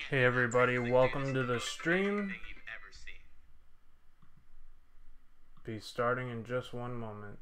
Hey everybody, welcome to the stream. Be starting in just one moment.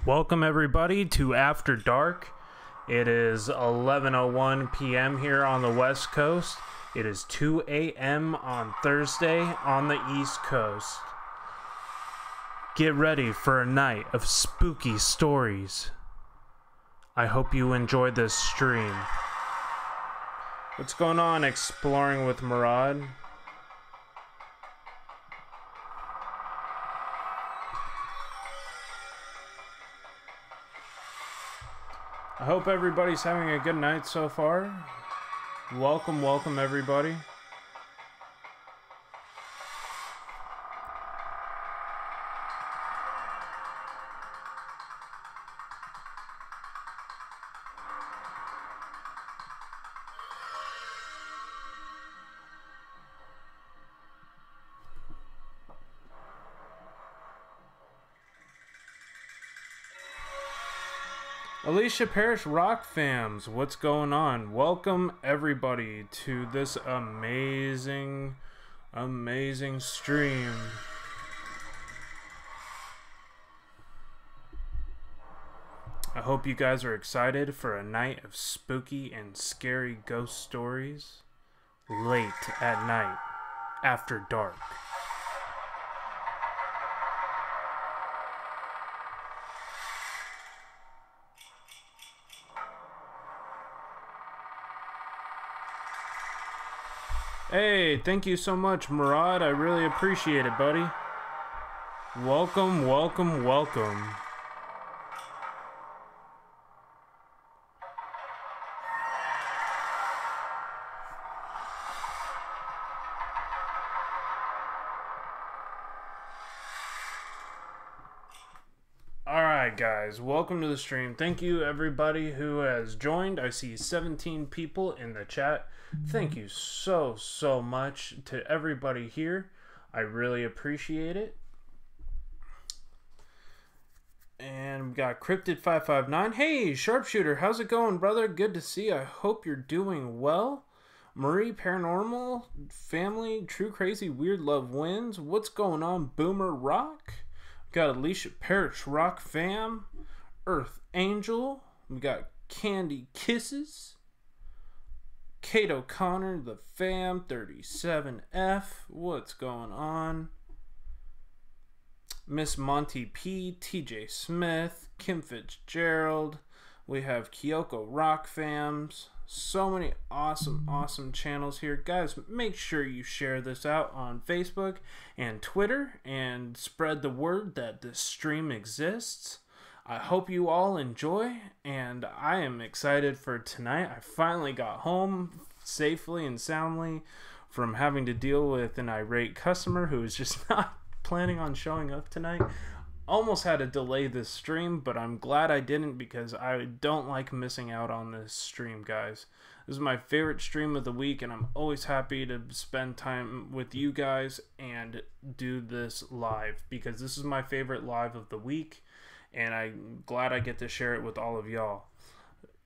Welcome everybody to After Dark. It is 11:01 p.m. here on the West Coast. It is 2 a.m. on Thursday on the East Coast. Get ready for a night of spooky stories. I hope you enjoyed this stream. What's going on, Exploring with Murad? I hope everybody's having a good night so far. Welcome everybody. Alicia Parrish Rock Fams, what's going on? Welcome everybody to this amazing stream. I hope you guys are excited for a night of spooky and scary ghost stories late at night after dark. Hey, thank you so much, Murad. I really appreciate it, buddy. Welcome, welcome, welcome. Alright guys, welcome to the stream. Thank you everybody who has joined. I see 17 people in the chat. Thank you so much to everybody here. I really appreciate it. And we got Cryptid559. Hey, Sharpshooter, how's it going, brother? Good to see you. I hope you're doing well. Marie Paranormal, family, True Crazy Weird Love Wins. What's going on, Boomer Rock? We got Alicia Parrish Rock Fam, Earth Angel. We got Candy Kisses. Kate O'Connor, the fam, 37F. What's going on? Miss Monty P, TJ Smith, Kim Fitzgerald. We have Kyoko Rock Fams. So many awesome channels here. Guys, make sure you share this out on Facebook and Twitter and spread the word that this stream exists. I hope you all enjoy, and I am excited for tonight. I finally got home safely and soundly from having to deal with an irate customer who is just not planning on showing up tonight. Almost had to delay this stream, but I'm glad I didn't because I don't like missing out on this stream, guys. This is my favorite stream of the week, and I'm always happy to spend time with you guys and do this live because this is my favorite live of the week, and I'm glad I get to share it with all of y'all.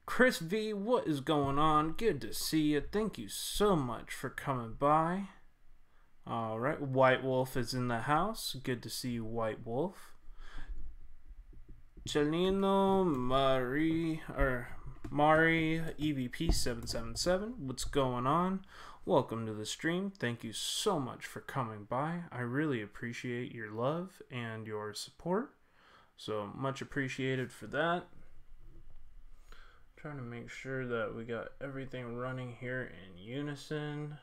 Chris V, what is going on? Good to see you. Thank you so much for coming by. Alright, White Wolf is in the house. Good to see you, White Wolf. Chelino Mari EVP777. What's going on? Welcome to the stream. Thank you so much for coming by. I really appreciate your love and your support. So much appreciated for that. Trying to make sure that we got everything running here in unison.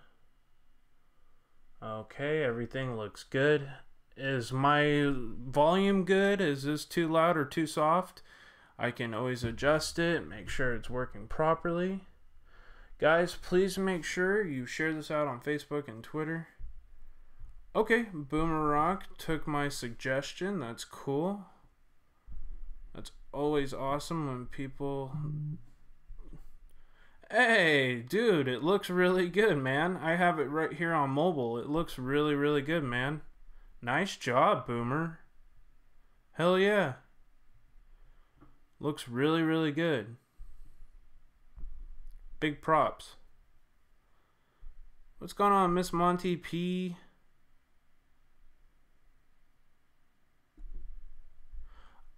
Okay, everything looks good. Is my volume good? Is this too loud or too soft? I can always adjust it, make sure it's working properly. Guys, please make sure you share this out on Facebook and Twitter. Okay, Boomer Rock took my suggestion. That's cool. That's always awesome when people... Hey, dude, it looks really good, man. I have it right here on mobile. It looks really good, man. Nice job, Boomer. Hell yeah. Looks really good. Big props. What's going on, Miss Monty P?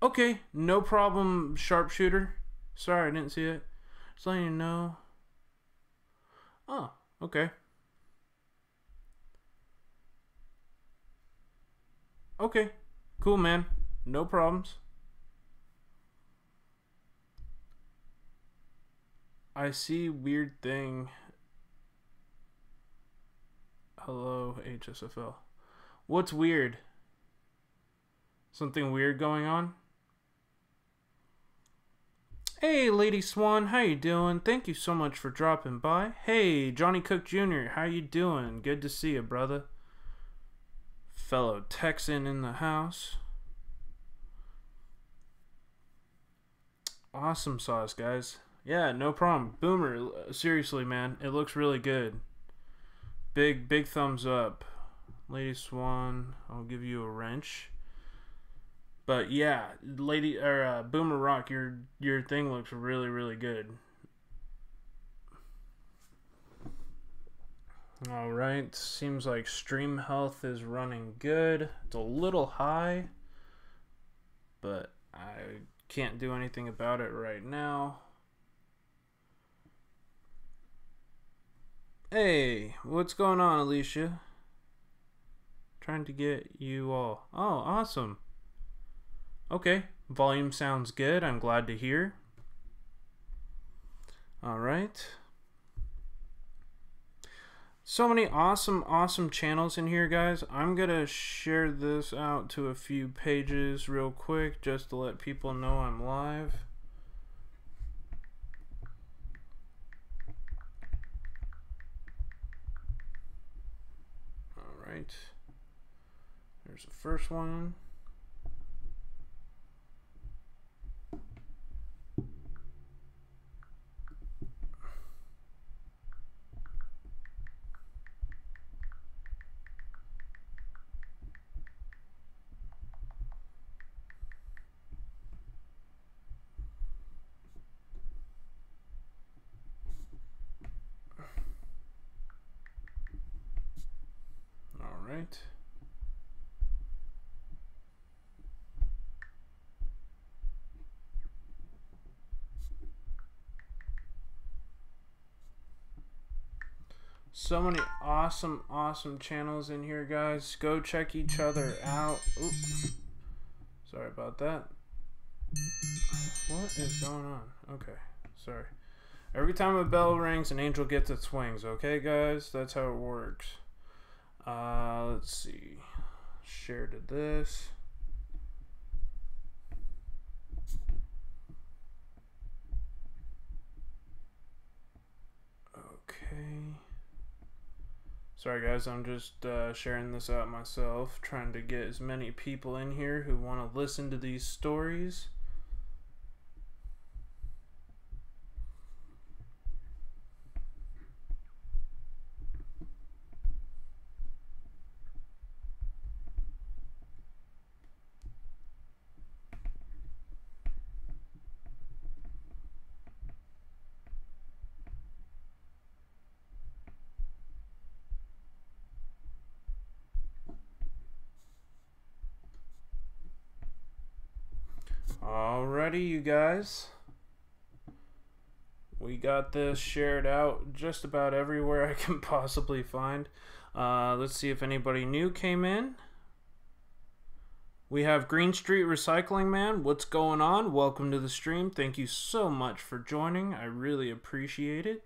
Okay, no problem, Sharpshooter. Sorry, I didn't see it. Just letting you know. Oh, okay. Okay, cool, man. No problems. I see weird thing. Hello, HSFL. What's weird? Something weird going on? Hey, Lady Swan, how you doing? Thank you so much for dropping by. Hey, Johnny Cook Jr., how you doing? Good to see you, brother. Fellow Texan in the house. Awesome sauce, guys. Yeah, no problem. Boomer, seriously, man, it looks really good. Big thumbs up. Lady Swan, I'll give you a wrench. But yeah, Boomer Rock, your thing looks really good. All right, seems like stream health is running good. It's a little high, but I can't do anything about it right now. Hey, what's going on, Alicia? Trying to get you all. Oh, awesome. Okay, volume sounds good. I'm glad to hear. All right. So many awesome channels in here, guys. I'm gonna share this out to a few pages real quick just to let people know I'm live. Alright. There's the first one. Alright. So many awesome channels in here, guys. Go check each other out. Oops. Sorry about that. What is going on? Okay, sorry. Every time a bell rings, an angel gets its wings. Okay, guys? That's how it works. Let's see. Share to this. Okay. Sorry guys, I'm just sharing this out myself, trying to get as many people in here who want to listen to these stories. Alrighty, you guys. We got this shared out just about everywhere I can possibly find. Let's see if anybody new came in. We have Green Street Recycling Man. What's going on? Welcome to the stream. Thank you so much for joining. I really appreciate it.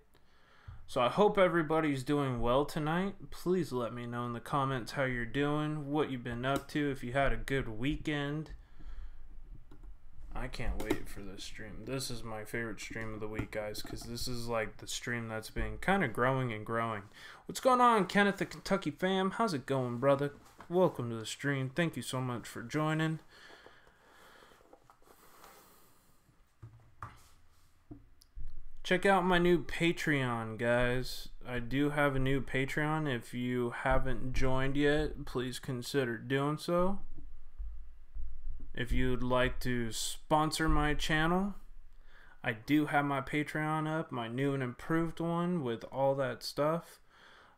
So I hope everybody's doing well tonight. Please let me know in the comments how you're doing, what you've been up to, if you had a good weekend. I can't wait for this stream. This is my favorite stream of the week, guys, because this is like the stream that's been kind of growing and growing. What's going on, Kenneth the Kentucky fam? How's it going, brother? Welcome to the stream. Thank you so much for joining. Check out my new Patreon, guys. I do have a new Patreon. If you haven't joined yet, please consider doing so. If you'd like to sponsor my channel, I do have my Patreon up, my new and improved one with all that stuff.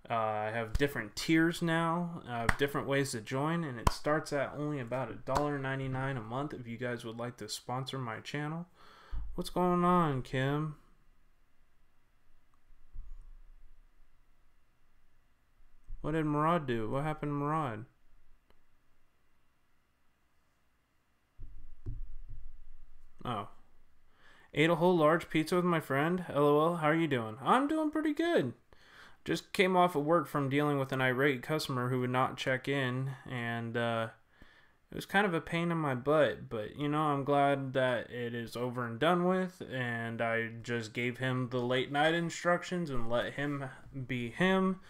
I have different tiers now, different ways to join, and it starts at only about $1.99 a month if you guys would like to sponsor my channel. What's going on, Kim? What did Murad do? What happened to Murad? Oh. Ate a whole large pizza with my friend. LOL, how are you doing? I'm doing pretty good. Just came off of work from dealing with an irate customer who would not check in, and it was kind of a pain in my butt, but you know, I'm glad that it is over and done with, and I just gave him the late night instructions and let him be him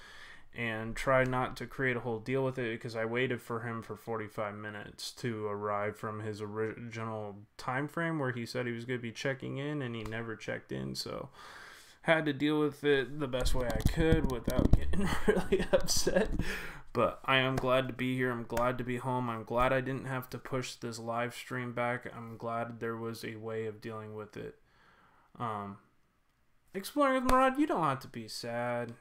and try not to create a whole deal with it, because I waited for him for 45 minutes to arrive from his original time frame where he said he was going to be checking in, and he never checked in, so had to deal with it the best way I could without getting really upset. But I am glad to be here. I'm glad to be home. I'm glad I didn't have to push this live stream back. I'm glad there was a way of dealing with it. Exploring with Murad, you don't have to be sad.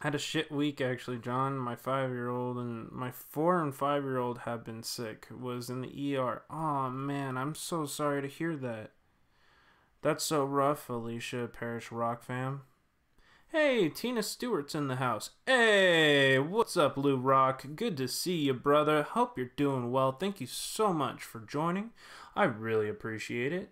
Had a shit week, actually, John. My 5-year-old and my 4 and 5-year-old have been sick. Was in the ER. Oh man, I'm so sorry to hear that. That's so rough, Alicia Parish Rock Fam. Hey, Tina Stewart's in the house. Hey, what's up, Lou Rock? Good to see you, brother. Hope you're doing well. Thank you so much for joining. I really appreciate it.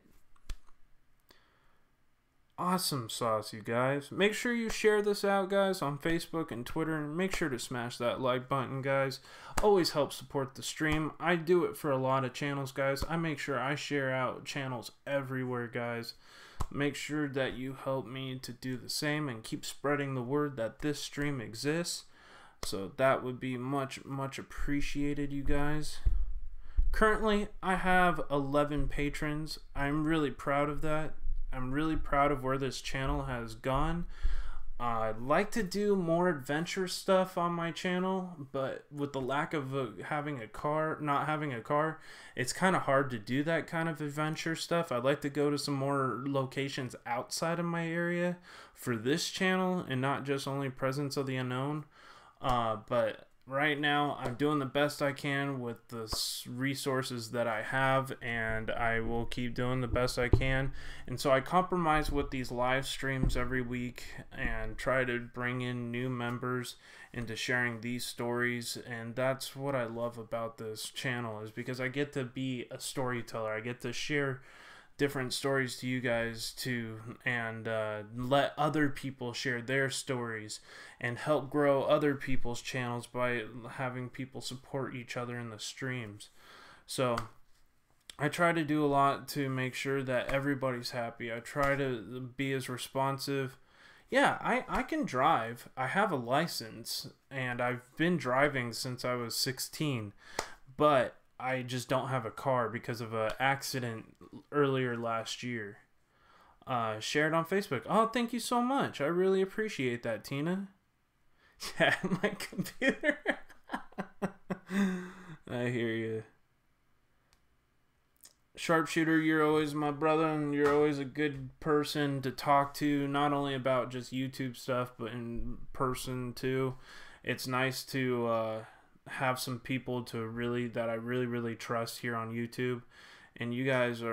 Awesome sauce, you guys. Make sure you share this out, guys, on Facebook and Twitter, and make sure to smash that like button, guys. Always help support the stream. I do it for a lot of channels, guys. I make sure I share out channels everywhere, guys. Make sure that you help me to do the same and keep spreading the word that this stream exists. So that would be much, much appreciated, you guys. Currently, I have 11 patrons. I'm really proud of that. I'm really proud of where this channel has gone. I'd like to do more adventure stuff on my channel, but with the lack of not having a car, it's kind of hard to do that kind of adventure stuff. I'd like to go to some more locations outside of my area for this channel and not just only Presence of the Unknown. But right now, I'm doing the best I can with the resources that I have, and I will keep doing the best I can. And so I compromise with these live streams every week and try to bring in new members into sharing these stories. And that's what I love about this channel, is because I get to be a storyteller. I get to share different stories to you guys too, and let other people share their stories and help grow other people's channels by having people support each other in the streams. So I try to do a lot to make sure that everybody's happy. I try to be as responsive. Yeah, I can drive. I have a license, and I've been driving since I was 16, but I just don't have a car because of an accident earlier last year. Shared on Facebook. Oh, thank you so much. I really appreciate that, Tina. Yeah, my computer. I hear you. Sharpshooter, you're always my brother, and you're always a good person to talk to, not only about just YouTube stuff, but in person too. It's nice to have some people that I really trust here on YouTube. And you guys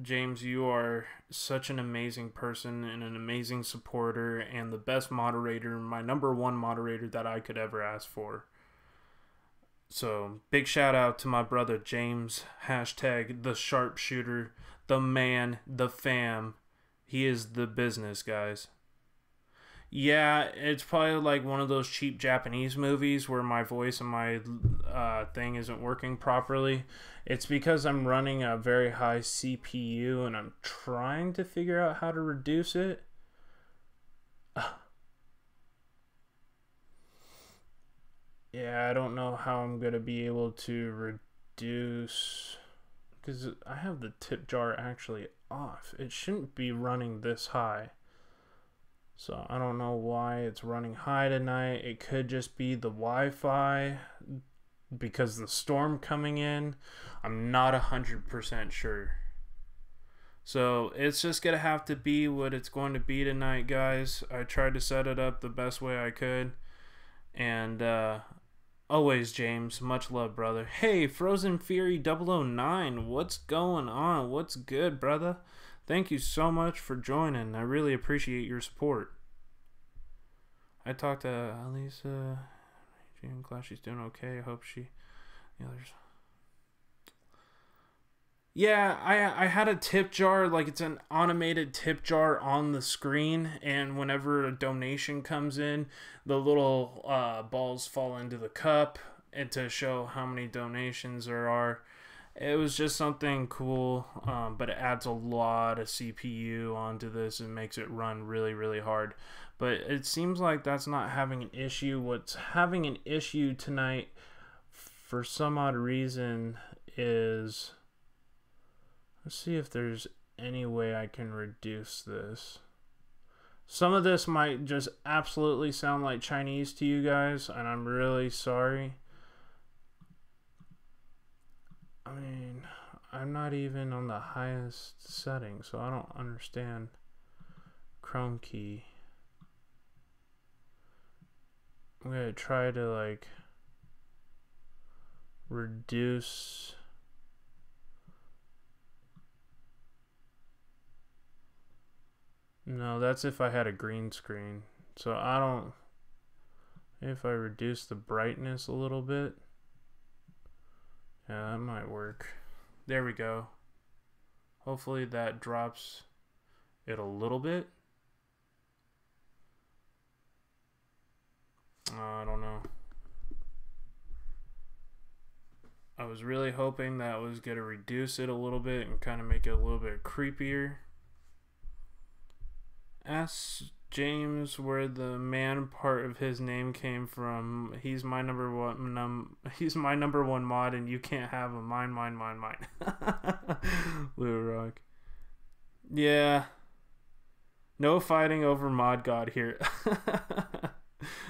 James, you are such an amazing person and an amazing supporter and the best moderator, my #1 moderator that I could ever ask for. So big shout out to my brother James, #the sharpshooter, the man, the fam. He is the business, guys. Yeah, it's probably like one of those cheap Japanese movies where my voice and my thing isn't working properly. It's because I'm running a very high CPU and I'm trying to figure out how to reduce it. Yeah, I don't know how I'm going to be able to reduce, because I have the tip jar actually off. It shouldn't be running this high. So I don't know why it's running high tonight. It could just be the Wi-Fi because the storm coming in. I'm not 100% sure. So it's just going to have to be what it's going to be tonight, guys. I tried to set it up the best way I could. And always, James, much love, brother. Hey, Frozen Fury 009, what's going on? What's good, brother? Thank you so much for joining. I really appreciate your support. I talked to Lisa. I'm glad she's doing okay. I hope she... Yeah, I had a tip jar, like it's an automated tip jar on the screen, and whenever a donation comes in, the little balls fall into the cup and to show how many donations there are. It was just something cool, but it adds a lot of CPU onto this and makes it run really hard. But it seems like that's not having an issue. What's having an issue tonight, for some odd reason, is... Let's see if there's any way I can reduce this. Some of this might just absolutely sound like Chinese to you guys, and I'm really sorry. I mean, I'm not even on the highest setting, so I don't understand. Chrome key. I'm gonna try to like reduce. No, that's if I had a green screen. So I don't. If I reduce the brightness a little bit. Yeah, that might work. There we go. Hopefully that drops it a little bit. I don't know. I was really hoping that was going to reduce it a little bit and kind of make it a little bit creepier. Ask James where the man part of his name came from. He's my number one. He's my number one mod, and you can't have him. Mine. Lou Rock. Yeah. No fighting over mod god here.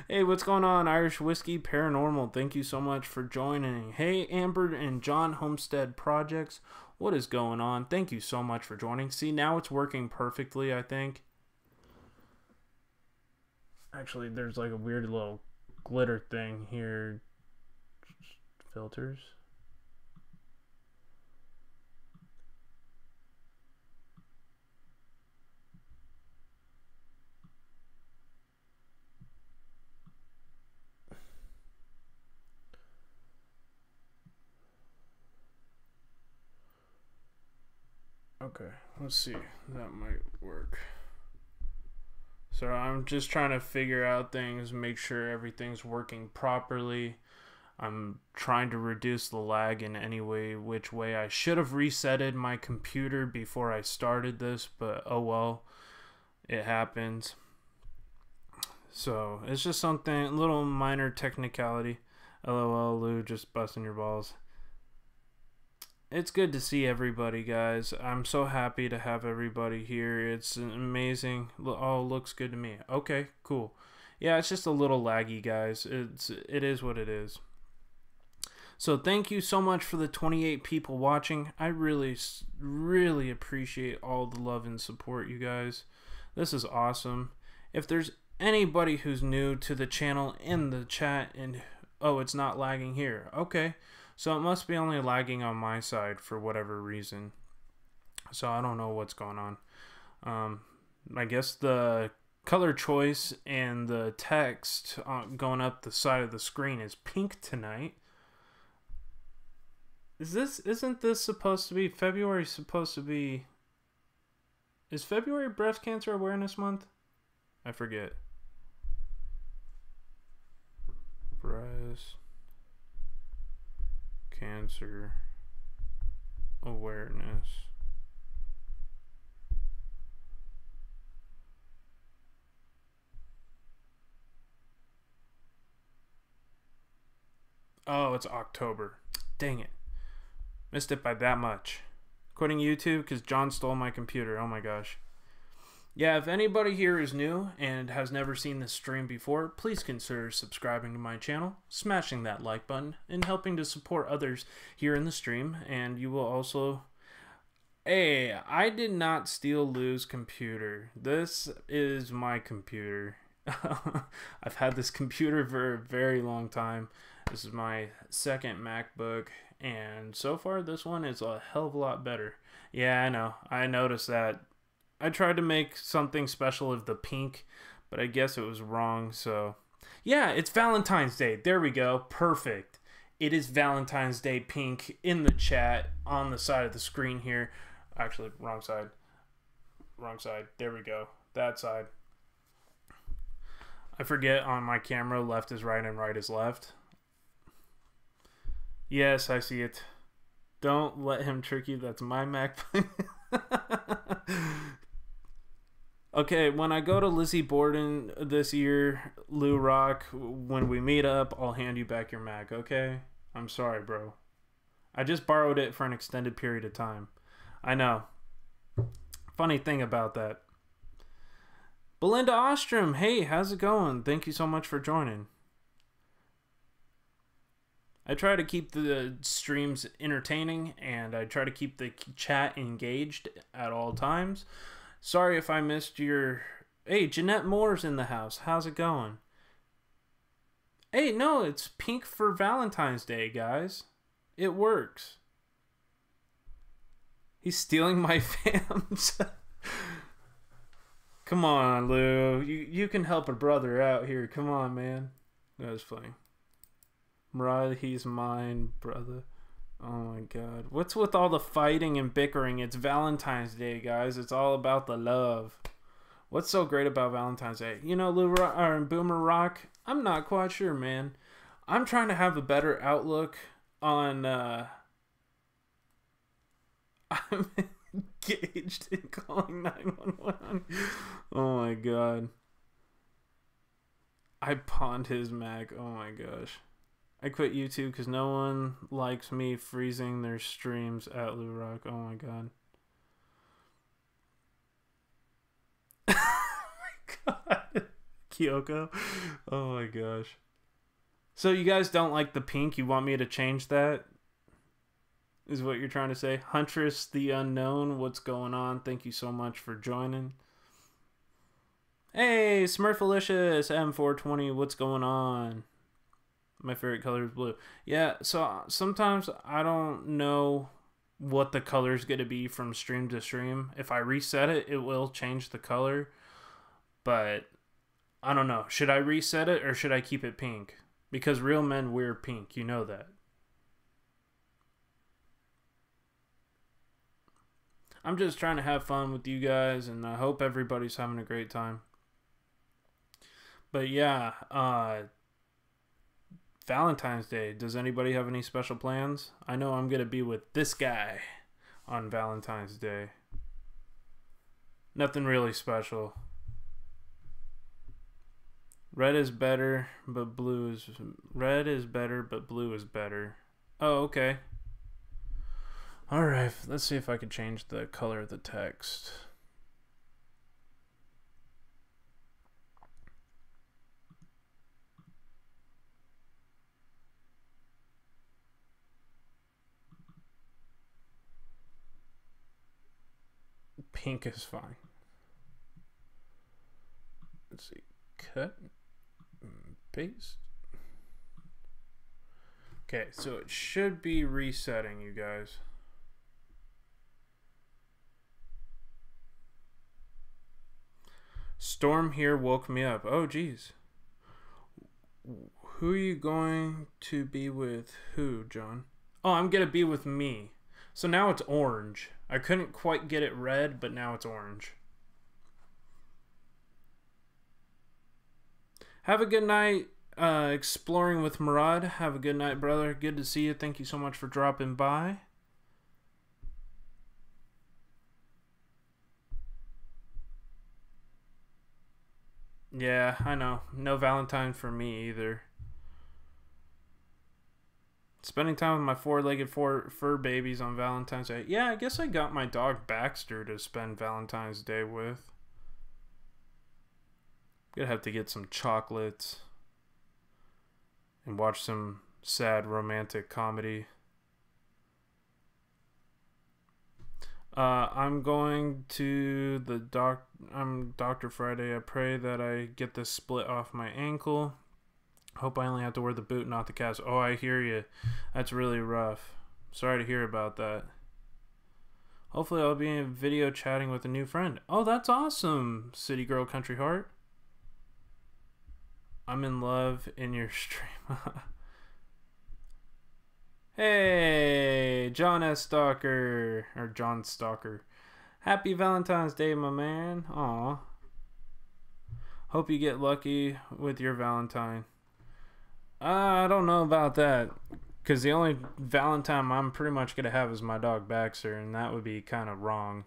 Hey, what's going on, Irish Whiskey Paranormal? Thank you so much for joining. Hey, Amber and John Homestead Projects. What is going on? Thank you so much for joining. See, now it's working perfectly, I think. Actually, there's like a weird little glitter thing here. Filters. Okay, let's see. That might work. So I'm just trying to figure out things, make sure everything's working properly. I'm trying to reduce the lag in any way, which way. I should have resetted my computer before I started this, but oh well, it happens. So it's just something, a little minor technicality. LOL, Lou, just busting your balls. It's good to see everybody, guys. I'm so happy to have everybody here. It's amazing. Oh, looks good to me. Okay, cool. Yeah, it's just a little laggy, guys. It is what it is. So thank you so much for the 28 people watching. I really appreciate all the love and support, you guys. This is awesome. If there's anybody who's new to the channel in the chat and, oh, it's not lagging here. Okay. So it must be only lagging on my side for whatever reason. So I don't know what's going on. I guess the color choice and the text going up the side of the screen is pink tonight. Isn't this supposed to be, February supposed to be, is February Breast Cancer Awareness Month? I forget. Breast Cancer Awareness. Oh, it's October. Dang it. Missed it by that much. Quitting YouTube because John stole my computer. Oh my gosh. Yeah, if anybody here is new and has never seen this stream before, please consider subscribing to my channel, smashing that like button, and helping to support others here in the stream. And you will also... Hey, I did not steal Lou's computer. This is my computer. I've had this computer for a very long time. This is my second MacBook, and so far this one is a hell of a lot better. Yeah, I know. I noticed that. I tried to make something special of the pink, but I guess it was wrong, so... Yeah, it's Valentine's Day. There we go. Perfect. It is Valentine's Day pink in the chat on the side of the screen here. Actually, wrong side. Wrong side. There we go. That side. I forget on my camera, left is right and right is left. Yes, I see it. Don't let him trick you. That's my MacBook. Okay, when I go to Lizzie Borden this year, Lou Rock, when we meet up, I'll hand you back your Mac, okay? I'm sorry, bro. I just borrowed it for an extended period of time. I know. Funny thing about that. Belinda Ostrom, hey, how's it going? Thank you so much for joining. I try to keep the streams entertaining, and I try to keep the chat engaged at all times. Sorry if I missed your... Hey, Jeanette Moore's in the house. How's it going? Hey, no, it's pink for Valentine's Day, guys. It works. He's stealing my fams. Come on, Lou. You can help a brother out here. Come on, man. That was funny. Murad, he's mine, brother. Oh my god. What's with all the fighting and bickering? It's Valentine's Day, guys. It's all about the love. What's so great about Valentine's Day? You know, Boomer Rock, I'm not quite sure, man. I'm trying to have a better outlook on, I'm engaged in calling 911. Oh my god. I pawned his Mac. Oh my gosh. I quit YouTube because no one likes me freezing their streams at Lou Rock. Oh my god. Oh my god. Kyoko. Oh my gosh. So you guys don't like the pink? You want me to change that? Is what you're trying to say? Huntress the Unknown, what's going on? Thank you so much for joining. Hey, Smurfalicious M420, what's going on? My favorite color is blue. Yeah, so sometimes I don't know what the color is going to be from stream to stream. If I reset it, it will change the color. But I don't know. Should I reset it or should I keep it pink? Because real men wear pink. You know that. I'm just trying to have fun with you guys, and I hope everybody's having a great time. But yeah, Valentine's Day. Does anybody have any special plans? I know I'm going to be with this guy on Valentine's Day. Nothing really special. Red is better, but blue is... Red is better, but blue is better. Oh, okay. Alright, let's see if I can change the color of the text. Pink is fine. Let's see. Cut. Paste. Okay, so it should be resetting, you guys. Storm here woke me up. Oh, geez. Who are you going to be with? Who, John? Oh, I'm going to be with me. So now it's orange. I couldn't quite get it red, but now it's orange. Have a good night exploring with Murad. Have a good night, brother. Good to see you. Thank you so much for dropping by. Yeah, I know. No Valentine for me either. Spending time with my four-legged fur babies on Valentine's Day. Yeah, I guess I got my dog Baxter to spend Valentine's Day with. Gonna have to get some chocolates and watch some sad romantic comedy. I'm going to the I'm Dr. Friday. I pray that I get this split off my ankle. Hope I only have to wear the boot, not the cast. Oh, I hear you. That's really rough. Sorry to hear about that. Hopefully I'll be in video chatting with a new friend. Oh, that's awesome, City Girl Country Heart. I'm in love in your stream. Hey, John S. Stalker. Or John Stalker. Happy Valentine's Day, my man. Aw. Hope you get lucky with your Valentine. I don't know about that. Because the only Valentine I'm pretty much going to have is my dog Baxter. And that would be kind of wrong.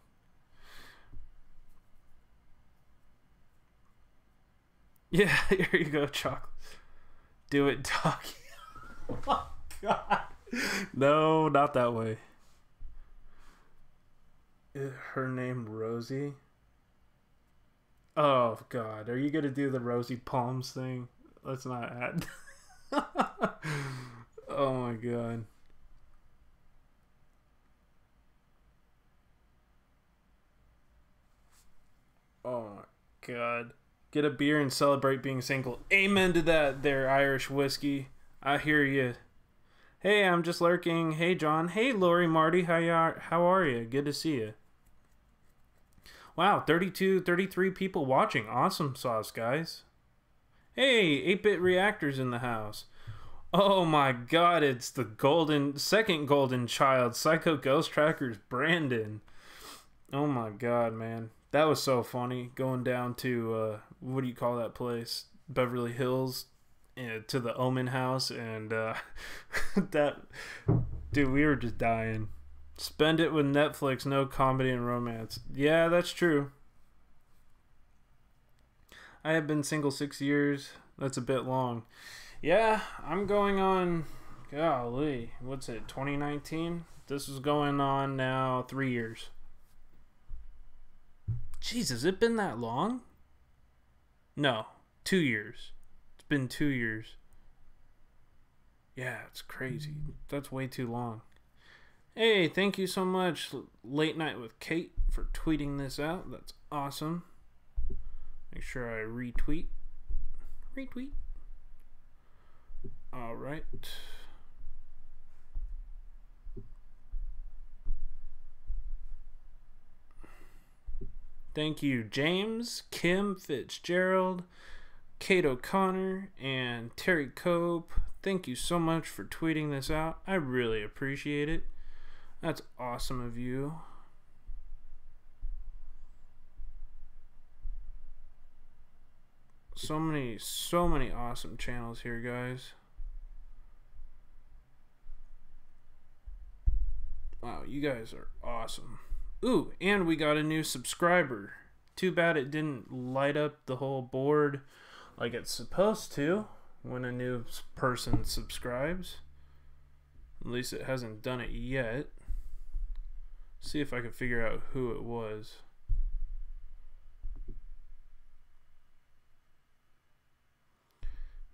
Yeah, here you go, chocolate. Do it, doggy. Oh, God. No, not that way. Her name Rosie? Oh, God. Are you going to do the Rosie Palms thing? Let's not add. Oh, my God. Oh, my God. Get a beer and celebrate being single. Amen to that there, Irish whiskey. I hear you. Hey, I'm just lurking. Hey, John. Hey, Lori, Marty. How are you? Good to see you. Wow, 33 people watching. Awesome sauce, guys. Hey, 8-Bit Reactors in the house. Oh my god, it's the second golden child, Psycho Ghost Tracker's Brandon. Oh my god, man. That was so funny. Going down to, what do you call that place? Beverly Hills, to the Omen house, and that, dude, we were just dying. Spend it with Netflix, no comedy and romance. Yeah, that's true. I have been single 6 years. That's a bit long. Yeah, I'm going on, golly, what's it, 2019? This is going on now 3 years. Jeez, has it been that long? No, 2 years. It's been 2 years. Yeah, it's crazy. That's way too long. Hey, thank you so much, Late Night with Kate, for tweeting this out. That's awesome. Make sure I retweet. Retweet. All right. Thank you, James, Kim Fitzgerald, Kate O'Connor, and Terry Cope. Thank you so much for tweeting this out. I really appreciate it. That's awesome of you. So many awesome channels here, guys. Wow, you guys are awesome. Ooh, and we got a new subscriber. Too bad it didn't light up the whole board like it's supposed to when a new person subscribes. At least it hasn't done it yet. See if I can figure out who it was.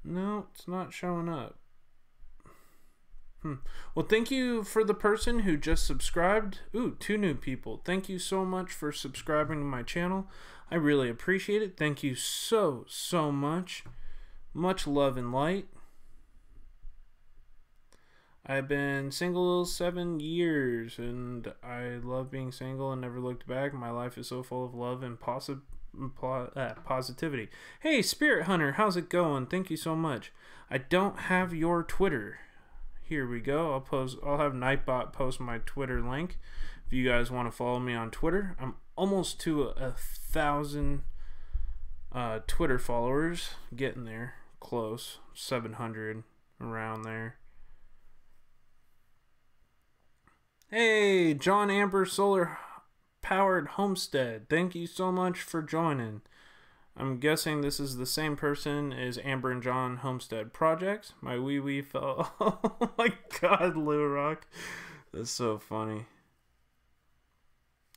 No, it's not showing up. Well, thank you for the person who just subscribed. Ooh, 2 new people. Thank you so much for subscribing to my channel. I really appreciate it. Thank you so much. Much love and light. I've been single 7 years, and I love being single and never looked back. My life is so full of love and positivity. Hey, Spirit Hunter, how's it going? Thank you so much. I don't have your Twitter. Here we go. I'll have Nightbot post my Twitter link if you guys want to follow me on Twitter. I'm almost to 1,000 Twitter followers. Getting there. Close. 700 around there. Hey, John Amber Solar Powered Homestead. Thank you so much for joining. I'm guessing this is the same person as Amber and John Homestead Projects. My wee fell. Oh my god, Lou Rock. That's so funny.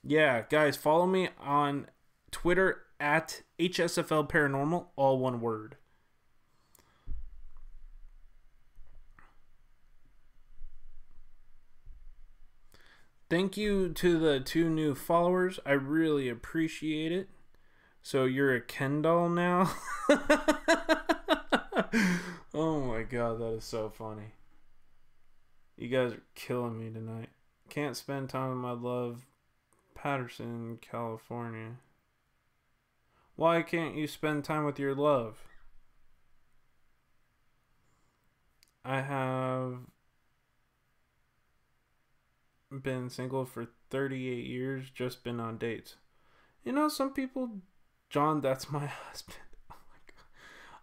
Yeah, guys, follow me on Twitter at HSFL Paranormal, all one word. Thank you to the 2 new followers. I really appreciate it. So you're a Ken doll now? Oh my god, that is so funny. You guys are killing me tonight. Can't spend time with my love, Patterson, California. Why can't you spend time with your love? I have been single for 38 years, just been on dates. You know, some people... John, that's my husband. Oh my god.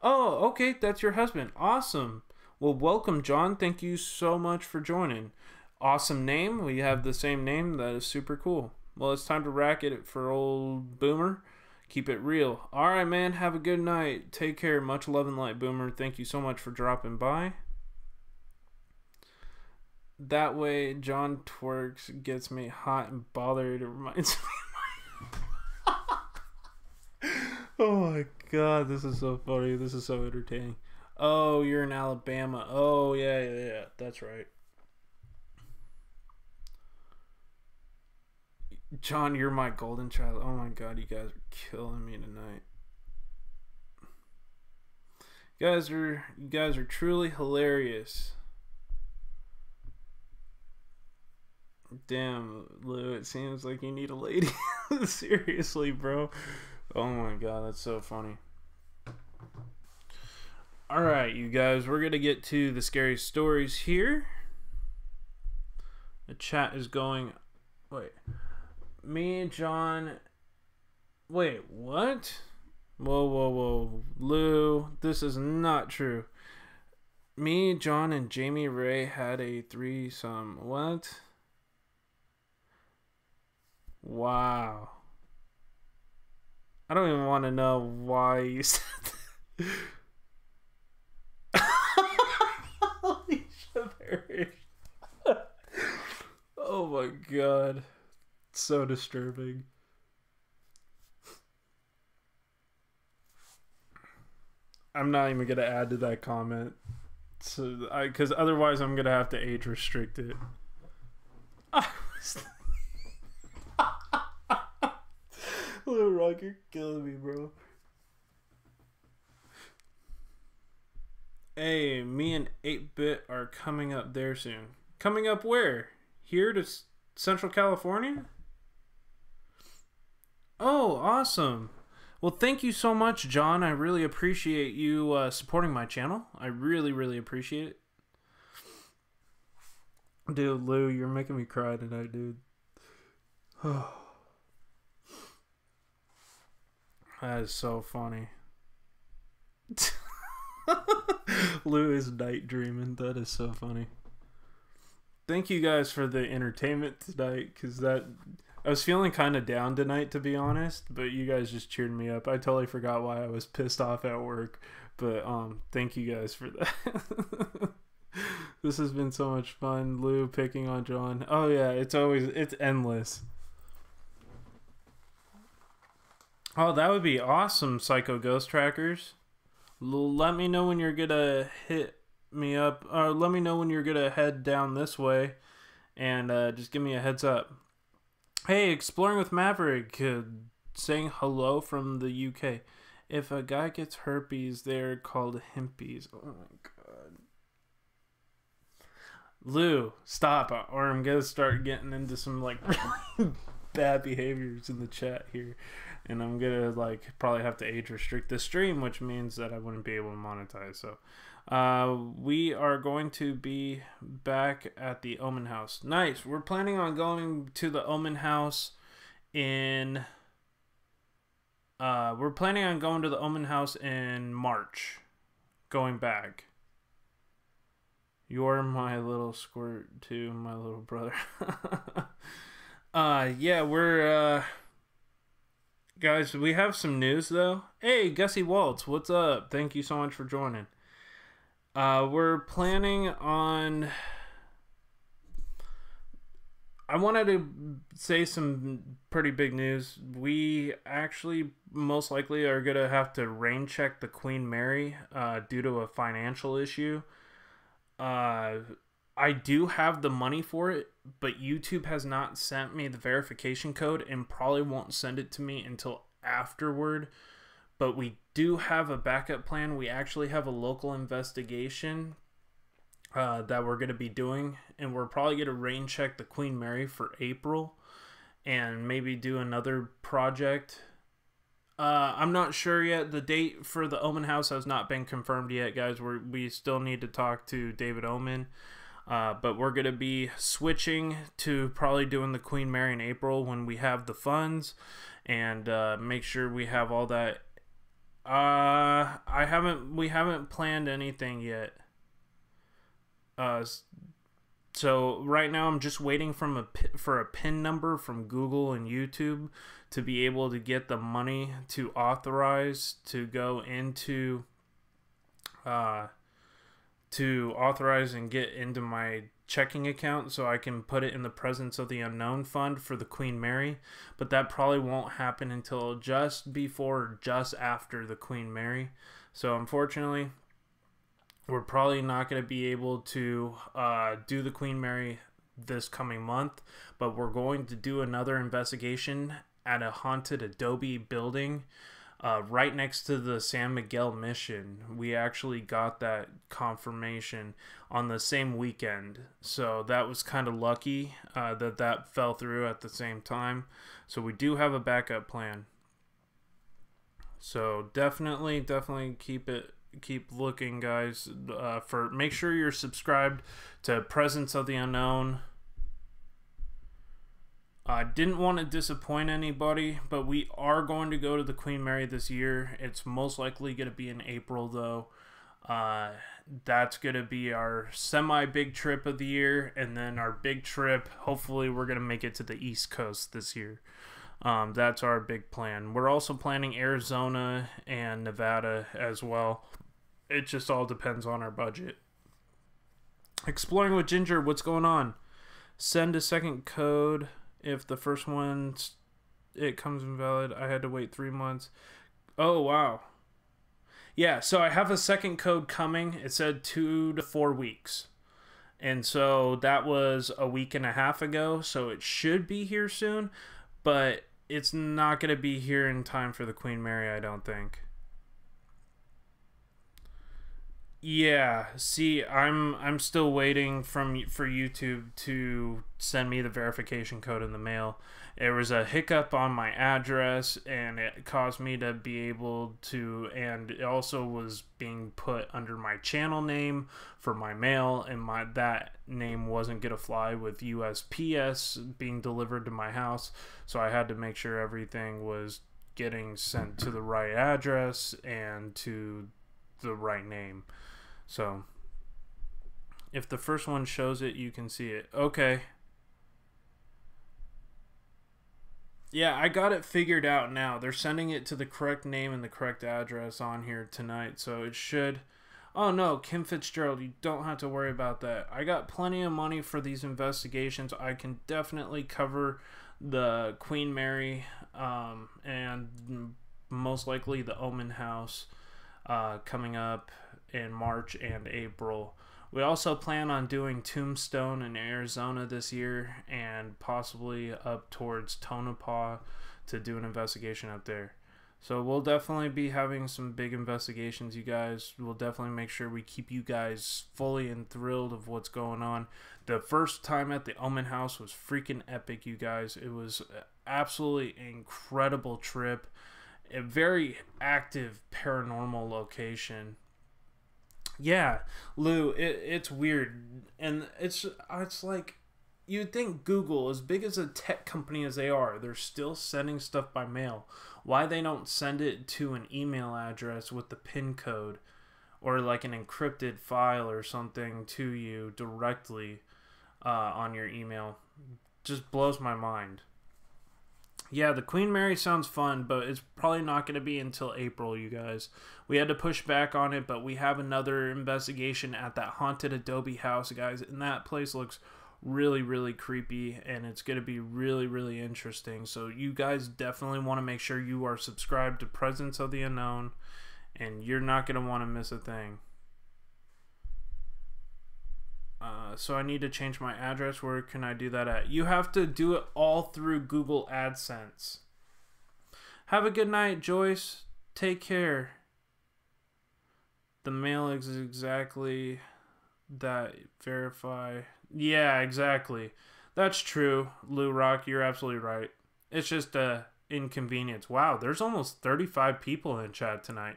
Oh, okay, that's your husband. Awesome. Well, welcome, John. Thank you so much for joining. Awesome name. We have the same name. That is super cool. Well, it's time to rack it for old Boomer. Keep it real. All right, man. Have a good night. Take care. Much love and light, Boomer. Thank you so much for dropping by. That way, John Twerks gets me hot and bothered. It reminds me. Oh my god, this is so funny. This is so entertaining. Oh, you're in Alabama. Oh, yeah. That's right. John, you're my golden child. Oh my god, you guys are killing me tonight. You guys are truly hilarious. Damn, Lou, it seems like you need a lady. Seriously, bro. Oh my god, that's so funny. Alright, you guys, we're going to get to the scary stories here. The chat is going... Wait. Me, John... Wait, what? Whoa. Lou, this is not true. Me, John, and Jamie Ray had a threesome. What? Wow. I don't even want to know why you said that. Holy shit. Oh my god. It's so disturbing. I'm not even going to add to that comment. So, because otherwise I'm going to have to age restrict it. Little Rock, you're killing me, bro. Hey, me and 8-Bit are coming up there soon. Coming up where? Here to Central California? Oh, awesome. Well, thank you so much, John. I really appreciate you supporting my channel. I really appreciate it. Dude, Lou, you're making me cry tonight, dude. That is so funny. Lou is night dreaming. That is so funny. Thank you guys for the entertainment tonight, because I was feeling kind of down tonight, to be honest, but you guys just cheered me up. I totally forgot why I was pissed off at work, but thank you guys for that. This has been so much fun. Lou picking on John. Oh yeah, it's endless. Oh, that would be awesome, Psycho Ghost Trackers. Let me know when you're gonna hit me up, or let me know when you're gonna head down this way, and just give me a heads up. Hey, Exploring with Maverick, saying hello from the UK. If a guy gets herpes, they're called himpies. Oh my god. Lou, stop, or I'm gonna start getting into some like really bad behaviors in the chat here. And I'm gonna probably have to age restrict the stream, which means that I wouldn't be able to monetize. So we are going to be back at the Omen House. Nice. We're planning on going to the Omen House in March. Going back. You're my little squirt too, my little brother. Yeah, we're guys, we have some news though. Hey, Gussie Waltz, what's up? Thank you so much for joining. We're planning on... I wanted to say some pretty big news. We actually most likely are going to have to rain check the Queen Mary due to a financial issue. I do have the money for it, but YouTube has not sent me the verification code and probably won't send it to me until afterward. But we do have a backup plan. We actually have a local investigation that we're going to be doing, and we're probably going to rain check the Queen Mary for April and maybe do another project. I'm not sure yet. The date for the Omen House has not been confirmed yet, guys. We still need to talk to David Omen. But we're going to be switching to probably doing the Queen Mary in April when we have the funds, and make sure we have all that. We haven't planned anything yet. So right now I'm just waiting for a PIN number from Google and YouTube to be able to get the money to authorize to go into to authorize and get into my checking account so I can put it in the Presence of the Unknown fund for the Queen Mary. But that probably won't happen until just before or just after the Queen Mary. So unfortunately, we're probably not going to be able to do the Queen Mary this coming month, but we're going to do another investigation at a haunted adobe building right next to the San Miguel mission. We actually got that confirmation on the same weekend, so that was kind of lucky that fell through at the same time. So we do have a backup plan. So definitely keep it keep looking, guys. Make sure you're subscribed to Presence of the Unknown. I didn't want to disappoint anybody, but we are going to go to the Queen Mary this year. It's most likely going to be in April, though. That's going to be our semi-big trip of the year, and then our big trip, hopefully we're going to make it to the East Coast this year. That's our big plan. We're also planning Arizona and Nevada as well. It just all depends on our budget. Exploring with Ginger, what's going on? Send a second code. If the first one, it comes invalid, I had to wait 3 months. Oh, wow. Yeah, so I have a second code coming. It said 2 to 4 weeks. And so that was a week and a half ago. So it should be here soon. But it's not going to be here in time for the Queen Mary, I don't think. Yeah, see, I'm still waiting for YouTube to send me the verification code in the mail. There was a hiccup on my address, and it caused me to be able to, and it also was being put under my channel name for my mail, and that name wasn't gonna fly with USPS being delivered to my house, so I had to make sure everything was getting sent to the right address and to the right name. So if the first one shows it, you can see it. Okay. Yeah, I got it figured out now. They're sending it to the correct name and the correct address on here tonight, so it should... Oh no, Kim Fitzgerald, you don't have to worry about that. I got plenty of money for these investigations. I can definitely cover the Queen Mary and most likely the Omen House coming up in March and April. We also plan on doing Tombstone in Arizona this year and possibly up towards Tonopah to do an investigation up there. So we'll definitely be having some big investigations, you guys. We'll definitely make sure we keep you guys fully enthralled of what's going on. The first time at the Omen House was freaking epic, you guys. It was an absolutely incredible trip. A very active paranormal location. Yeah, Lou, it's weird, and it's like, you'd think Google, as big as a tech company as they are, they're still sending stuff by mail. Why they don't send it to an email address with the PIN code, or like an encrypted file or something to you directly on your email, just blows my mind. Yeah, the Queen Mary sounds fun, but it's probably not going to be until April, you guys. We had to push back on it, but we have another investigation at that haunted Adobe house, guys, and that place looks really, really creepy, and it's going to be really, really interesting. So you guys definitely want to make sure you are subscribed to Presence of the Unknown, and you're not going to want to miss a thing. So I need to change my address. Where can I do that at? You have to do it all through Google AdSense. Have a good night, Joyce. Take care. The mail is exactly that. Verify. Yeah, exactly. That's true, Lou Rock. You're absolutely right. It's just a inconvenience. Wow, there's almost 35 people in chat tonight.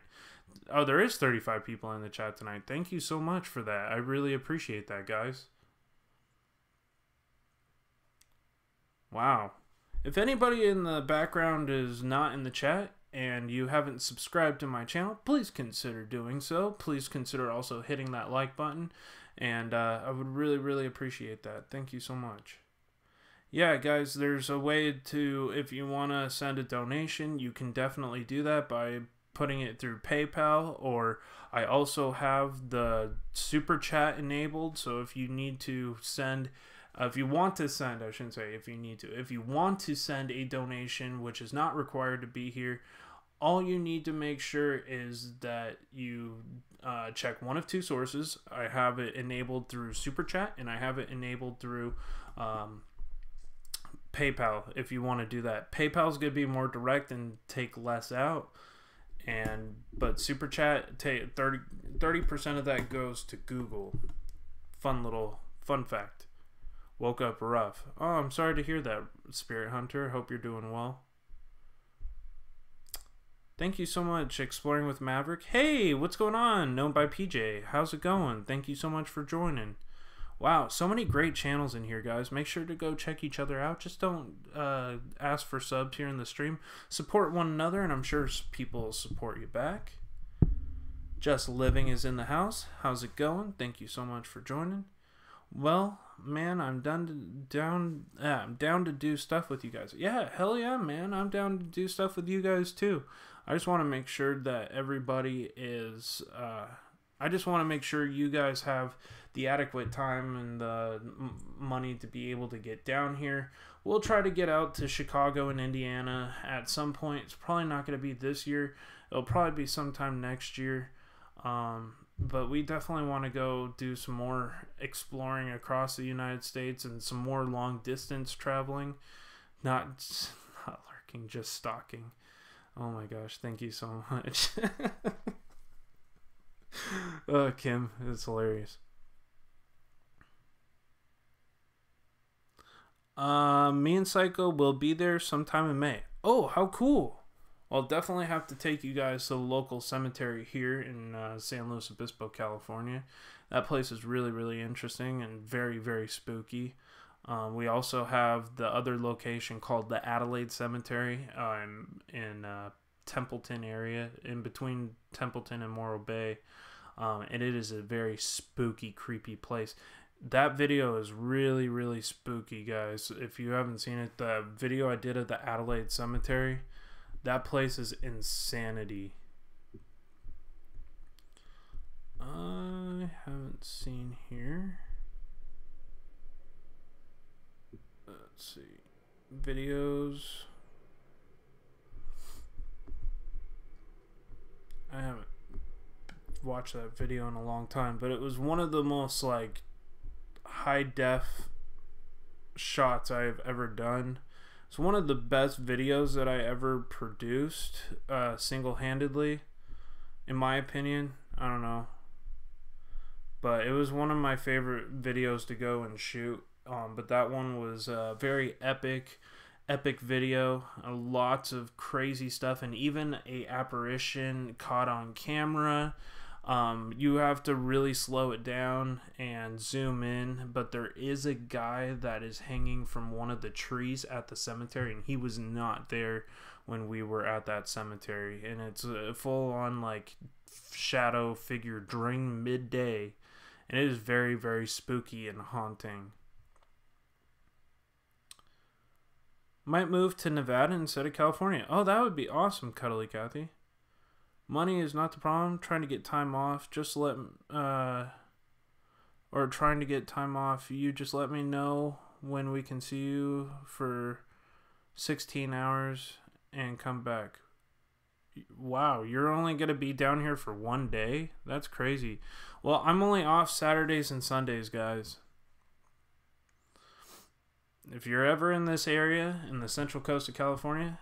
Oh, there is 35 people in the chat tonight. Thank you so much for that. I really appreciate that, guys. Wow. If anybody in the background is not in the chat and you haven't subscribed to my channel, please consider doing so. Please consider also hitting that like button. And I would really, really appreciate that. Thank you so much. Yeah, guys, there's a way to, if you want to send a donation, you can definitely do that by putting it through PayPal, or I also have the super chat enabled. So if you need to send, if you want to send, I shouldn't say if you need to, if you want to send a donation, which is not required to be here, all you need to make sure is that you check one of two sources. I have it enabled through super chat, and I have it enabled through PayPal. If you want to do that, PayPal's gonna be more direct and take less out. But super chat, 30% of that goes to Google. Fun fact. Woke up rough. Oh, I'm sorry to hear that, Spirit Hunter. Hope you're doing well. Thank you so much, Exploring with Maverick. Hey, what's going on? Known by PJ. How's it going? Thank you so much for joining. Wow, so many great channels in here, guys. Make sure to go check each other out. Just don't ask for subs here in the stream. Support one another, and I'm sure people will support you back. Just Living is in the house. How's it going? Thank you so much for joining. Well, man, I'm down to do stuff with you guys. Yeah, hell yeah, man. I'm down to do stuff with you guys too. I just want to make sure that everybody is I just want to make sure you guys have the adequate time and the money to be able to get down here. We'll try to get out to Chicago and Indiana at some point. It's probably not going to be this year. It'll probably be sometime next year. But we definitely want to go do some more exploring across the United States and some more long distance traveling. Not lurking, just stalking. Oh my gosh, thank you so much. Oh, Kim, it's hilarious. Me and Psycho will be there sometime in May. Oh, how cool. I'll definitely have to take you guys to the local cemetery here in San Luis Obispo, California. That place is really, really interesting and very, very spooky. We also have the other location called the Adelaide Cemetery in Templeton area, in between Templeton and Morro Bay. And it is a very spooky, creepy place. That video is really, really spooky, guys. If you haven't seen it, the video I did at the Adelaide Cemetery, that place is insanity. I haven't seen here. Let's see. Videos. I haven't watched that video in a long time, but it was one of the most like high def shots I've ever done. It's one of the best videos that I ever produced single-handedly, in my opinion. I don't know, but it was one of my favorite videos to go and shoot. But that one was a very epic video. Lots of crazy stuff, and even a apparition caught on camera. You have to really slow it down and zoom in, but there is a guy that is hanging from one of the trees at the cemetery, and he was not there when we were at that cemetery, and it's a full-on like shadow figure during midday, and it is very, very spooky and haunting. Might move to Nevada instead of California. Oh, that would be awesome, Cuddly Kathy. Money is not the problem. Trying to get time off. Just let or trying to get time off. You just let me know when we can see you for 16 hours and come back. Wow, you're only going to be down here for one day? That's crazy. Well, I'm only off Saturdays and Sundays, guys. If you're ever in this area, in the Central Coast of California,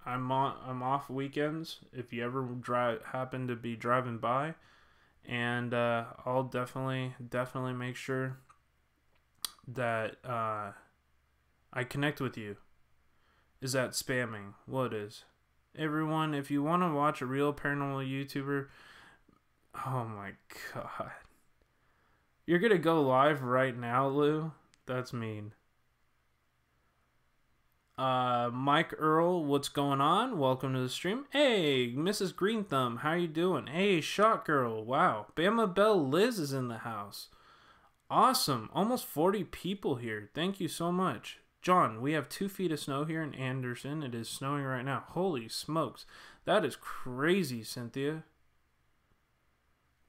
I'm off weekends if you ever happen to be driving by, and I'll definitely make sure that I connect with you. Is that spamming? Well, it is. Everyone, if you want to watch a real paranormal YouTuber, oh my god, you're gonna go live right now, Lou? That's mean. Mike Earl, what's going on? Welcome to the stream. Hey, Mrs. Green Thumb, how you doing? Hey, Shot Girl, wow. Bama Bell Liz is in the house. Awesome, almost 40 people here. Thank you so much. John, we have 2 feet of snow here in Anderson. It is snowing right now. Holy smokes, that is crazy, Cynthia.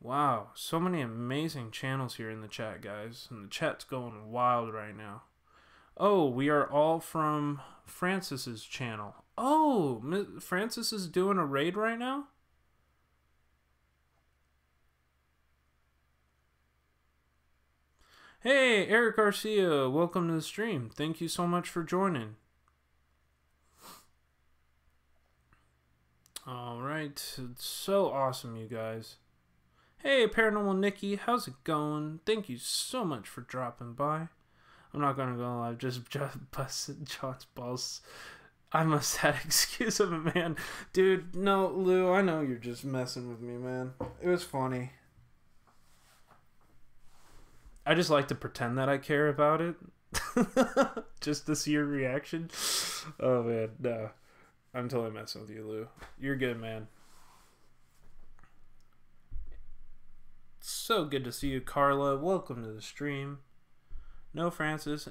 Wow, so many amazing channels here in the chat, guys. And the chat's going wild right now. Oh, we are all from Francis's channel. Oh, Francis is doing a raid right now? Hey, Eric Garcia, welcome to the stream. Thank you so much for joining. Alright, it's so awesome, you guys. Hey, Paranormal Nikki, how's it going? Thank you so much for dropping by. I'm not gonna go live, just busted John's balls I must have excuse of a man. Dude, no, Lou, I know you're just messing with me, man. It was funny. I just like to pretend that I care about it. Just to see your reaction. Oh, man, no. I'm totally messing with you, Lou. You're good, man. So good to see you, Carla. Welcome to the stream. No, Francis.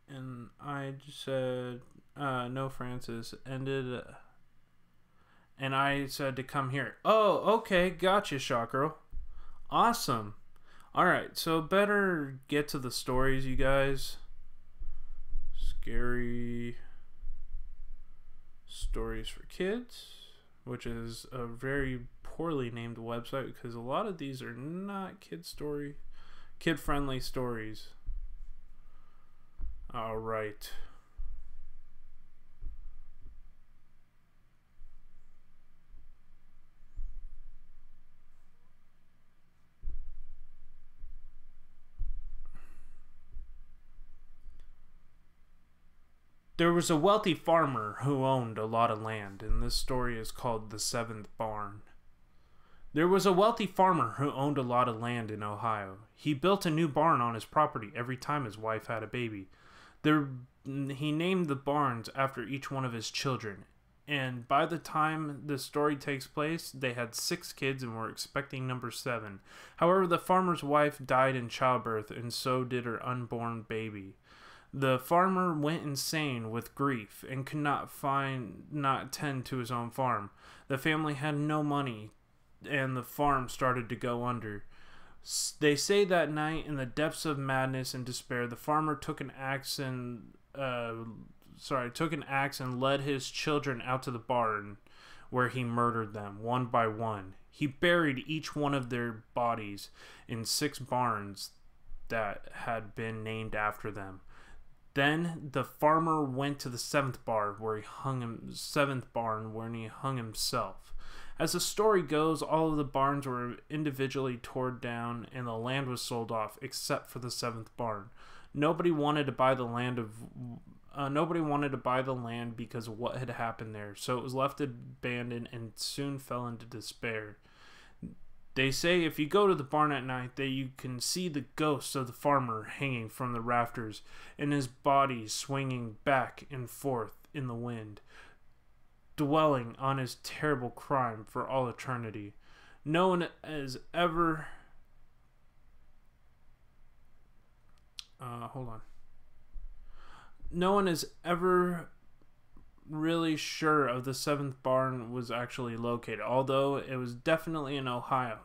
And I just said, no, Francis. Ended. And I said to come here. Oh, okay. Gotcha, Shawgirl. Awesome. Alright, so better get to the stories, you guys. Scary Stories for Kids, which is a very poorly named website because a lot of these are not kid-friendly stories. Alright. There was a wealthy farmer who owned a lot of land, and this story is called The Seventh Barn. There was a wealthy farmer who owned a lot of land in Ohio. He built a new barn on his property every time his wife had a baby. He named the barns after each one of his children, and by the time the story takes place, they had 6 kids and were expecting number 7. However, the farmer's wife died in childbirth, and so did her unborn baby. The farmer went insane with grief and could not tend to his own farm. The family had no money, and the farm started to go under. They say that night, in the depths of madness and despair, the farmer took an axe and led his children out to the barn, where he murdered them one by one. He buried each one of their bodies in 6 barns that had been named after them. Then the farmer went to the 7th barn where he hung himself. As the story goes, all of the barns were individually torn down and the land was sold off, except for the 7th barn. Nobody wanted to buy the land because of what had happened there, so it was left abandoned and soon fell into despair. They say if you go to the barn at night that you can see the ghost of the farmer hanging from the rafters and his body swinging back and forth in the wind, dwelling on his terrible crime for all eternity. No one has ever... No one is ever really sure of the 7th barn was actually located, although it was definitely in Ohio.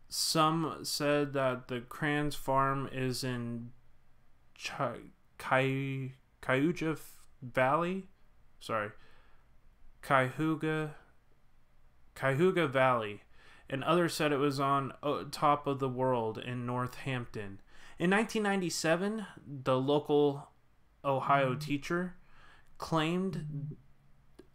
Some said that the Kranz farm is in Cuyahoga Valley. Cuyahoga Valley, and others said it was on top of the world in Northampton. In 1997, the local Ohio teacher claimed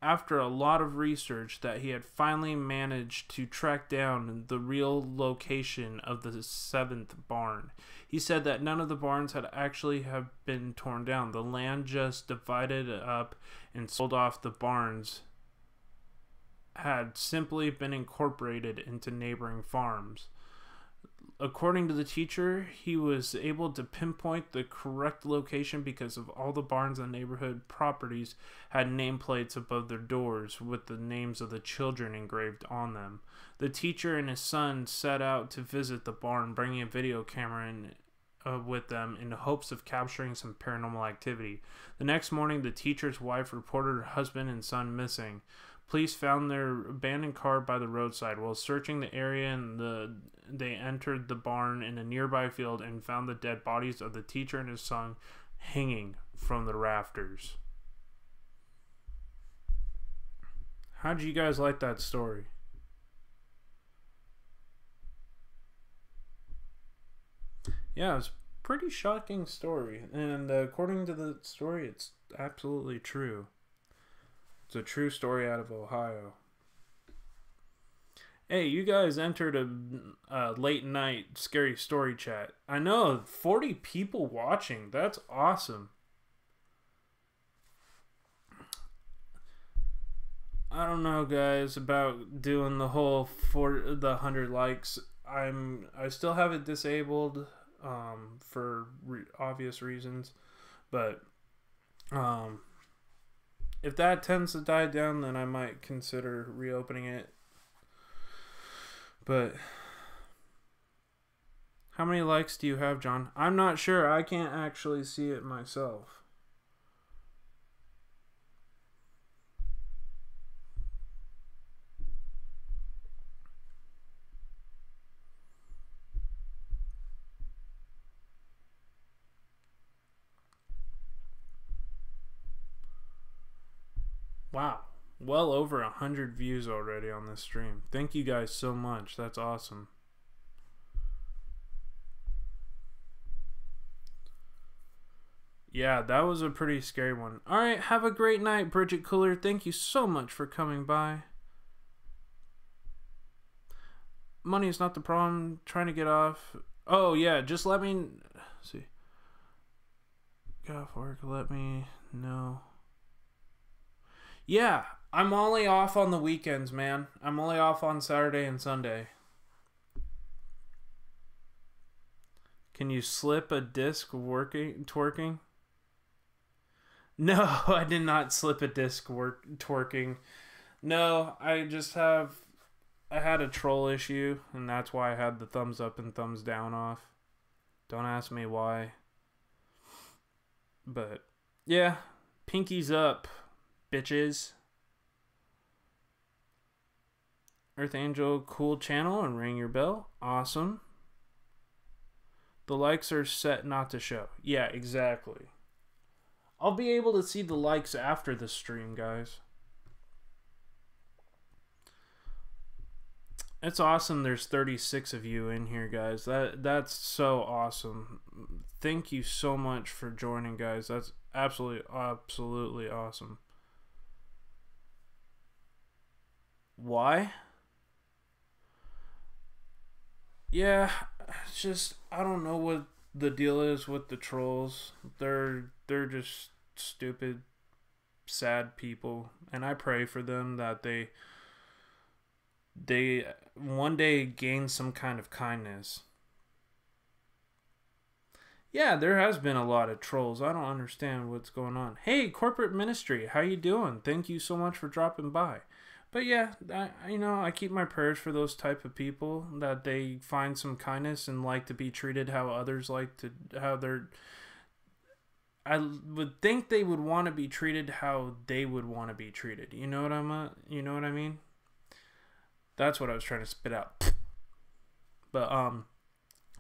after a lot of research that he had finally managed to track down the real location of the 7th barn. He said that none of the barns had actually have been torn down. The land just divided up and sold off. The barns had simply been incorporated into neighboring farms. According to the teacher, he was able to pinpoint the correct location because of all the barns and neighborhood properties had nameplates above their doors with the names of the children engraved on them. The teacher and his son set out to visit the barn, bringing a video camera with them in hopes of capturing some paranormal activity. The next morning, the teacher's wife reported her husband and son missing. Police found their abandoned car by the roadside. While searching the area, they entered the barn in a nearby field and found the dead bodies of the teacher and his son hanging from the rafters. How'd you guys like that story? Yeah, it was a pretty shocking story. And according to the story, it's absolutely true. It's a true story out of Ohio. Hey, you guys entered a late night scary story chat. I know, 40 people watching. That's awesome. I don't know, guys, about doing the whole for the 100 likes. I still have it disabled for obvious reasons, but if that tends to die down, then I might consider reopening it. But how many likes do you have, John? I'm not sure. I can't actually see it myself. Wow. Well over 100 views already on this stream. Thank you guys so much. That's awesome. Yeah, that was a pretty scary one. Alright, have a great night, Bridget Cooler. Thank you so much for coming by. Money is not the problem. Trying to get off. Oh, yeah, just let me... see. Get off work, let me know. Yeah, I'm only off on the weekends, man. I'm only off on Saturday and Sunday. Can you slip a disc twerking? No, I did not slip a disc twerking. No, I had a troll issue, and that's why I had the thumbs up and thumbs down off. Don't ask me why. But, yeah, pinkies up, bitches. Earth Angel, cool channel, and ring your bell. Awesome. The likes are set not to show. Yeah, exactly. I'll be able to see the likes after the stream, guys. It's awesome there's 36 of you in here, guys. That's so awesome. Thank you so much for joining, guys. That's absolutely awesome. Why? Yeah, it's just, I don't know what the deal is with the trolls. They're just stupid, sad people, and I pray for them that they one day gain some kind of kindness. Yeah, there has been a lot of trolls. I don't understand what's going on. Hey, Corporate Ministry, how you doing? Thank you so much for dropping by. But yeah, I keep my prayers for those type of people, that they find some kindness and like to be treated how others like to, I would think they would want to be treated how they would want to be treated. You know what I mean? That's what I was trying to spit out. But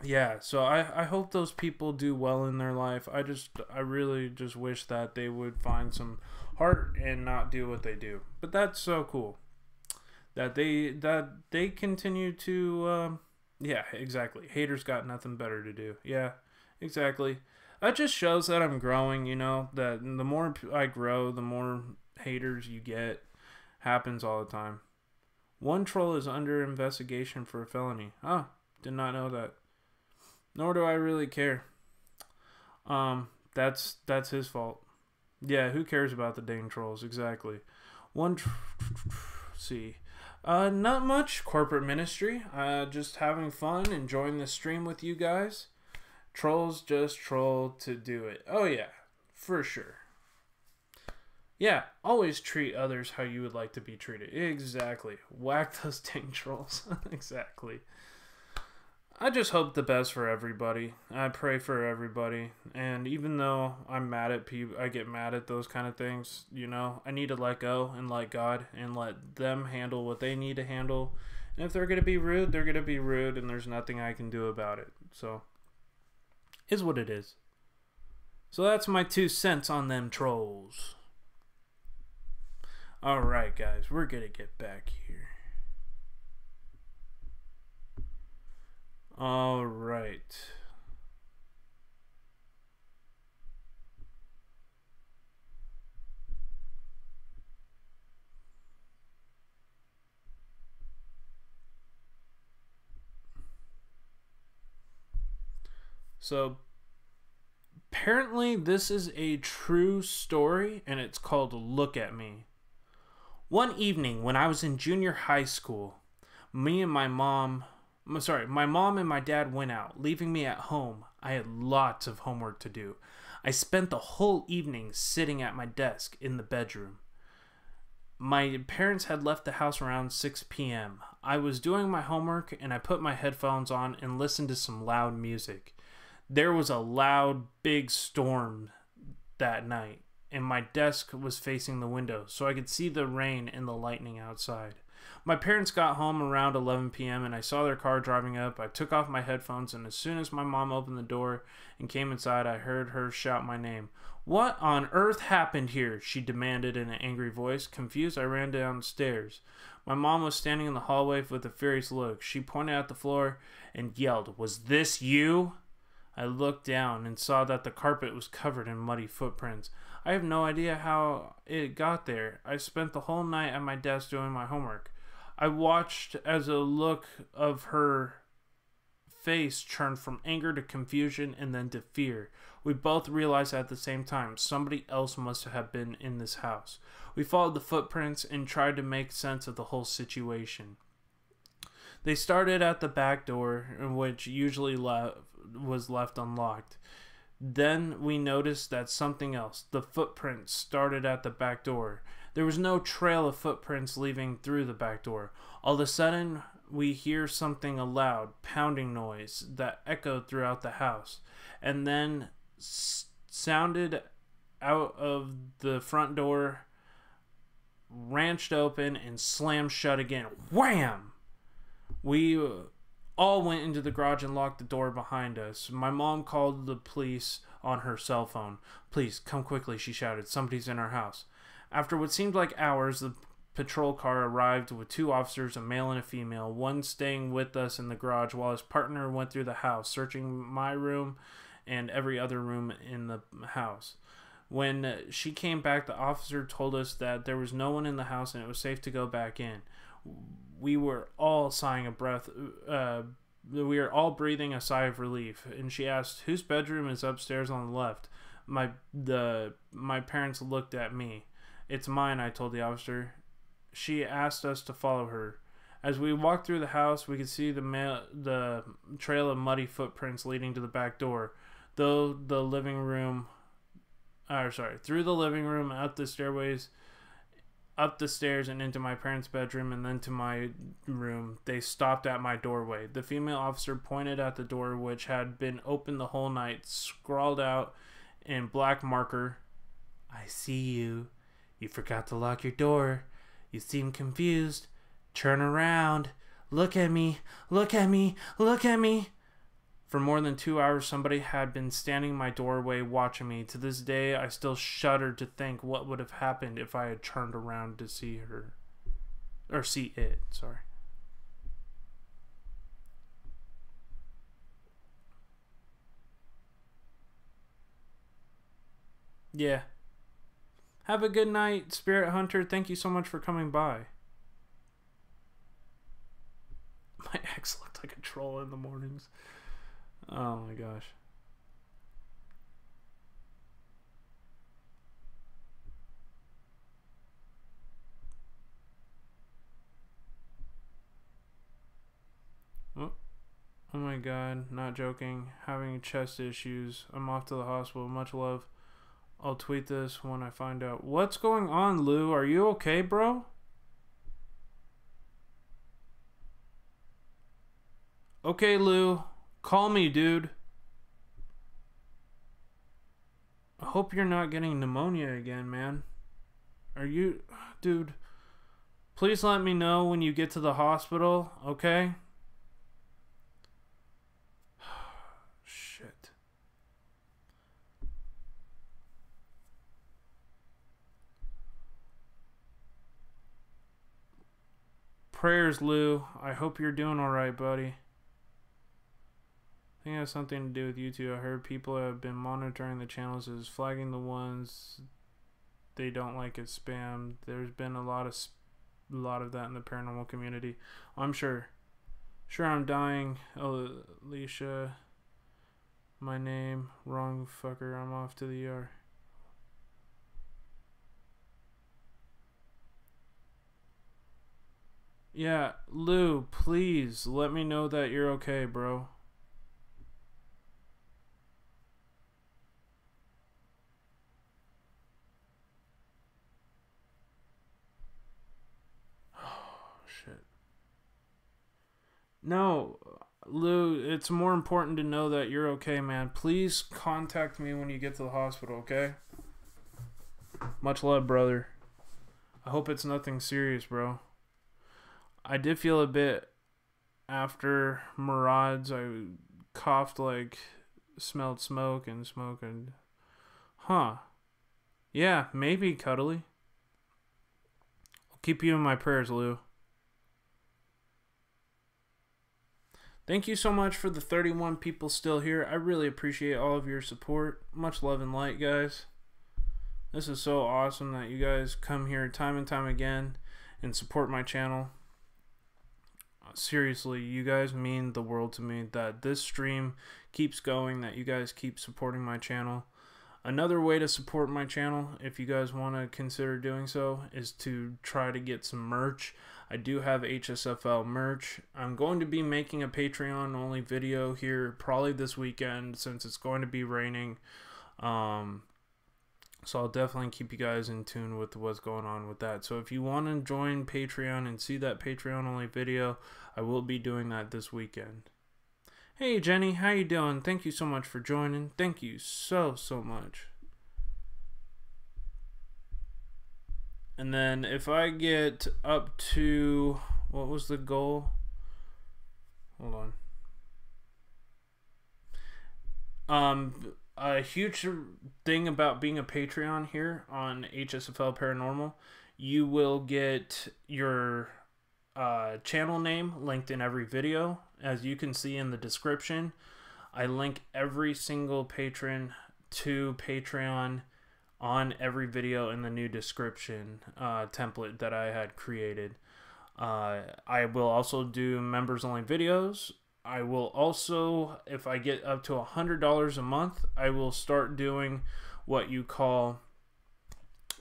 yeah, so I hope those people do well in their life. I really just wish that they would find some heart and not do what they do. But that's so cool. That they continue to yeah, exactly. Haters got nothing better to do. Yeah, exactly. That just shows that I'm growing, you know, that the more I grow, the more haters you get. Happens all the time. One troll is under investigation for a felony. Oh, did not know that. Nor do I really care. That's his fault. Yeah, who cares about the dang trolls? Exactly. See. Not much, Corporate Ministry. Just having fun, enjoying the stream with you guys. Trolls just troll to do it. Oh yeah, for sure. Yeah, always treat others how you would like to be treated. Exactly. Whack those dang trolls. Exactly. I just hope the best for everybody. I pray for everybody. And even though I'm mad at people, I get mad at those kind of things, you know, I need to let go and let God and let them handle what they need to handle. And if they're going to be rude, they're going to be rude, and there's nothing I can do about it. So, is what it is. So that's my 2 cents on them trolls. Alright, guys, we're going to get back here. All right. So apparently this is a true story, and it's called Look at Me. One evening when I was in junior high school, my mom and my dad went out, leaving me at home. I had lots of homework to do. I spent the whole evening sitting at my desk in the bedroom. My parents had left the house around 6 p.m. I was doing my homework and I put my headphones on and listened to some loud music. There was a loud, big storm that night, and my desk was facing the window, so I could see the rain and the lightning outside. My parents got home around 11 p.m. and I saw their car driving up. I took off my headphones, and as soon as my mom opened the door and came inside, I heard her shout my name. "What on earth happened here?" she demanded in an angry voice. Confused, I ran downstairs. My mom was standing in the hallway with a furious look. She pointed at the floor and yelled, "Was this you?" I looked down and saw that the carpet was covered in muddy footprints. I have no idea how it got there. I spent the whole night at my desk doing my homework. I watched as a look of her face turned from anger to confusion and then to fear. We both realized at the same time somebody else must have been in this house. We followed the footprints and tried to make sense of the whole situation. They started at the back door, which usually was left unlocked. Then we noticed that something else. The footprints started at the back door. There was no trail of footprints leaving through the back door. All of a sudden, we hear something, a loud pounding noise that echoed throughout the house, and then sounded out of the front door, wrenched open, and slammed shut again. Wham! We all went into the garage and locked the door behind us. My mom called the police on her cell phone. "Please, come quickly," she shouted. "Somebody's in our house." After what seemed like hours, the patrol car arrived with 2 officers, a male and a female, one staying with us in the garage while his partner went through the house, searching my room and every other room in the house. When she came back, the officer told us that there was no one in the house and it was safe to go back in. We were all sighing a breath. We were all breathing a sigh of relief. And she asked, "Whose bedroom is upstairs on the left?" My parents looked at me. "It's mine," I told the officer. She asked us to follow her. As we walked through the house, we could see the trail of muddy footprints leading to the back door. Through the living room, out the stairways, up the stairs and into my parents' bedroom and then to my room. They stopped at my doorway. The female officer pointed at the door, which had been open the whole night, scrawled out in black marker, "I see you. You forgot to lock your door. You seem confused. Turn around. Look at me. Look at me. Look at me." For more than 2 hours, somebody had been standing in my doorway watching me. To this day, I still shudder to think what would have happened if I had turned around to see her. Or see it, sorry. Yeah. Have a good night, Spirit Hunter. Thank you so much for coming by. My ex looked like a troll in the mornings. Oh my gosh. Oh my god, not joking. Having chest issues. I'm off to the hospital. Much love. I'll tweet this when I find out. What's going on, Lou? Are you okay, bro? Okay, Lou. Call me, dude. I hope you're not getting pneumonia again, man. Are you... Dude, please let me know when you get to the hospital, okay? Shit. Prayers, Lou. I hope you're doing alright, buddy. I think it has something to do with YouTube. I heard people have been monitoring the channels as flagging the ones they don't like as spam. There's been a lot of that in the paranormal community. I'm sure. Sure, I'm dying. Alicia, my name. Wrong fucker. I'm off to the ER. Yeah, Lou, please let me know that you're okay, bro. Oh, shit. No, Lou, it's more important to know that you're okay, man. Please contact me when you get to the hospital, okay? Much love, brother. I hope it's nothing serious, bro. I did feel a bit after Maraud's. I coughed like smelled smoke and huh. Yeah, maybe cuddly. I'll keep you in my prayers, Lou. Thank you so much for the 31 people still here. I really appreciate all of your support. Much love and light, guys. This is so awesome that you guys come here time and time again and support my channel. Seriously, you guys mean the world to me that this stream keeps going, that you guys keep supporting my channel. Another way to support my channel, if you guys want to consider doing so, is to try to get some merch. I do have HSFL merch. I'm going to be making a Patreon only video here probably this weekend since it's going to be raining. So I'll definitely keep you guys in tune with what's going on with that. So if you want to join Patreon and see that Patreon only video, I will be doing that this weekend. Hey Jenny, how you doing? Thank you so much for joining. Thank you so much. And then if I get up to, what was the goal? Hold on. A huge thing about being a Patreon here on HSFL Paranormal, you will get your channel name linked in every video. As you can see in the description, I link every single patron to Patreon on every video in the new description template that I had created. I will also do members only videos. I will also, if I get up to $100 a month, I will start doing what you call,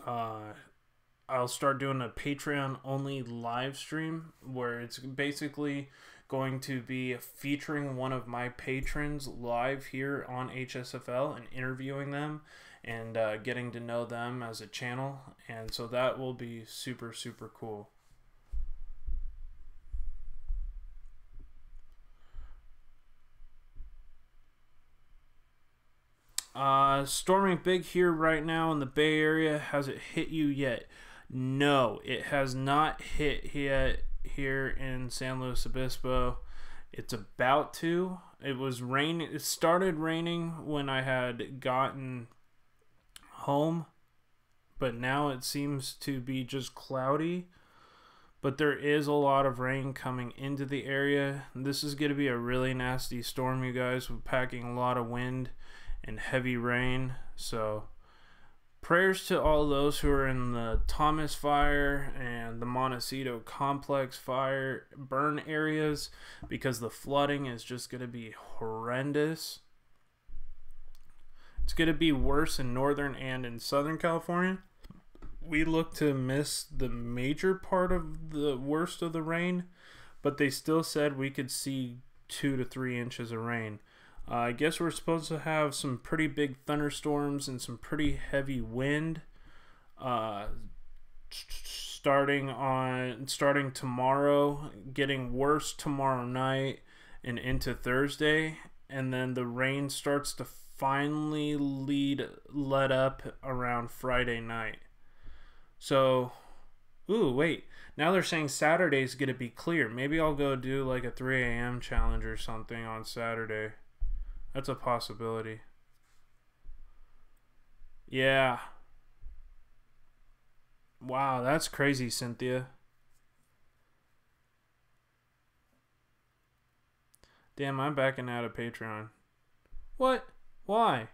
I'll start doing a Patreon only live stream where it's basically going to be featuring one of my patrons live here on HSFL and interviewing them and getting to know them as a channel. And so that will be super cool. Storming big here right now in the Bay Area. Has it hit you yet? No, it has not hit yet here in San Luis Obispo. It's about to. It was raining. It started raining when I had gotten home, but now it seems to be just cloudy. But there is a lot of rain coming into the area. This is going to be a really nasty storm, you guys. We're packing a lot of wind and heavy rain. So prayers to all those who are in the Thomas fire and the Montecito complex fire burn areas, because the flooding is just going to be horrendous. It's going to be worse in Northern and in Southern California. We look to miss the major part of the worst of the rain, but they still said we could see 2 to 3 inches of rain. I guess we're supposed to have some pretty big thunderstorms and some pretty heavy wind starting tomorrow, getting worse tomorrow night and into Thursday, and then the rain starts to finally let up around Friday night. So, ooh, wait. Now they're saying Saturday's going to be clear. Maybe I'll go do like a 3 a.m. challenge or something on Saturday. That's a possibility. Yeah. Wow, that's crazy, Cynthia. Damn, I'm backing out of Patreon. What? Why?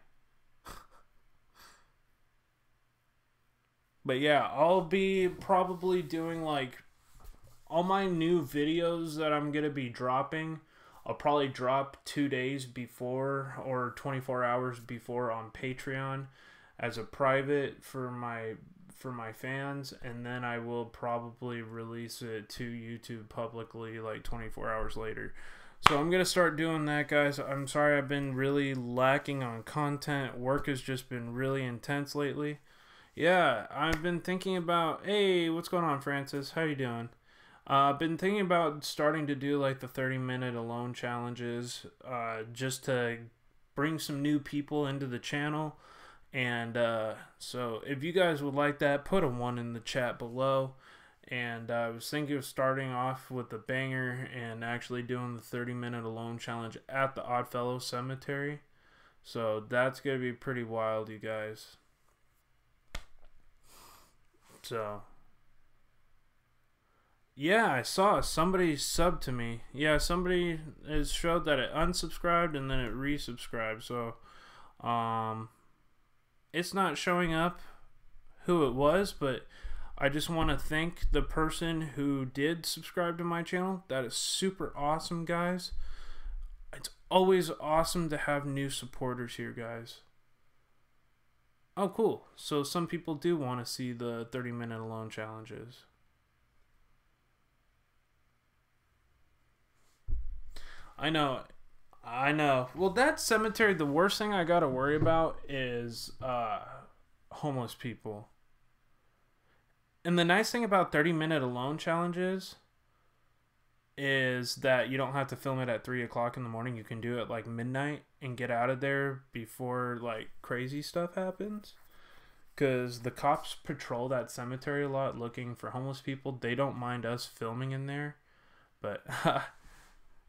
But yeah, I'll be probably doing like all my new videos that I'm going to be dropping. I'll probably drop 2 days before or 24 hours before on Patreon as a private for my for my fans, and then I will probably release it to YouTube publicly like 24 hours later. So I'm going to start doing that, guys. I'm sorry I've been really lacking on content. Work has just been really intense lately. Yeah, I've been thinking about... Hey, what's going on, Francis? How you doing? I've been thinking about starting to do like the 30-minute alone challenges, just to bring some new people into the channel. And so if you guys would like that, put a 1 in the chat below. And I was thinking of starting off with the banger and actually doing the 30-minute alone challenge at the Oddfellow Cemetery. So that's going to be pretty wild, you guys. So, yeah, I saw somebody sub to me. Yeah, somebody has showed that it unsubscribed and then it resubscribed. So, it's not showing up who it was, but I just want to thank the person who did subscribe to my channel. That is super awesome, guys. It's always awesome to have new supporters here, guys. Oh, cool. So some people do want to see the 30-minute alone challenges. I know. Well, that cemetery, the worst thing I got to worry about is homeless people. And the nice thing about 30-minute alone challenges is that you don't have to film it at 3 o'clock in the morning. You can do it like midnight and get out of there before like crazy stuff happens. Because the cops patrol that cemetery a lot looking for homeless people. They don't mind us filming in there. But,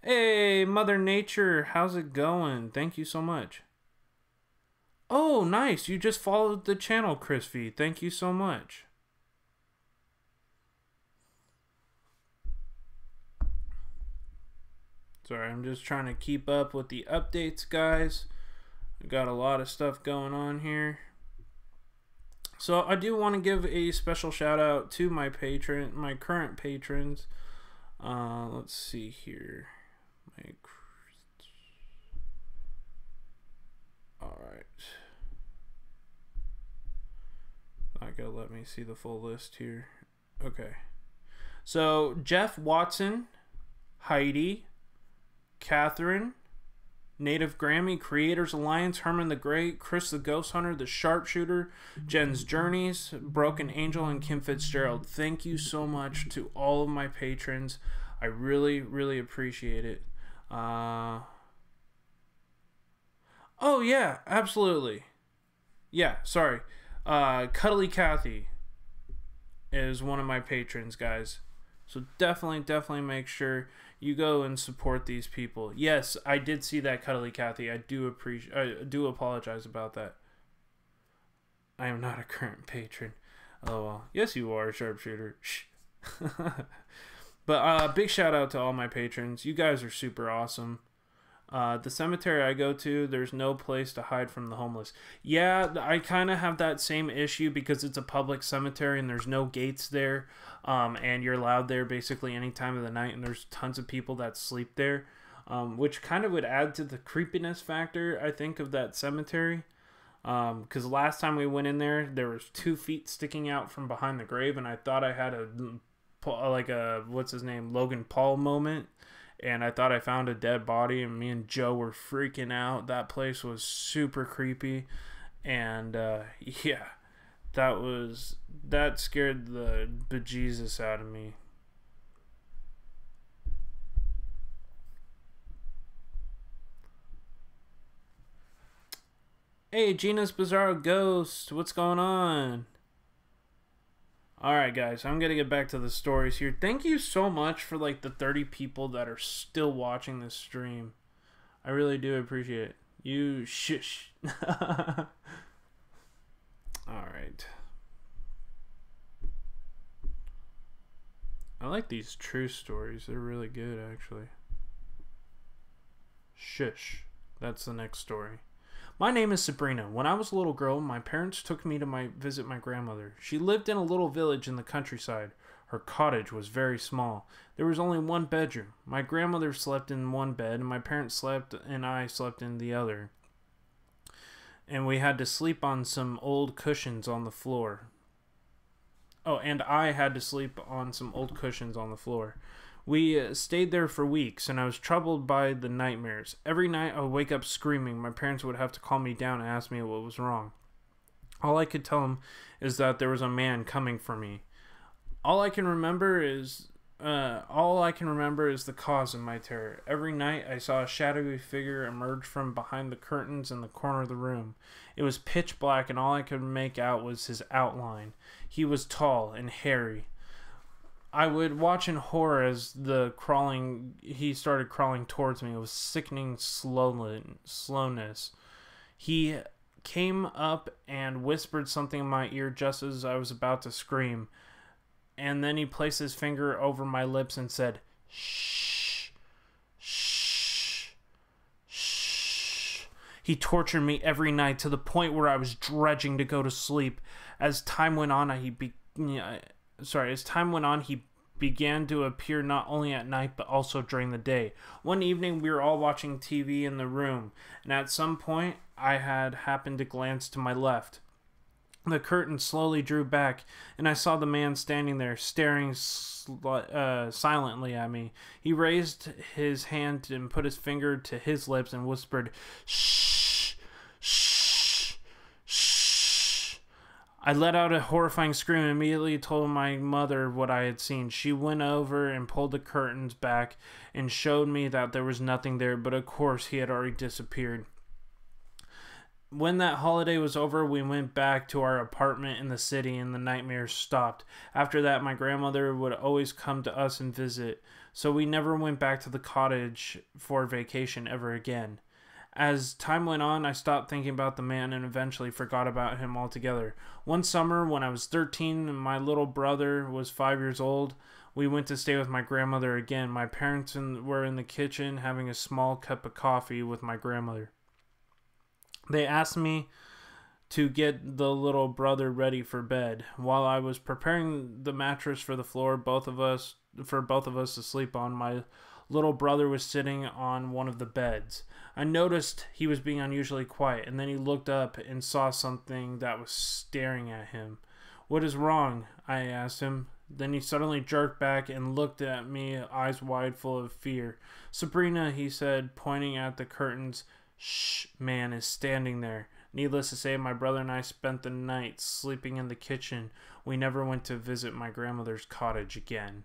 hey, Mother Nature, how's it going? Thank you so much. Oh, nice. You just followed the channel, Chris V. Thank you so much. Sorry, I'm just trying to keep up with the updates, guys. I got a lot of stuff going on here. So I do want to give a special shout out to my current patrons. Let's see here. Alright. Not gonna let me see the full list here. Okay. So Jeff Watson, Heidi, Katherine, Native Grammy, Creators Alliance, Hermanthegreat, Chris the Ghost Hunter, The Sharpshooter, Jen's Journeys, Broken Angel, and Kim Fitzgerald. Thank you so much to all of my patrons. I really, really appreciate it. Oh, yeah, absolutely. Yeah, sorry. Cuddly Kathy is one of my patrons, guys. So definitely make sure you go and support these people. Yes, I did see that, Cuddly Kathy. I do apologize about that. I am not a current patron. Oh well. Yes, you are, Sharpshooter. Shh. But big shout out to all my patrons. You guys are super awesome. The cemetery I go to, there's no place to hide from the homeless. Yeah, I kind of have that same issue because it's a public cemetery and there's no gates there. And you're allowed there basically any time of the night, and there's tons of people that sleep there. Which kind of would add to the creepiness factor, I think, of that cemetery. Because last time we went in there was 2 feet sticking out from behind the grave, and I thought I had a what's his name, Logan Paul moment. And I thought I found a dead body, and me and Joe were freaking out. That place was super creepy. And, yeah, that scared the bejesus out of me. Hey, Gina's Bizarro Ghost, what's going on? Alright guys, I'm gonna get back to the stories here. Thank you so much for like the 30 people that are still watching this stream. I really do appreciate it. You shush. Alright. I like these true stories. They're really good actually. Shush. That's the next story. My name is Sabrina. When I was a little girl, my parents took me to visit my grandmother. She lived in a little village in the countryside. Her cottage was very small. There was only one bedroom. My grandmother slept in one bed, and my parents slept, and I slept in the other. And we had to sleep on some old cushions on the floor. Oh, and I had to sleep on some old cushions on the floor. We stayed there for weeks, and I was troubled by the nightmares. Every night I would wake up screaming. My parents would have to calm me down and ask me what was wrong. All I could tell them is that there was a man coming for me. All I can remember is the cause of my terror. Every night I saw a shadowy figure emerge from behind the curtains in the corner of the room. It was pitch black, and all I could make out was his outline. He was tall and hairy. I would watch in horror as he started crawling towards me. It was sickening slowness. He came up and whispered something in my ear just as I was about to scream. And then he placed his finger over my lips and said, "Shh, shh, shh." He tortured me every night to the point where I was dredging to go to sleep. As time went on, he began to appear not only at night but also during the day. One evening, we were all watching TV in the room, and at some point, I had happened to glance to my left. The curtain slowly drew back, and I saw the man standing there, staring silently at me. He raised his hand and put his finger to his lips and whispered, "Shh, shh, shh." I let out a horrifying scream and immediately told my mother what I had seen. She went over and pulled the curtains back and showed me that there was nothing there, but of course he had already disappeared. When that holiday was over, we went back to our apartment in the city and the nightmares stopped. After that, my grandmother would always come to us and visit, so we never went back to the cottage for vacation ever again. As time went on, I stopped thinking about the man and eventually forgot about him altogether. One summer, when I was 13 and my little brother was 5 years old, we went to stay with my grandmother again. My parents were in the kitchen having a small cup of coffee with my grandmother. They asked me to get the little brother ready for bed. While I was preparing the mattress for the floor, both of us to sleep on, my little brother was sitting on one of the beds. I noticed he was being unusually quiet, and then he looked up and saw something that was staring at him. "What is wrong?" I asked him. Then he suddenly jerked back and looked at me, eyes wide, full of fear. "Sabrina," he said, pointing at the curtains. "Shh, man is standing there." Needless to say, my brother and I spent the night sleeping in the kitchen. We never went to visit my grandmother's cottage again.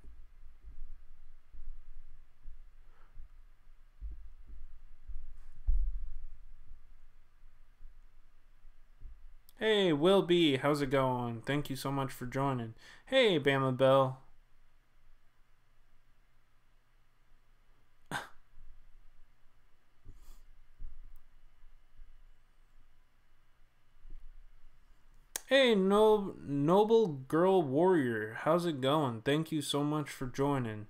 Hey, Will B, how's it going? Thank you so much for joining. Hey, Bama Bell. Hey, Noble Girl Warrior, how's it going? Thank you so much for joining.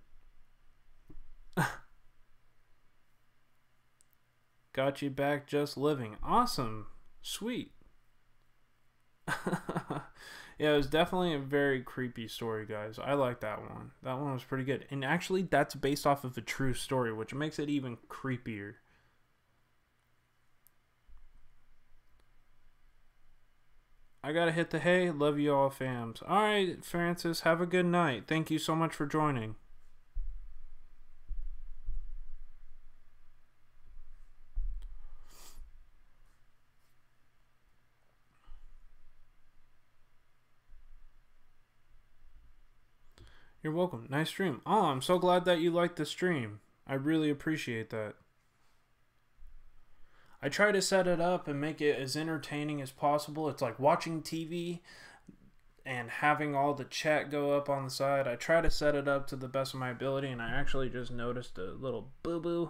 Got you back just living. Awesome. Sweet. Yeah, it was definitely a very creepy story, guys. I like that one. That one was pretty good. And actually, that's based off of a true story, which makes it even creepier. I gotta hit the hay. Love you all, fams. Alright, Francis, have a good night. Thank you so much for joining. You're welcome. Nice stream. Oh, I'm so glad that you liked the stream. I really appreciate that. I try to set it up and make it as entertaining as possible. It's like watching TV and having all the chat go up on the side. I try to set it up to the best of my ability, and I actually just noticed a little boo-boo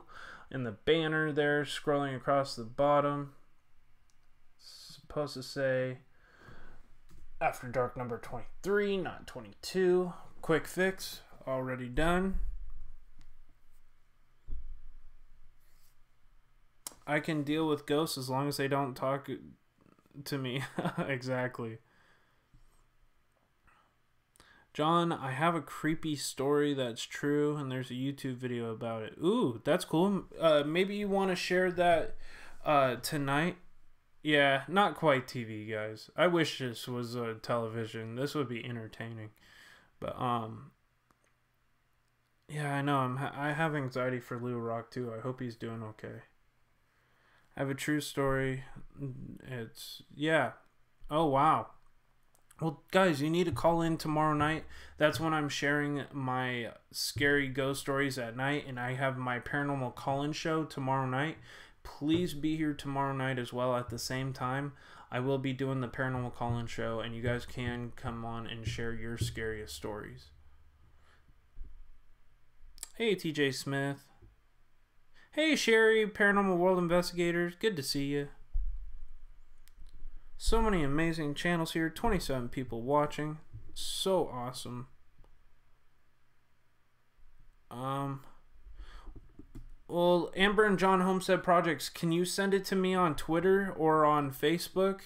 in the banner there scrolling across the bottom. It's supposed to say After Dark number 23, not 22. Quick fix, already done. I can deal with ghosts as long as they don't talk to me. Exactly. John, I have a creepy story that's true, and there's a YouTube video about it. Ooh, that's cool. Maybe you want to share that tonight. Yeah, not quite TV, guys. I wish this was a television. This would be entertaining. But yeah, I know. I have anxiety for Lou Rock too. I hope he's doing okay. I have a true story. It's yeah. Oh wow. Well, guys, you need to call in tomorrow night. That's when I'm sharing my scary ghost stories at night, and I have my paranormal call-in show tomorrow night. Please be here tomorrow night as well at the same time. I will be doing the paranormal call-in show, and you guys can come on and share your scariest stories. Hey, TJ Smith. Hey, Sherry, Paranormal World Investigators. Good to see you. So many amazing channels here. 27 people watching. So awesome. Well, Amber and John Homestead Projects, can you send it to me on Twitter or on Facebook?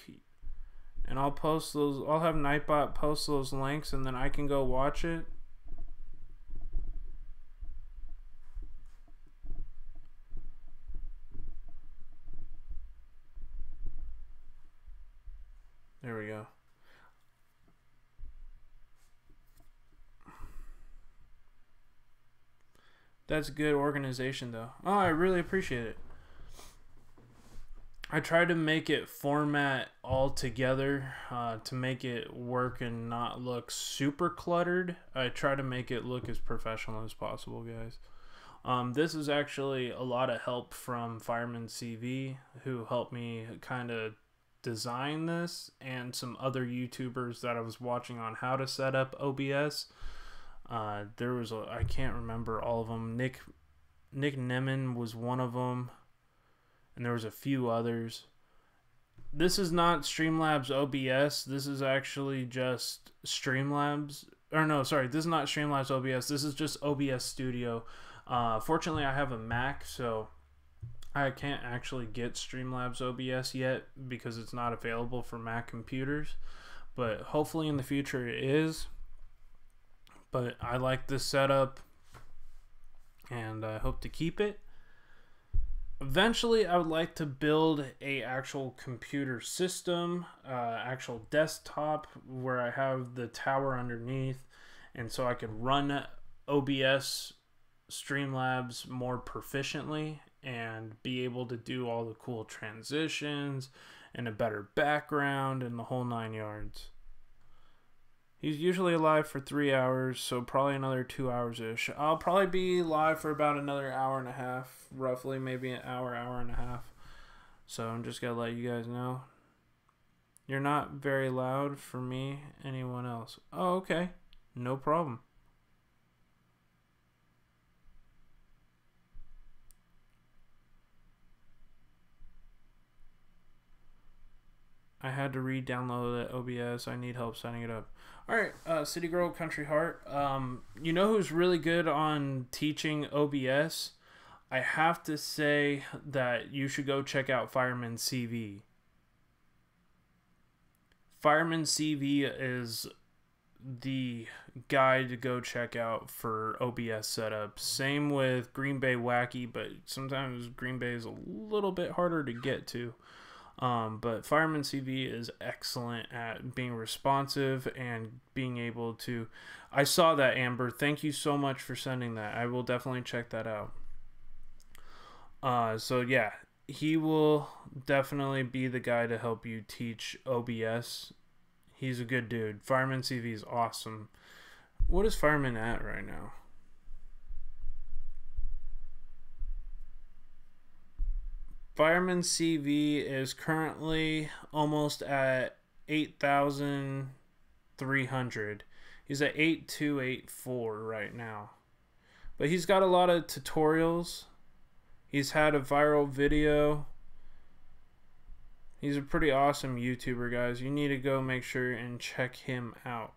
And I'll post those. I'll have Nightbot post those links, and then I can go watch it. There we go. That's good organization, though. Oh, I really appreciate it. I try to make it format all together to make it work and not look super cluttered. I try to make it look as professional as possible, guys. This is actually a lot of help from Fireman CV, who helped me kind of design this, and some other YouTubers that I was watching on how to set up OBS. There was I can't remember all of them. Nick Nemon was one of them, and there was a few others. This is not Streamlabs OBS. This is actually just Streamlabs. Or no, sorry, this is not Streamlabs OBS. This is just OBS Studio. Fortunately, I have a Mac, so I can't actually get Streamlabs OBS yet because it's not available for Mac computers. But hopefully in the future it is. But I like this setup, and I hope to keep it. Eventually, I would like to build a actual computer system, actual desktop, where I have the tower underneath, and so I could run OBS Streamlabs more proficiently and be able to do all the cool transitions and a better background and the whole 9 yards. He's usually live for 3 hours, so probably another 2 hours-ish. I'll probably be live for about another hour and a half, roughly, maybe an hour, hour and a half. So I'm just going to let you guys know. You're not very loud for me, anyone else. Oh, okay. No problem. I had to re-download the OBS. I need help setting it up. Alright, City Girl Country Heart. You know who's really good on teaching OBS? I have to say that you should go check out Fireman CV. Fireman CV is the guy to go check out for OBS setup. Same with Green Bay Wacky, but sometimes Green Bay is a little bit harder to get to. But Fireman CV is excellent at being responsive and being able to... I saw that, Amber. Thank you so much for sending that. I will definitely check that out. So yeah, he will definitely be the guy to help you teach OBS. He's a good dude. Fireman CV is awesome. What is Fireman at right now? Fireman CV is currently almost at 8,300. He's at 8,284 right now. But he's got a lot of tutorials. He's had a viral video. He's a pretty awesome YouTuber, guys. You need to go make sure and check him out.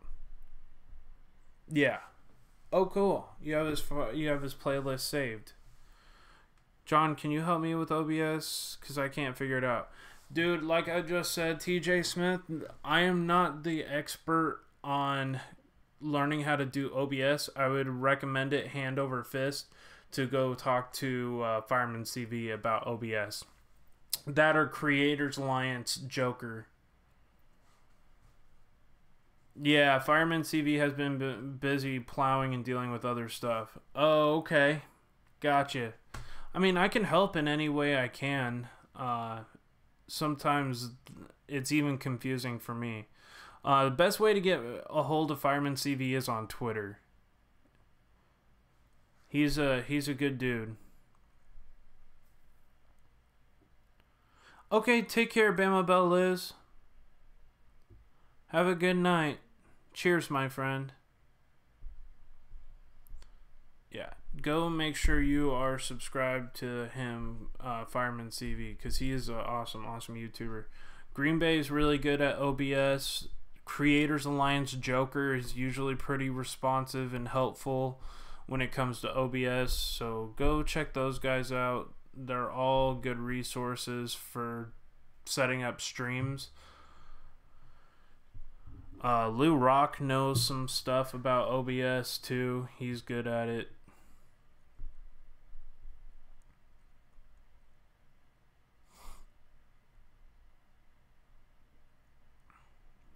Yeah. Oh, cool. You have his playlist saved. John, can you help me with OBS? Because I can't figure it out. Dude, like I just said, TJ Smith, I am not the expert on learning how to do OBS. I would recommend it hand over fist to go talk to Fireman CV about OBS. That or Creators Alliance Joker. Yeah, Fireman CV has been busy plowing and dealing with other stuff. Oh, okay. Gotcha. I mean, I can help in any way I can. Sometimes it's even confusing for me. The best way to get a hold of Fireman CV is on Twitter. He's a good dude. Okay, take care, Bama Bell Liz. Have a good night. Cheers, my friend. Yeah, go make sure you are subscribed to him, Fireman CV, because he is an awesome YouTuber. Green Bay is really good at OBS. Creators Alliance Joker is usually pretty responsive and helpful when it comes to OBS, so go check those guys out. They're all good resources for setting up streams. Lou Rock knows some stuff about OBS too. He's good at it.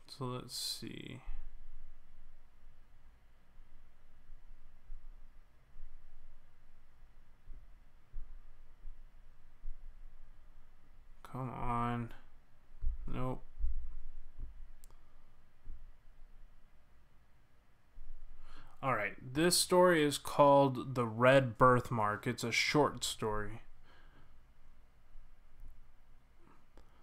So let's see. Come on. Nope. Alright, this story is called The Red Birthmark. It's a short story.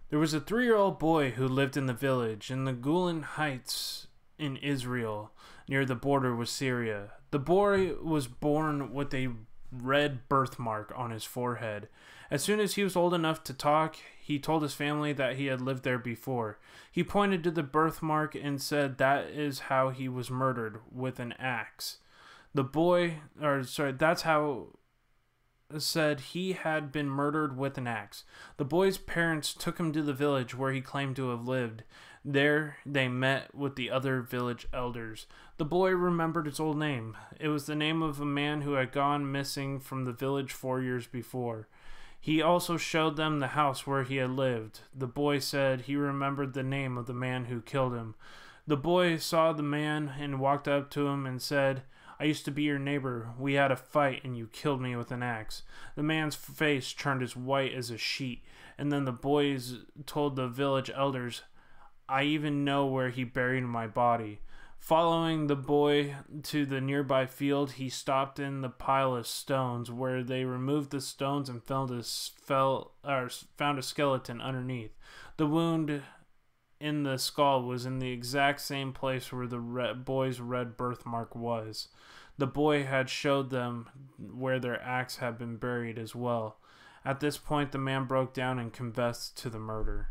There was a 3-year-old boy who lived in the village in the Golan Heights in Israel, near the border with Syria. The boy was born with a red birthmark on his forehead. As soon as he was old enough to talk, he told his family that he had lived there before. He pointed to the birthmark and said that is how he was murdered, with an axe. That's how said he had been murdered with an axe. The boy's parents took him to the village where he claimed to have lived. There they met with the other village elders. The boy remembered his old name. It was the name of a man who had gone missing from the village 4 years before. He also showed them the house where he had lived. The boy said he remembered the name of the man who killed him. The boy saw the man and walked up to him and said, "I used to be your neighbor. We had a fight and you killed me with an axe." The man's face turned as white as a sheet, and then the boys told the village elders, "I even know where he buried my body." Following the boy to the nearby field, he stopped in the pile of stones where they removed the stones and found a skeleton underneath. The wound in the skull was in the exact same place where the boy's red birthmark was. The boy had showed them where their axe had been buried as well. At this point, the man broke down and confessed to the murder.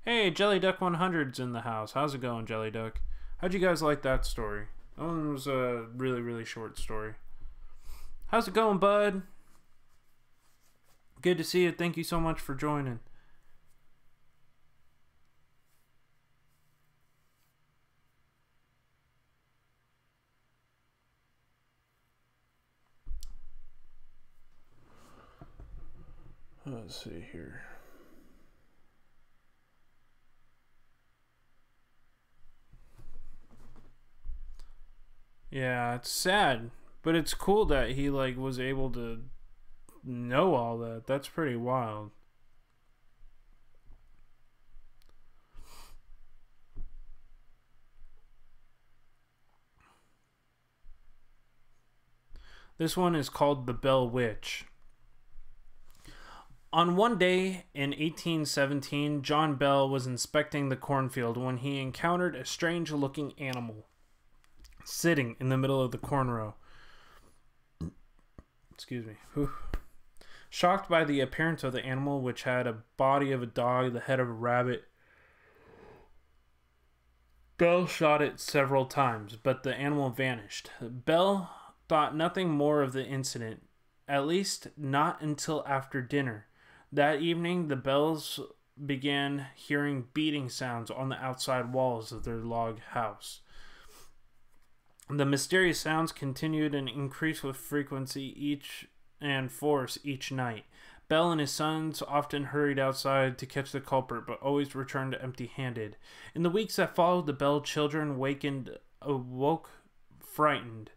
Hey, Jelly Duck 100's in the house. How's it going, Jelly Duck? How'd you guys like that story? That one was a really, really short story. How's it going, bud? Good to see you. Thank you so much for joining. Let's see here. Yeah, it's sad, but it's cool that he was able to know all that. That's pretty wild. This one is called The Bell Witch. On one day in 1817, John Bell was inspecting the cornfield when he encountered a strange-looking animal sitting in the middle of the corn row. Excuse me. Whew. Shocked by the appearance of the animal, which had a body of a dog, the head of a rabbit, Bell shot it several times, but the animal vanished. Bell thought nothing more of the incident, at least not until after dinner. That evening, the Bells began hearing beating sounds on the outside walls of their log house. The mysterious sounds continued and increased with frequency and force each night. Bell and his sons often hurried outside to catch the culprit, but always returned empty-handed. In the weeks that followed, the Bell children awoke frightened,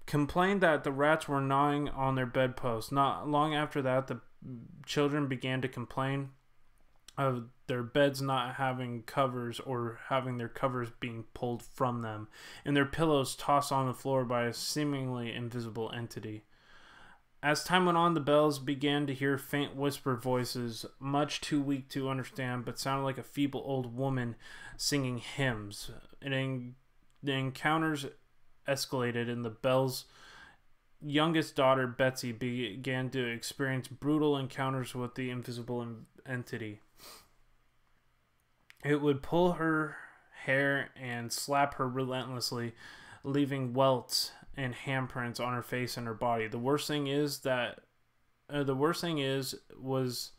complained that the rats were gnawing on their bedposts. Not long after that, the children began to complain of their beds not having covers or having their covers being pulled from them, and their pillows tossed on the floor by a seemingly invisible entity. As time went on, the Bells began to hear faint whisper voices, much too weak to understand, but sounded like a feeble old woman singing hymns. The encounters escalated, and the Bells' youngest daughter, Betsy, began to experience brutal encounters with the invisible entity. It would pull her hair and slap her relentlessly, leaving welts and handprints on her face and her body. The worst thing was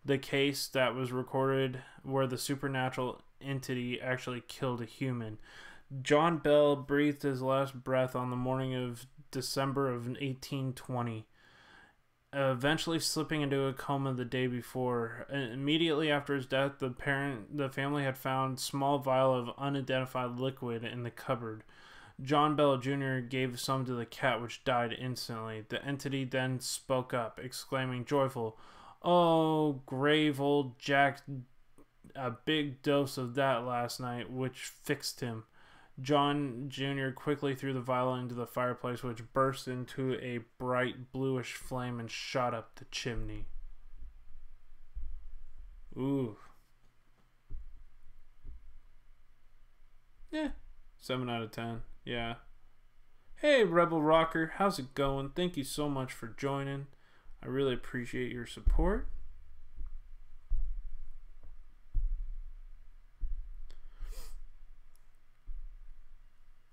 the case that was recorded where the supernatural entity actually killed a human. John Bell breathed his last breath on the morning of December of 1820, eventually slipping into a coma the day before. Immediately after his death, the family had found a small vial of unidentified liquid in the cupboard. John Bell Jr. gave some to the cat, which died instantly. The entity then spoke up, exclaiming joyful, "Oh, grave old Jack, a big dose of that last night, which fixed him." John Jr. quickly threw the vial into the fireplace, which burst into a bright bluish flame and shot up the chimney. Ooh. Yeah, 7 out of 10. Yeah. Hey, Rebel Rocker, how's it going? Thank you so much for joining. I really appreciate your support.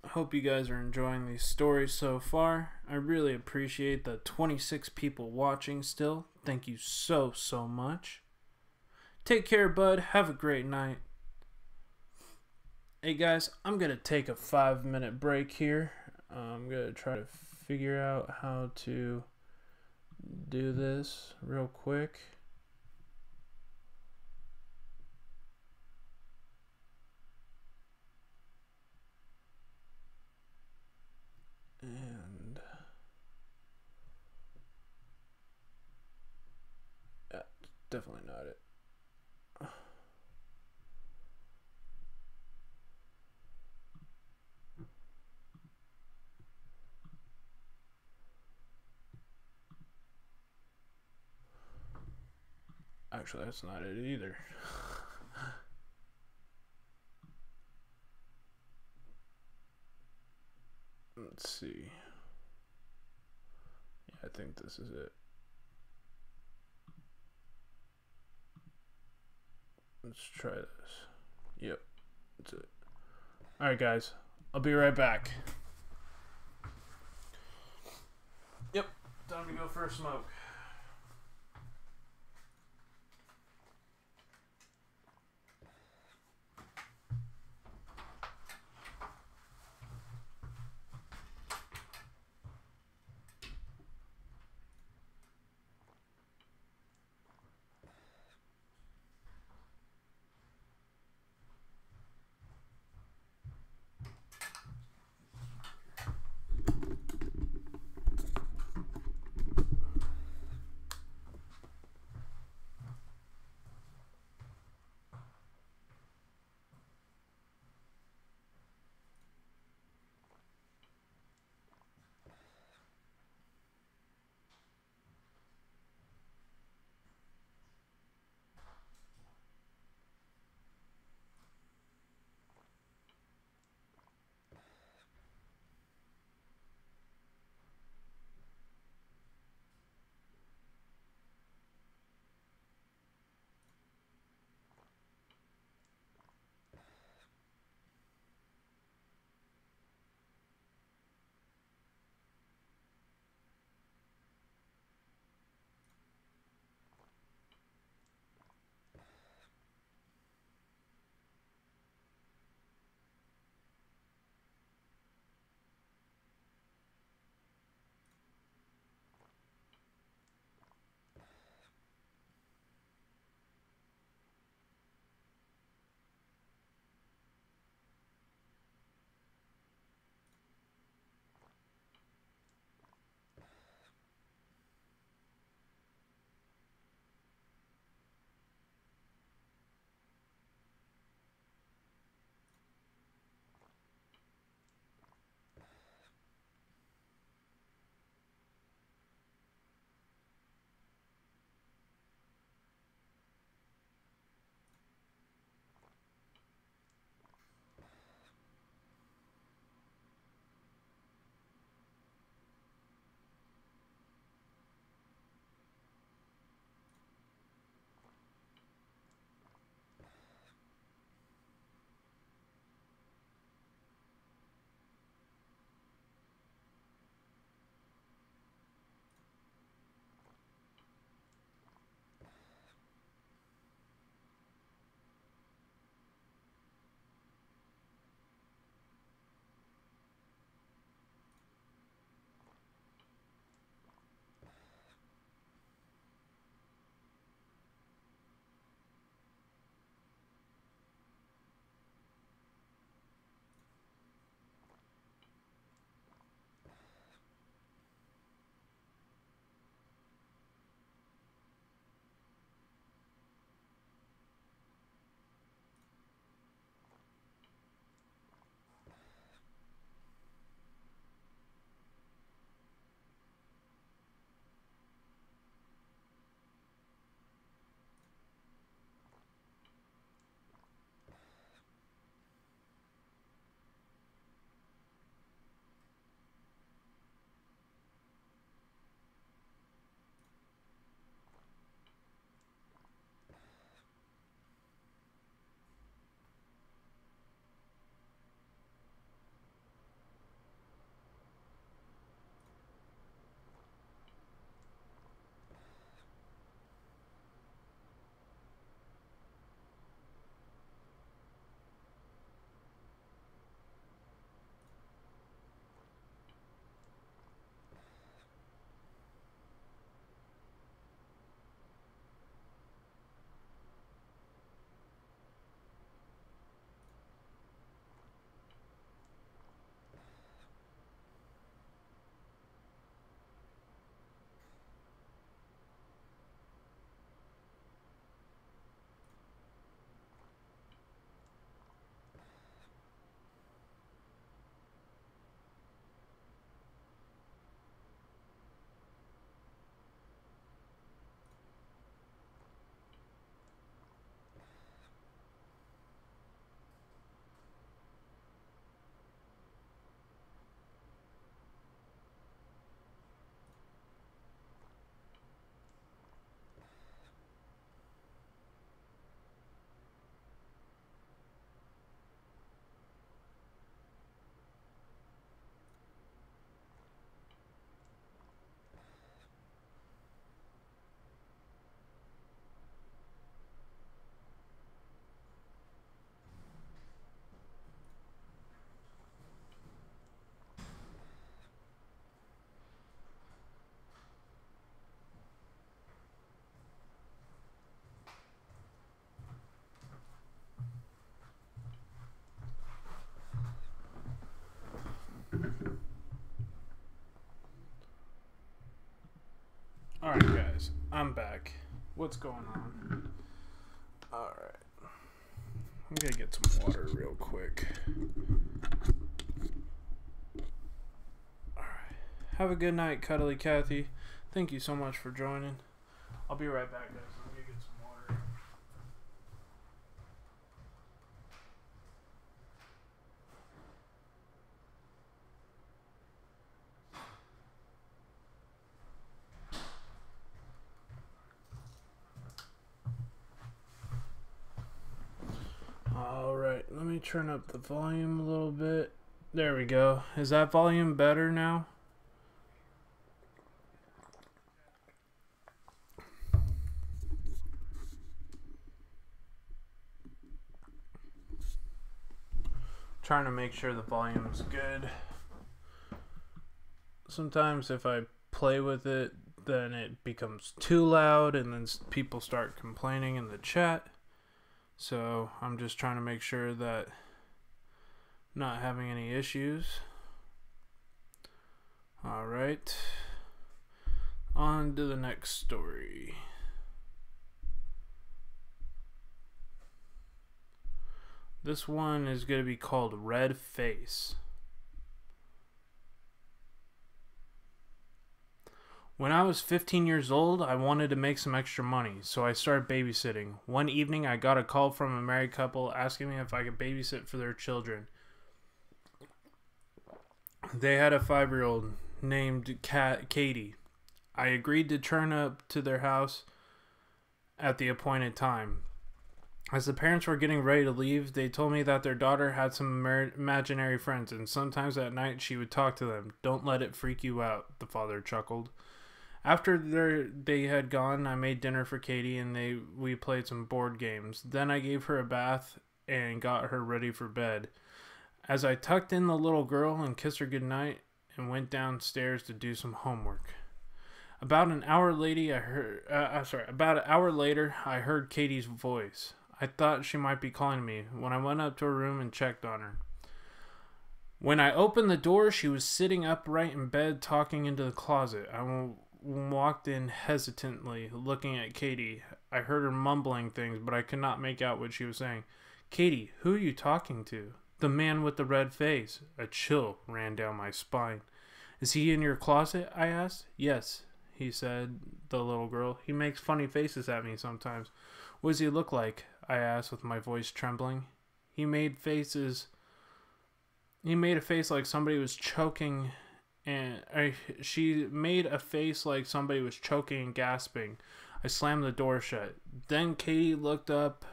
I hope you guys are enjoying these stories so far. I really appreciate the 26 people watching still. Thank you so much. Take care, bud. Have a great night. Hey guys, I'm going to take a 5-minute break here. I'm going to try to figure out how to do this real quick. And yeah, definitely not it. Actually, that's not it either. Let's see. Yeah, I think this is it. Let's try this. Yep, that's it. Alright guys, I'll be right back. Yep, time to go for a smoke. back. What's going on? Alright. I'm gonna get some water real quick. Alright. Have a good night, Cuddly Kathy. Thank you so much for joining. I'll be right back, guys. I'm gonna get some water. Alright, let me turn up the volume a little bit. There we go. Is that volume better now? Trying to make sure the volume's good. Sometimes if I play with it, then it becomes too loud and then people start complaining in the chat. So I'm just trying to make sure that not having any issues. Alright, on to the next story. This one is going to be called Red Face. When I was 15 years old, I wanted to make some extra money, so I started babysitting. One evening, I got a call from a married couple asking me if I could babysit for their children. They had a 5-year-old named Katie. I agreed to turn up to their house at the appointed time. As the parents were getting ready to leave, they told me that their daughter had some imaginary friends, and sometimes at night she would talk to them. Don't let it freak you out, the father chuckled. After they had gone, I made dinner for Katie, and we played some board games. Then I gave her a bath and got her ready for bed. As I tucked in the little girl and kissed her goodnight and went downstairs to do some homework. About an hour later, I heard Katie's voice. I thought she might be calling me when I went up to her room and checked on her. When I opened the door, she was sitting upright in bed talking into the closet. I walked in hesitantly, looking at Katie. I heard her mumbling things, but I could not make out what she was saying. Katie, who are you talking to? The man with the red face. A chill ran down my spine. Is he in your closet? I asked. Yes, he said, the little girl. He makes funny faces at me sometimes. What does he look like? I asked with my voice trembling. He made a face like somebody was choking, and she made a face like somebody was choking and gasping. I slammed the door shut. Then Katie looked up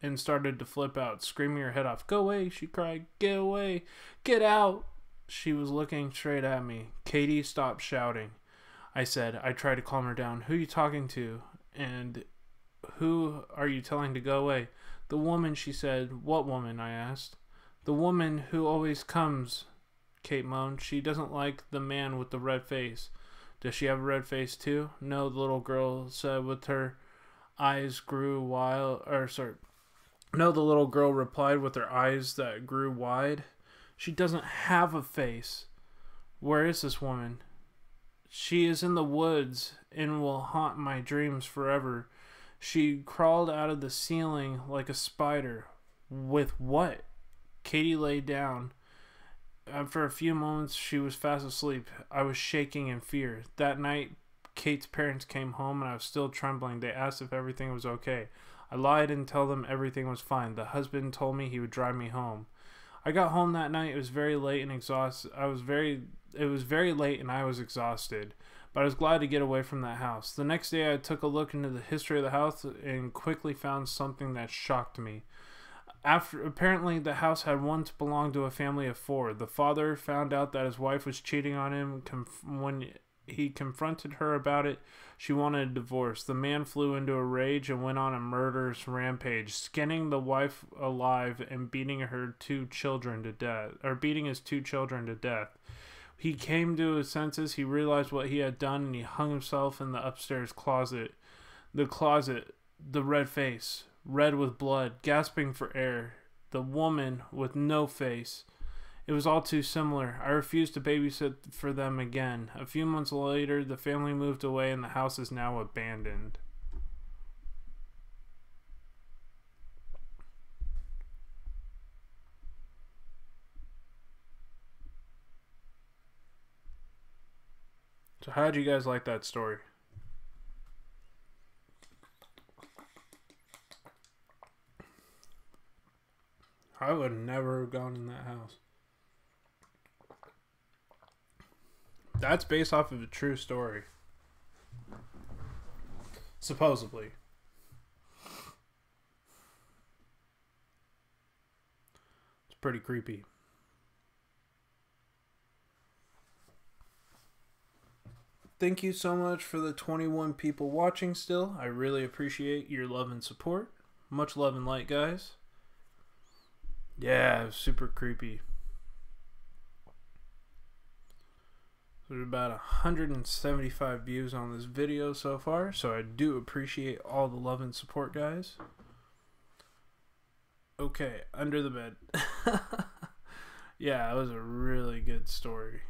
and started to flip out, screaming her head off. Go away, she cried. Get away. Get out. She was looking straight at me. Katie stopped shouting. I said. I tried to calm her down. Who are you talking to? And who are you telling to go away? The woman, she said. What woman? I asked. The woman who always comes, Kate moaned. She doesn't like the man with the red face. Does she have a red face too? No, the little girl said with her eyes grew wild. No, the little girl replied with her eyes that grew wide. She doesn't have a face. Where is this woman? She is in the woods and will haunt my dreams forever. She crawled out of the ceiling like a spider. With what? Katie lay down. After a few moments, she was fast asleep. I was shaking in fear. That night, Kate's parents came home and I was still trembling. They asked if everything was okay. I lied and told them everything was fine. The husband told me he would drive me home. I got home that night. It was very late and exhausted. It was very late and I was exhausted. But I was glad to get away from that house. The next day I took a look into the history of the house and quickly found something that shocked me. Apparently the house had once belonged to a family of 4. The father found out that his wife was cheating on him. When he confronted her about it, she wanted a divorce. The man flew into a rage and went on a murderous rampage, skinning the wife alive and beating his 2 children to death. He came to his senses. He realized what he had done, and he hung himself in the upstairs closet. The red face, red with blood, gasping for air. The woman with no face. It was all too similar. I refused to babysit for them again. A few months later, the family moved away, and the house is now abandoned. So how'd you guys like that story? I would never have gone in that house. That's based off of a true story. Supposedly. It's pretty creepy. Thank you so much for the 21 people watching still. I really appreciate your love and support. Much love and light, guys. Yeah, it was super creepy. There's about 175 views on this video so far, so I do appreciate all the love and support, guys. Okay, under the bed. Yeah, it was a really good story.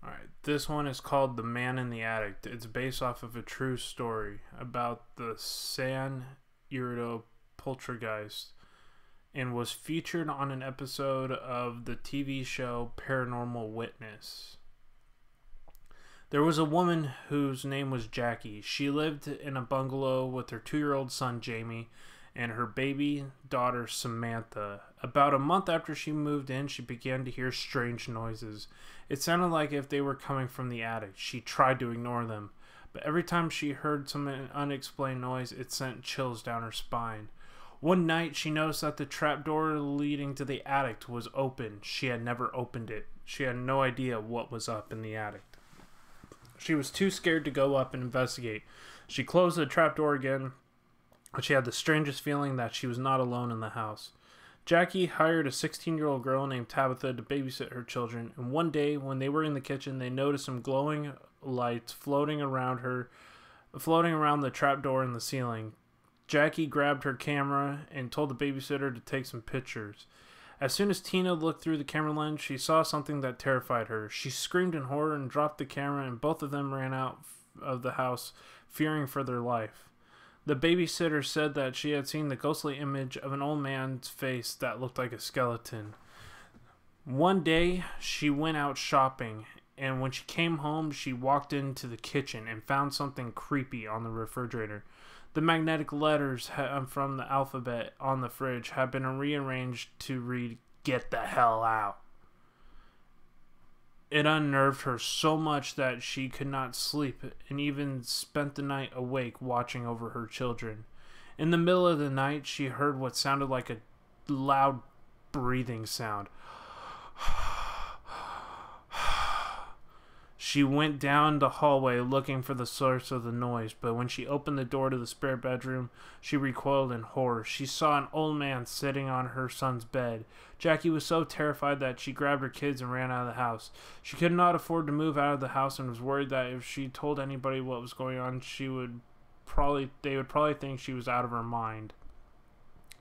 Alright, this one is called The Man in the Attic. It's based off of a true story about the San Urido poltergeist and was featured on an episode of the TV show Paranormal Witness. There was a woman whose name was Jackie. She lived in a bungalow with her 2-year-old son Jamie and her baby daughter Samantha. About a month after she moved in, she began to hear strange noises. It sounded like if they were coming from the attic. She tried to ignore them, but every time she heard some unexplained noise, it sent chills down her spine. One night, she noticed that the trapdoor leading to the attic was open. She had never opened it. She had no idea what was up in the attic. She was too scared to go up and investigate. She closed the trapdoor again, but she had the strangest feeling that she was not alone in the house. Jackie hired a 16-year-old girl named Tabitha to babysit her children, and one day when they were in the kitchen, they noticed some glowing lights floating around the trapdoor in the ceiling. Jackie grabbed her camera and told the babysitter to take some pictures. As soon as Tina looked through the camera lens, she saw something that terrified her. She screamed in horror and dropped the camera, and both of them ran out of the house, fearing for their life. The babysitter said that she had seen the ghostly image of an old man's face that looked like a skeleton. One day, she went out shopping, and when she came home, she walked into the kitchen and found something creepy on the refrigerator. The magnetic letters from the alphabet on the fridge had been rearranged to read, "Get the hell out." It unnerved her so much that she could not sleep and even spent the night awake watching over her children. In the middle of the night, she heard what sounded like a loud breathing sound. She went down the hallway looking for the source of the noise, but when she opened the door to the spare bedroom, she recoiled in horror. She saw an old man sitting on her son's bed. Jackie was so terrified that she grabbed her kids and ran out of the house. She could not afford to move out of the house and was worried that if she told anybody what was going on, they would probably think she was out of her mind.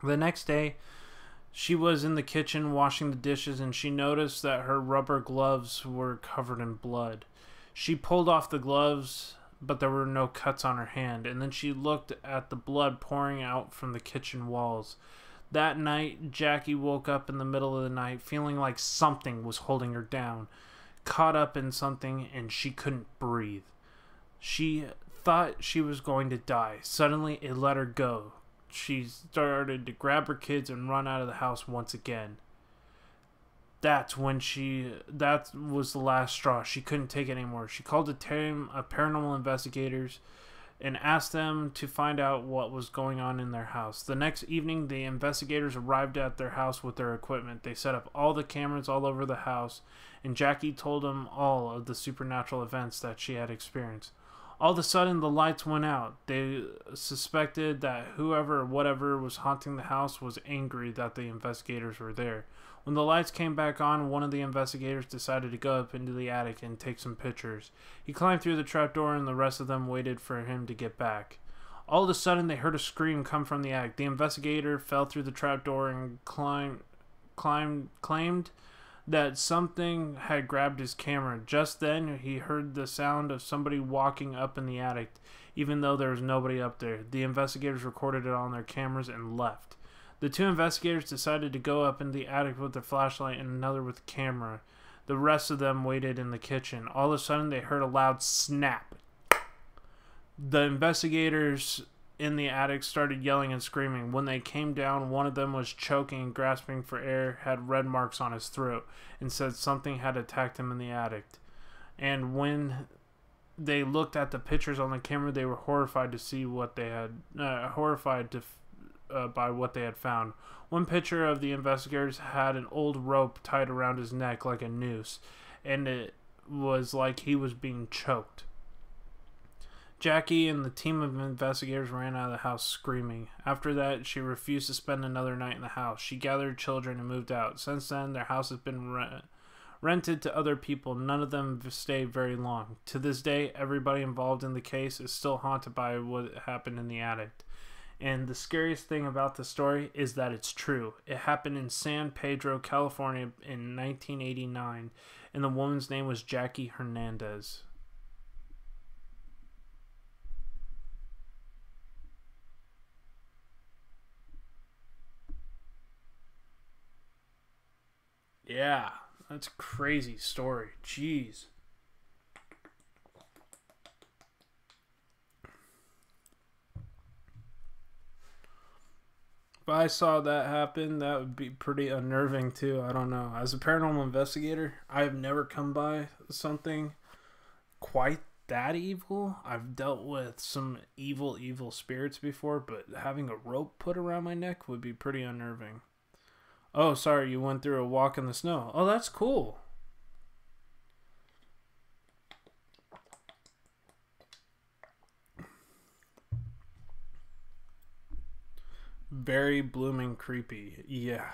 The next day, she was in the kitchen washing the dishes, and she noticed that her rubber gloves were covered in blood. She pulled off the gloves, but there were no cuts on her hand, and then she looked at the blood pouring out from the kitchen walls. That night, Jackie woke up in the middle of the night feeling like something was holding her down, caught up in something, and she couldn't breathe. She thought she was going to die. Suddenly, it let her go. She started to grab her kids and run out of the house once again. That was the last straw. She couldn't take it anymore. She called a team of paranormal investigators and asked them to find out what was going on in their house. The next evening, the investigators arrived at their house with their equipment. They set up all the cameras all over the house, and Jackie told them all of the supernatural events that she had experienced. All of a sudden, the lights went out. They suspected that whoever or whatever was haunting the house was angry that the investigators were there. When the lights came back on, one of the investigators decided to go up into the attic and take some pictures. He climbed through the trapdoor, and the rest of them waited for him to get back. All of a sudden, they heard a scream come from the attic. The investigator fell through the trapdoor and claimed that something had grabbed his camera. Just then, he heard the sound of somebody walking up in the attic, even though there was nobody up there. The investigators recorded it on their cameras and left. The two investigators decided to go up in the attic with their flashlight and another with the camera. The rest of them waited in the kitchen. All of a sudden, they heard a loud snap. The investigators in the attic started yelling and screaming. When they came down, one of them was choking and grasping for air, had red marks on his throat, and said something had attacked him in the attic. And when they looked at the pictures on the camera, they were horrified to see what they had, by what they had found. One picture of the investigators had an old rope tied around his neck like a noose, and it was like he was being choked. Jackie and the team of investigators ran out of the house screaming. After that, she refused to spend another night in the house. She gathered children and moved out. Since then, their house has been rented to other people. None of them stayed very long. To this day, everybody involved in the case is still haunted by what happened in the attic. And the scariest thing about the story is that it's true. It happened in San Pedro, California in 1989, and the woman's name was Jackie Hernandez. Yeah, that's a crazy story. Jeez. If I saw that happen, that would be pretty unnerving too. I don't know. As a paranormal investigator, I have never come by something quite that evil. I've dealt with some evil spirits before, but having a rope put around my neck would be pretty unnerving. Oh, sorry, you went through a walk in the snow. Oh, that's cool. Very blooming creepy. Yeah.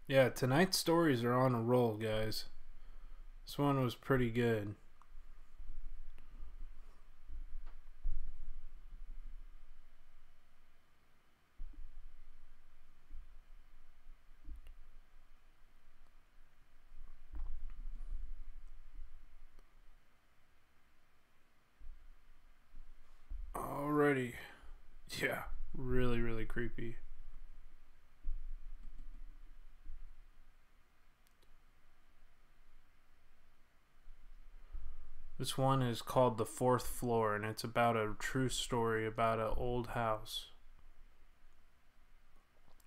Yeah, tonight's stories are on a roll, guys. This one was pretty good. Alrighty. Yeah, really creepy. This one is called The Fourth Floor, and it's about a true story about an old house.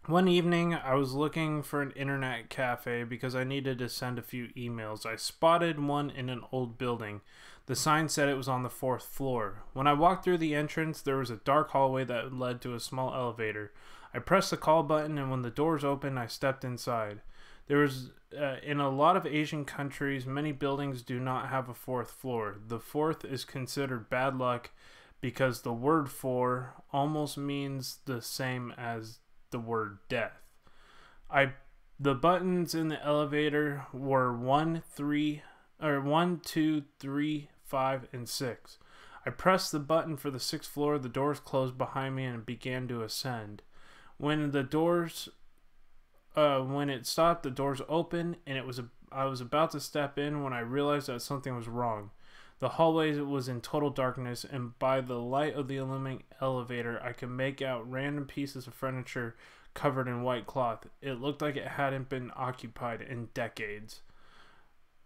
One evening, I was looking for an internet cafe because I needed to send a few emails. I spotted one in an old building. The sign said it was on the 4th floor. When I walked through the entrance, there was a dark hallway that led to a small elevator. I pressed the call button, and when the doors opened, I stepped inside. There was, in a lot of Asian countries, many buildings do not have a 4th floor. The 4th is considered bad luck because the word four almost means the same as the word death. The buttons in the elevator were 1, 2, 3, 5, and 6. I pressed the button for the 6th floor. The doors closed behind me and began to ascend. When it stopped, the doors opened, and I was about to step in when I realized that something was wrong. The hallway was in total darkness, and by the light of the illuminating elevator, I could make out random pieces of furniture covered in white cloth. It looked like it hadn't been occupied in decades.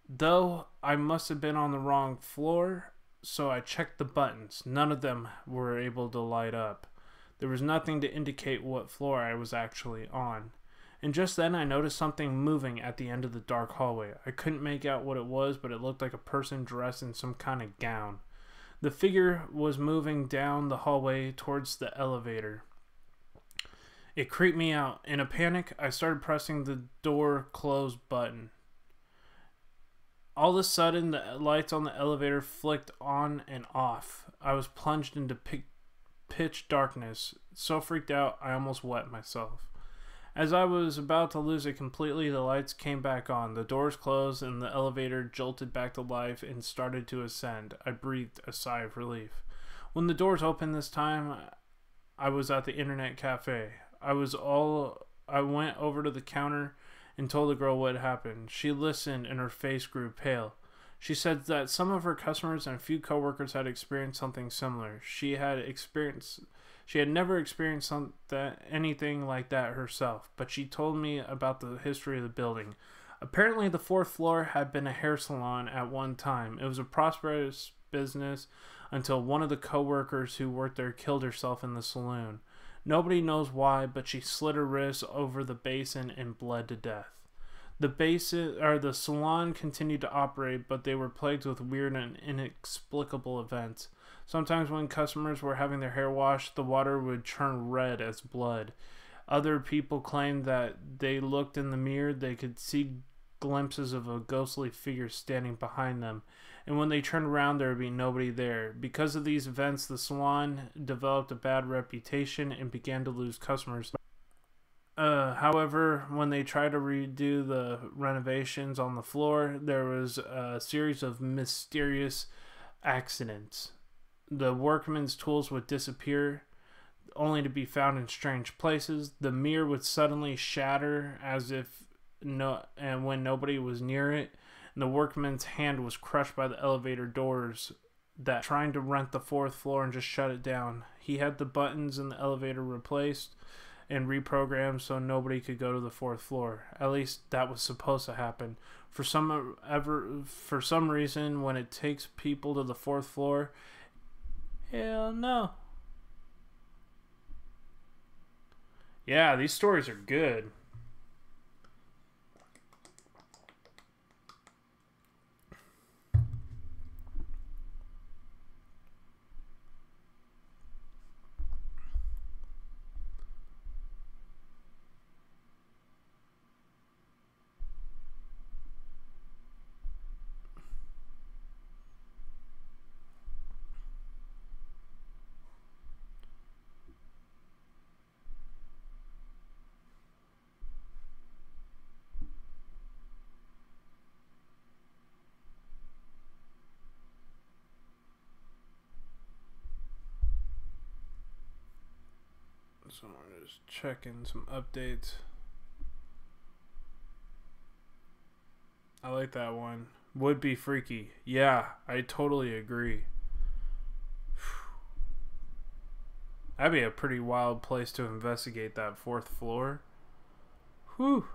Though I must have been on the wrong floor, so I checked the buttons. None of them were able to light up. There was nothing to indicate what floor I was actually on. And just then I noticed something moving at the end of the dark hallway. I couldn't make out what it was, but it looked like a person dressed in some kind of gown. The figure was moving down the hallway towards the elevator. It creeped me out. In a panic, I started pressing the door close button. All of a sudden, the lights on the elevator flicked on and off. I was plunged into pitch darkness. So freaked out, I almost wet myself. As I was about to lose it completely, the lights came back on. The doors closed and the elevator jolted back to life and started to ascend. I breathed a sigh of relief. When the doors opened this time, I was at the internet cafe. I went over to the counter and told the girl what happened. She listened and her face grew pale. She said that some of her customers and a few coworkers had experienced something similar. She had never experienced anything like that herself, but she told me about the history of the building. Apparently, the fourth floor had been a hair salon at one time. It was a prosperous business until one of the coworkers who worked there killed herself in the saloon. Nobody knows why, but she slit her wrist over the basin and bled to death. The salon continued to operate, but they were plagued with weird and inexplicable events. Sometimes when customers were having their hair washed, the water would turn red as blood. Other people claimed that they looked in the mirror, they could see glimpses of a ghostly figure standing behind them, and when they turned around there would be nobody there. Because of these events, the salon developed a bad reputation and began to lose customers. However, when they tried to redo the renovations on the floor, there was a series of mysterious accidents. The workmen's tools would disappear, only to be found in strange places. The mirror would suddenly shatter when nobody was near it. And the workman's hand was crushed by the elevator doors that trying to rent the fourth floor and just shut it down. He had the buttons in the elevator replaced and reprogrammed so nobody could go to the fourth floor. At least that was supposed to happen. For some reason, when it takes people to the fourth floor, hell no. Yeah, these stories are good. So I'm just checking some updates. I like that one. Would be freaky. Yeah, I totally agree. That'd be a pretty wild place to investigate, that fourth floor. Whew.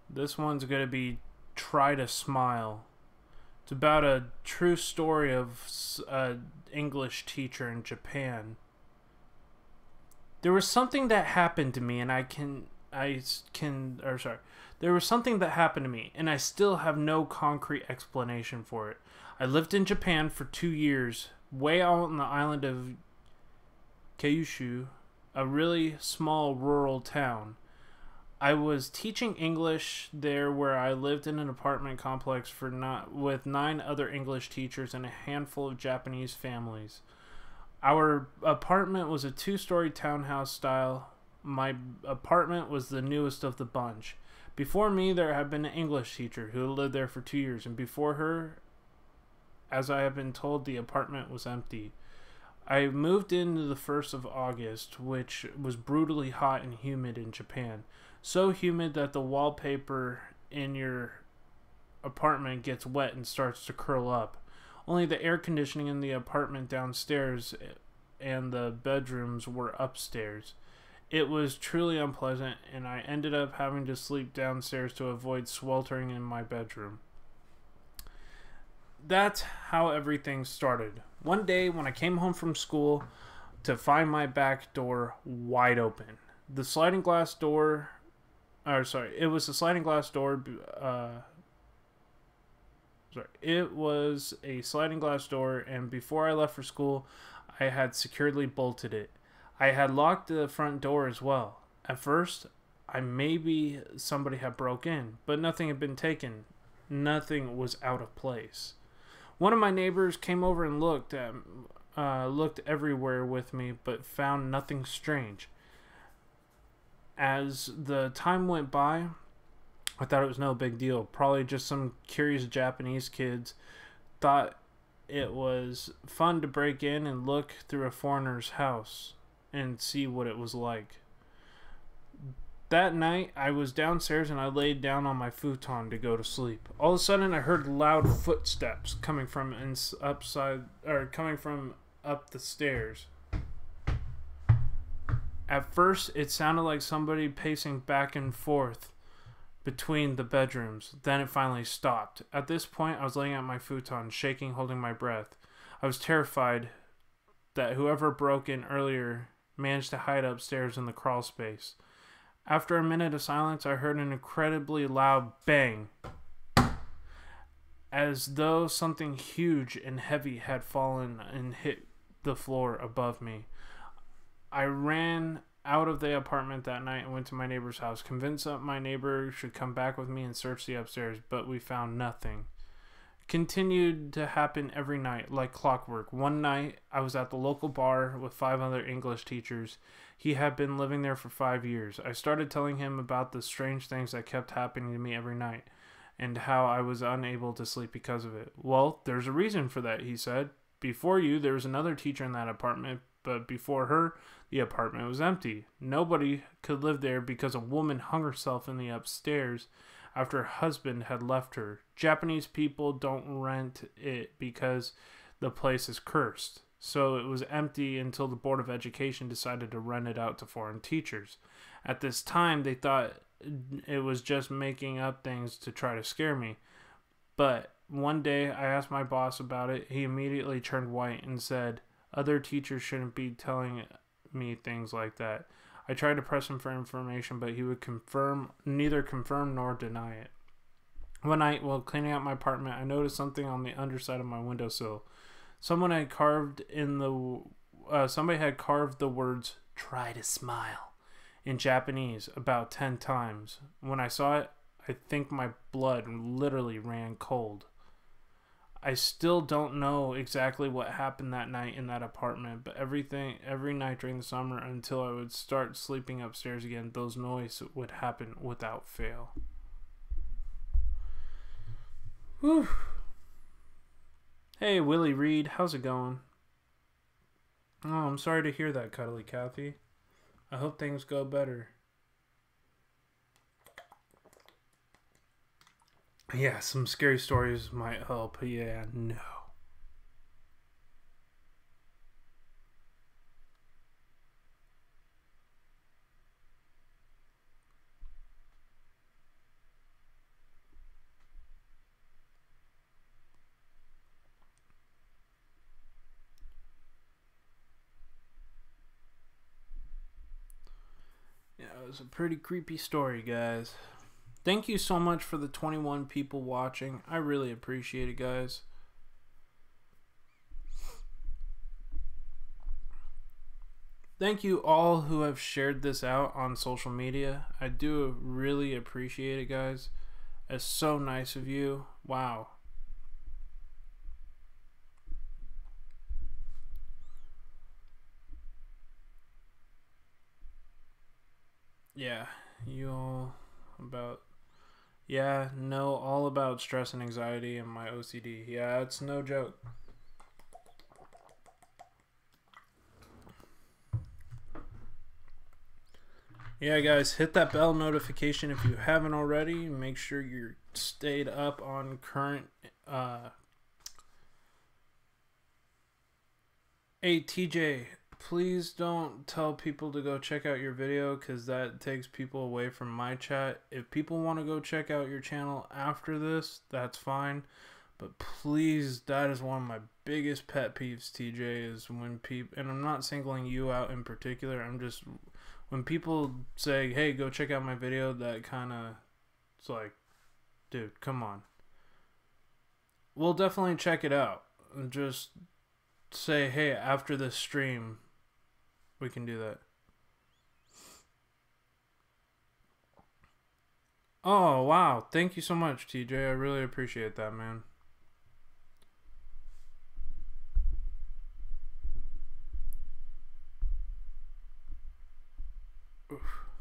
This one's gonna be Try to Smile. It's about a true story of an English teacher in Japan. There was something that happened to me, and there was something that happened to me, and I still have no concrete explanation for it. I lived in Japan for 2 years, way out on the island of Kyushu, a really small rural town. I was teaching English there, where I lived in an apartment complex with 9 other English teachers and a handful of Japanese families. Our apartment was a 2-story townhouse style. My apartment was the newest of the bunch. Before me, there had been an English teacher who lived there for 2 years, and before her, as I have been told, the apartment was empty. I moved in the 1st of August, which was brutally hot and humid in Japan. So humid that the wallpaper in your apartment gets wet and starts to curl up. Only the air conditioning in the apartment downstairs and the bedrooms were upstairs. It was truly unpleasant, and I ended up having to sleep downstairs to avoid sweltering in my bedroom. That's how everything started. One day when I came home from school to find my back door wide open. The sliding glass door... it was a sliding glass door... It was a sliding glass door, and before I left for school, I had securely bolted it. I had locked the front door as well. At first, maybe somebody had broke in, but nothing had been taken. Nothing was out of place. One of my neighbors came over and looked everywhere with me, but found nothing strange. As the time went by, I thought it was no big deal. Probably just some curious Japanese kids thought it was fun to break in and look through a foreigner's house and see what it was like. That night, I was downstairs and I laid down on my futon to go to sleep. All of a sudden, I heard loud footsteps coming from up the stairs. At first, it sounded like somebody pacing back and forth between the bedrooms. Then it finally stopped. At this point, I was laying on my futon, shaking, holding my breath. I was terrified that whoever broke in earlier managed to hide upstairs in the crawl space. After a minute of silence, I heard an incredibly loud bang, as though something huge and heavy had fallen and hit the floor above me. I ran out of the apartment that night and went to my neighbor's house, convinced that my neighbor should come back with me and search the upstairs, but we found nothing. It continued to happen every night, like clockwork. One night, I was at the local bar with 5 other English teachers. He had been living there for 5 years. I started telling him about the strange things that kept happening to me every night, and how I was unable to sleep because of it. Well, there's a reason for that, he said. Before you, there was another teacher in that apartment, but before her, the apartment was empty. Nobody could live there because a woman hung herself in the upstairs after her husband had left her. Japanese people don't rent it because the place is cursed. So it was empty until the Board of Education decided to rent it out to foreign teachers. At this time, they thought it was just making up things to try to scare me. But one day, I asked my boss about it. He immediately turned white and said, other teachers shouldn't be telling me things like that. I tried to press him for information, but he would neither confirm nor deny it. One night, while cleaning out my apartment, I noticed something on the underside of my windowsill. Somebody had carved the words "try to smile" in Japanese about 10 times. When I saw it, I think my blood literally ran cold. I still don't know exactly what happened that night in that apartment, but every night during the summer until I would start sleeping upstairs again, those noises would happen without fail. Whew. Hey, Willie Reed, how's it going? Oh, I'm sorry to hear that, Cuddly Kathy. I hope things go better. Yeah, some scary stories might help. Yeah, no. Yeah, it was a pretty creepy story, guys. Thank you so much for the 21 people watching. I really appreciate it, guys. Thank you all who have shared this out on social media. I do really appreciate it, guys. It's so nice of you. Wow. Yeah, you all know all about stress and anxiety and my OCD. Yeah, it's no joke. Yeah, guys, hit that bell notification if you haven't already. Make sure you're stayed up on current. Hey, TJ, please don't tell people to go check out your video, because that takes people away from my chat. If people want to go check out your channel after this, that's fine. But please, that is one of my biggest pet peeves, TJ, is when people, and I'm not singling you out in particular, I'm just, when people say, hey, go check out my video, that kind of, it's like, dude, come on. We'll definitely check it out. Just say, hey, after this stream, we can do that. Oh, wow. Thank you so much, TJ. I really appreciate that, man.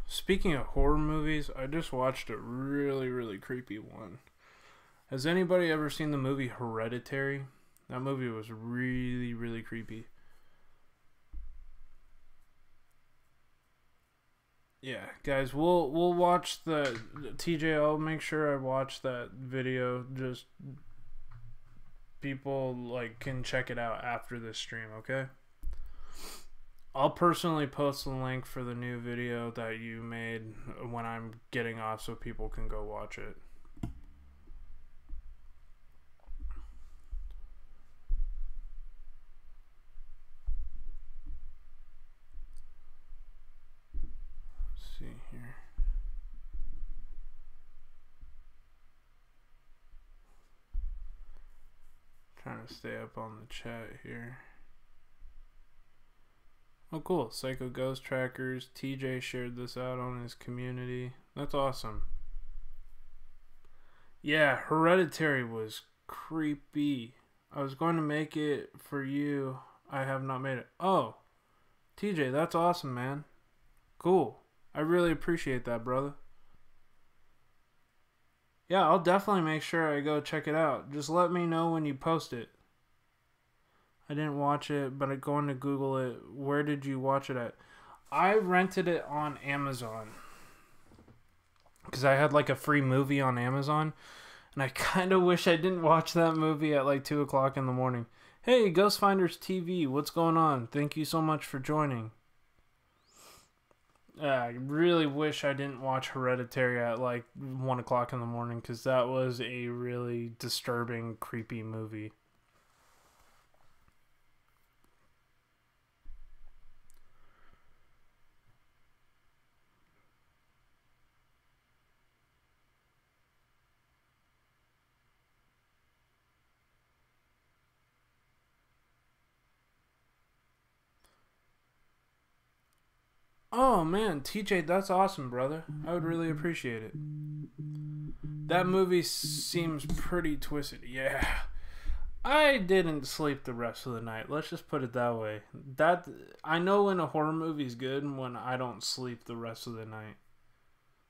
Speaking of horror movies, I just watched a really, really creepy one. Has anybody ever seen the movie Hereditary? That movie was really, really creepy. Yeah, guys, we'll watch the TJ. I'll make sure I watch that video. Just people like can check it out after this stream, okay? I'll personally post the link for the new video that you made when I'm getting off so people can go watch it. Let's see here. Trying to stay up on the chat here. Oh, cool. Psycho Ghost Trackers. TJ shared this out on his community. That's awesome. Yeah, Hereditary was creepy. I was going to make it for you. I have not made it. Oh, TJ, that's awesome, man. Cool. I really appreciate that, brother. Yeah, I'll definitely make sure I go check it out. Just let me know when you post it. I didn't watch it, but I'm going to Google it. Where did you watch it at? I rented it on Amazon. Because I had like a free movie on Amazon. And I kind of wish I didn't watch that movie at like 2 o'clock in the morning. Hey, Ghost Finders TV, what's going on? Thank you so much for joining. I really wish I didn't watch Hereditary at like 1 o'clock in the morning. Because that was a really disturbing, creepy movie. Oh man, TJ, that's awesome, brother. I would really appreciate it. That movie seems pretty twisted. Yeah. I didn't sleep the rest of the night. Let's just put it that way. That I know when a horror movie's good when I don't sleep the rest of the night.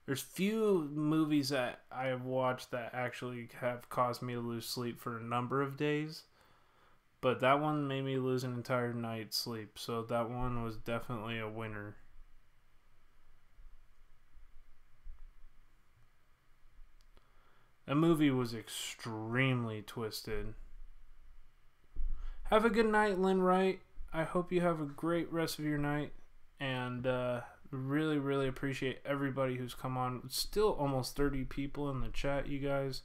There's few movies that I have watched that actually have caused me to lose sleep for a number of days. But that one made me lose an entire night's sleep. So that one was definitely a winner. That movie was extremely twisted. Have a good night, Lynn Wright. I hope you have a great rest of your night. And really, really appreciate everybody who's come on. Still almost 30 people in the chat, you guys.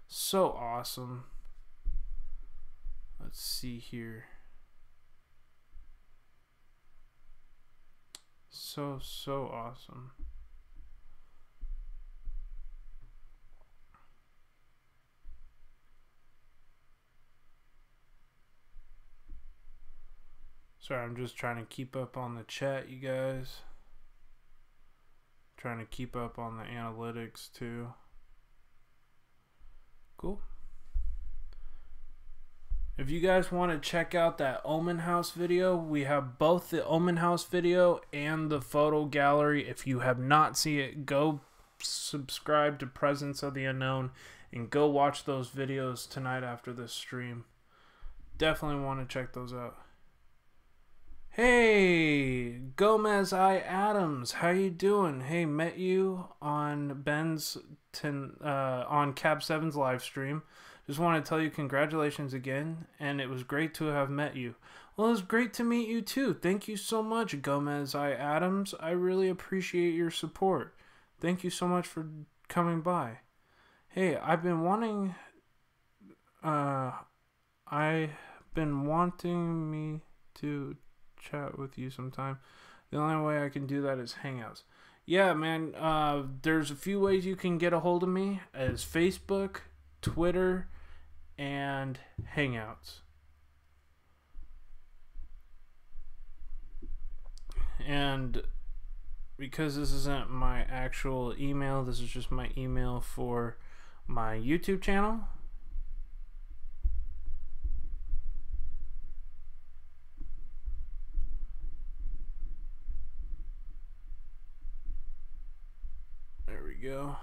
So awesome. Let's see here. So awesome. Sorry, I'm just trying to keep up on the chat, you guys. Trying to keep up on the analytics too. Cool. If you guys want to check out that Omen House video, we have both the Omen House video and the photo gallery. If you have not seen it, go subscribe to Presence of the Unknown and go watch those videos tonight after this stream. Definitely want to check those out. Hey, Gomez I Adams, how you doing? Hey, met you on on Cab 7's live stream. Just want to tell you congratulations again, and it was great to have met you. Well, it was great to meet you too. Thank you so much, Gomez I Adams. I really appreciate your support. Thank you so much for coming by. Hey, I've been wanting me to chat with you sometime. The only way I can do that is Hangouts. Yeah, man, there's a few ways you can get a hold of me as Facebook, Twitter, and Hangouts. And because this isn't my actual email, this is just my email for my YouTube channel. There we go.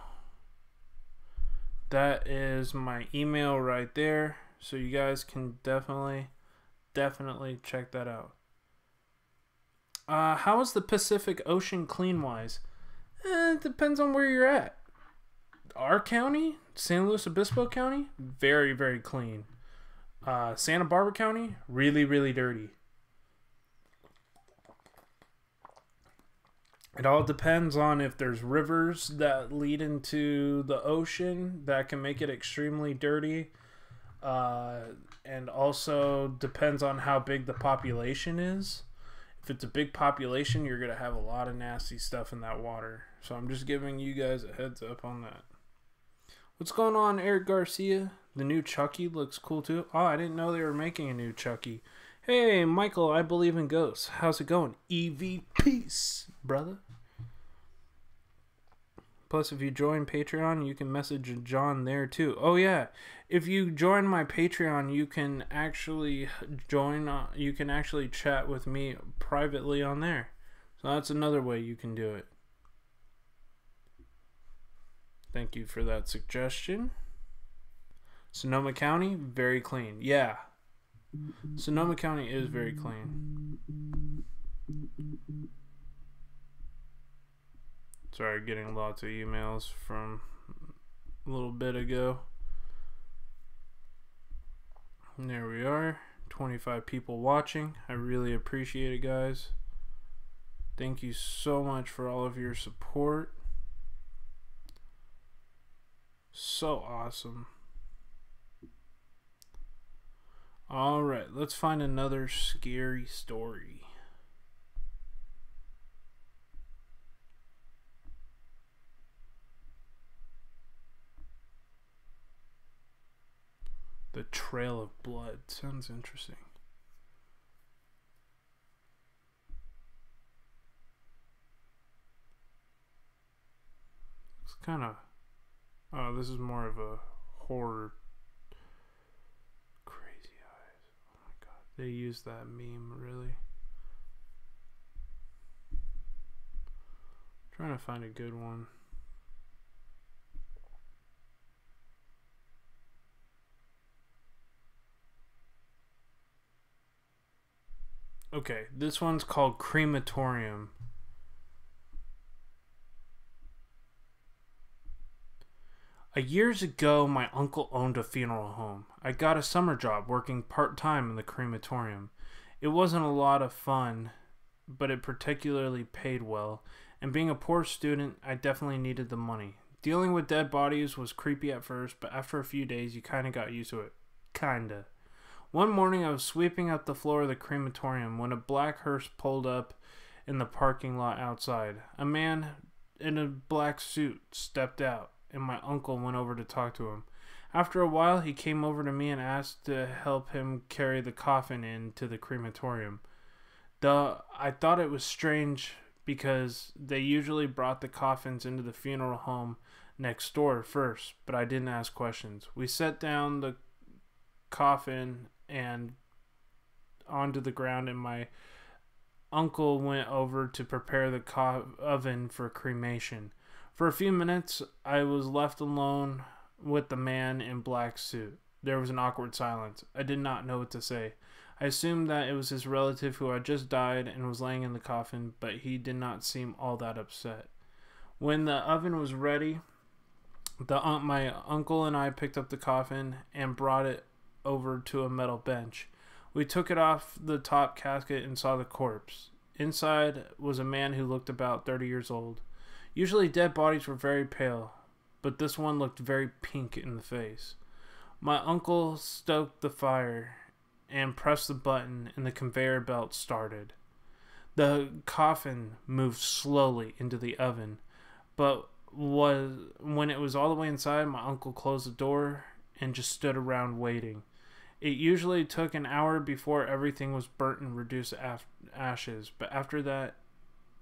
That is my email right there. So you guys can definitely check that out. How is the Pacific Ocean clean-wise? It depends on where you're at. Our county, San Luis Obispo County, very, very clean. Santa Barbara County, really, really dirty. It all depends on if there's rivers that lead into the ocean that can make it extremely dirty. And also depends on how big the population is. If it's a big population, you're going to have a lot of nasty stuff in that water. So I'm just giving you guys a heads up on that. What's going on, Eric Garcia? The new Chucky looks cool too. Oh, I didn't know they were making a new Chucky. Hey, Michael, I believe in ghosts. How's it going? EV peace, brother. Plus, if you join Patreon, you can message John there too. Oh yeah, if you join my Patreon, you can actually you can actually chat with me privately on there. So that's another way you can do it. Thank you for that suggestion. Sonoma County, very clean. Yeah, Sonoma County is very clean. Sorry, getting lots of emails from a little bit ago. And there we are. 25 people watching. I really appreciate it, guys. Thank you so much for all of your support. So awesome. Alright, let's find another scary story. The Trail of Blood. Sounds interesting. It's kind of... Oh, this is more of a horror. Crazy eyes. Oh my god. They use that meme, really. Trying to find a good one. Okay, this one's called Crematorium. Years ago, my uncle owned a funeral home. I got a summer job working part-time in the crematorium. It wasn't a lot of fun, but it particularly paid well. And being a poor student, I definitely needed the money. Dealing with dead bodies was creepy at first, but after a few days, you kind of got used to it. Kinda. One morning, I was sweeping up the floor of the crematorium when a black hearse pulled up in the parking lot outside. A man in a black suit stepped out, and my uncle went over to talk to him. After a while, he came over to me and asked to help him carry the coffin into the crematorium. I thought it was strange because they usually brought the coffins into the funeral home next door first, but I didn't ask questions. We set down the coffin and onto the ground, and my uncle went over to prepare the oven for cremation. For a few minutes, I was left alone with the man in black suit. There was an awkward silence. I did not know what to say. I assumed that it was his relative who had just died and was laying in the coffin, but he did not seem all that upset. When the oven was ready, my uncle and I picked up the coffin and brought it over to a metal bench. We took it off the top casket and saw the corpse. Inside was a man who looked about 30 years old. Usually dead bodies were very pale, but this one looked very pink in the face. My uncle stoked the fire and pressed the button, and the conveyor belt started. The coffin moved slowly into the oven, but when it was all the way inside, my uncle closed the door and just stood around waiting. It usually took an hour before everything was burnt and reduced to ashes, but after that,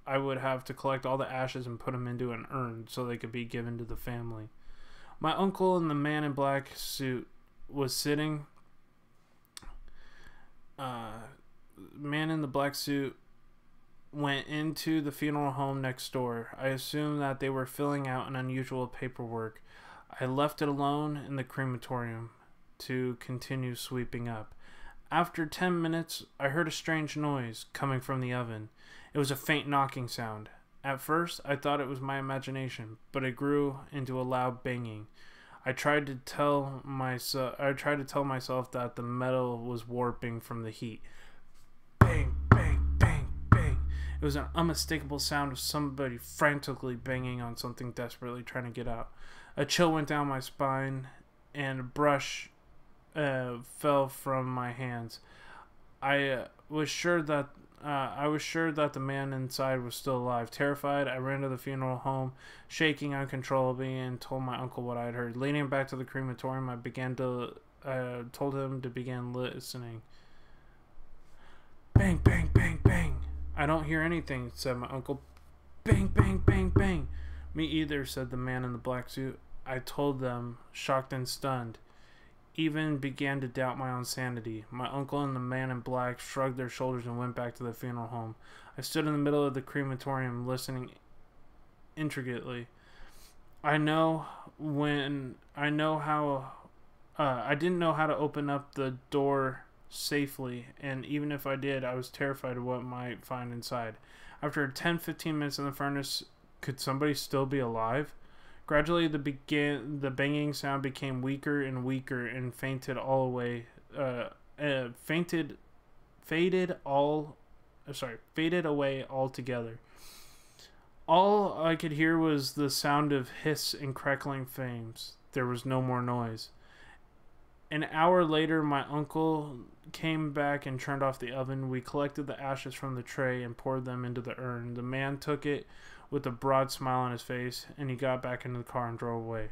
I would have to collect all the ashes and put them into an urn so they could be given to the family. My uncle and the man in black suit was sitting. Man in the black suit went into the funeral home next door. I assumed that they were filling out an unusual paperwork. I left it alone in the crematorium. to continue sweeping up. After 10 minutes, I heard a strange noise coming from the oven. It was a faint knocking sound. At first, I thought it was my imagination, but it grew into a loud banging. I tried to tell myself that the metal was warping from the heat. Bang, bang, bang, bang. It was an unmistakable sound of somebody frantically banging on something, desperately trying to get out. A chill went down my spine, and a brush fell from my hands. I was sure that the man inside was still alive. Terrified, I ran to the funeral home, shaking uncontrollably, and told my uncle what I had heard. Leading back to the crematorium, I told him to begin listening. Bang, bang, bang, bang. I don't hear anything, said my uncle. Bang, bang, bang, bang. Me either, said the man in the black suit. I told them, shocked and stunned. Even began to doubt my own sanity. My uncle and the man in black shrugged their shoulders and went back to the funeral home. I stood in the middle of the crematorium, listening intricately. I didn't know how to open up the door safely, and even if I did, I was terrified of what I might find inside. After 10-15 minutes in the furnace, could somebody still be alive? Gradually, the banging sound became weaker and weaker and faded away altogether. All I could hear was the sound of hiss and crackling flames. There was no more noise. An hour later, my uncle came back and turned off the oven. We collected the ashes from the tray and poured them into the urn. The man took it with a broad smile on his face, and he got back into the car and drove away.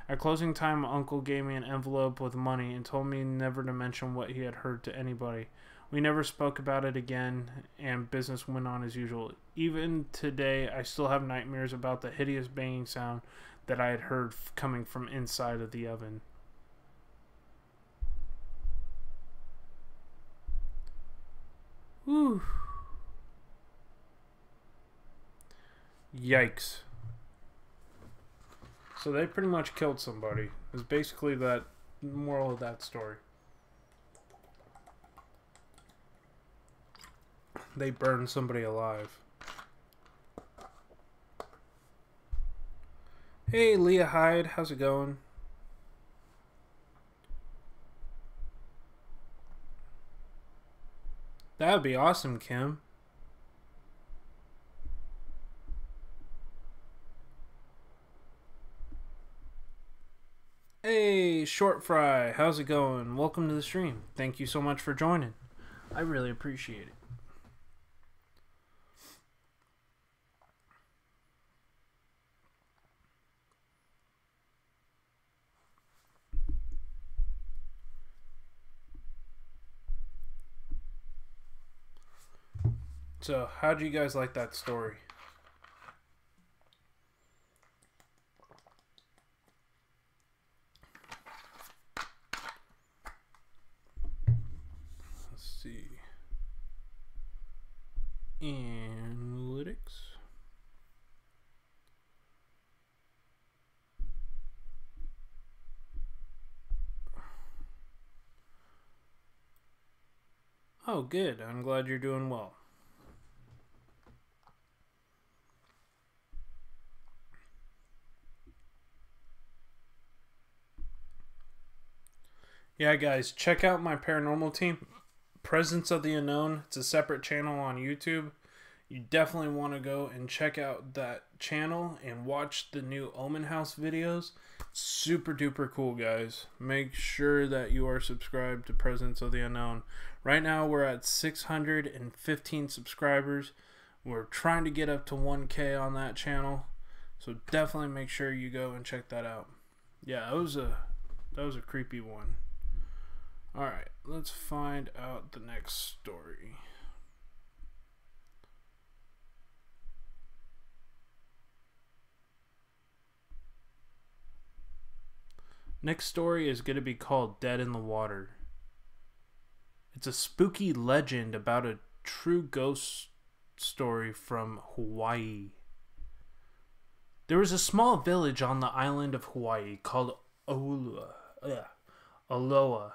At closing time, my uncle gave me an envelope with money and told me never to mention what he had heard to anybody. We never spoke about it again, and business went on as usual. Even today, I still have nightmares about the hideous banging sound that I had heard coming from inside of the oven. Whew. Yikes. So they pretty much killed somebody. It's basically that moral of that story. They burned somebody alive. Hey, Leah Hyde, how's it going? That would be awesome, Kim. Hey, Short Fry, how's it going? Welcome to the stream. Thank you so much for joining. I really appreciate it. So, how do you guys like that story? Let's see. Analytics. Oh, good. I'm glad you're doing well. Yeah, guys, check out my paranormal team, Presence of the Unknown. It's a separate channel on YouTube. You definitely want to go and check out that channel and watch the new Omen House videos. Super duper cool, guys. Make sure that you are subscribed to Presence of the Unknown. Right now, we're at 615 subscribers. We're trying to get up to 1K on that channel. So definitely make sure you go and check that out. Yeah, that was a creepy one. Alright, let's find out the next story. Next story is going to be called Dead in the Water. It's a spooky legend about a true ghost story from Hawaii. There was a small village on the island of Hawaii called Aloha.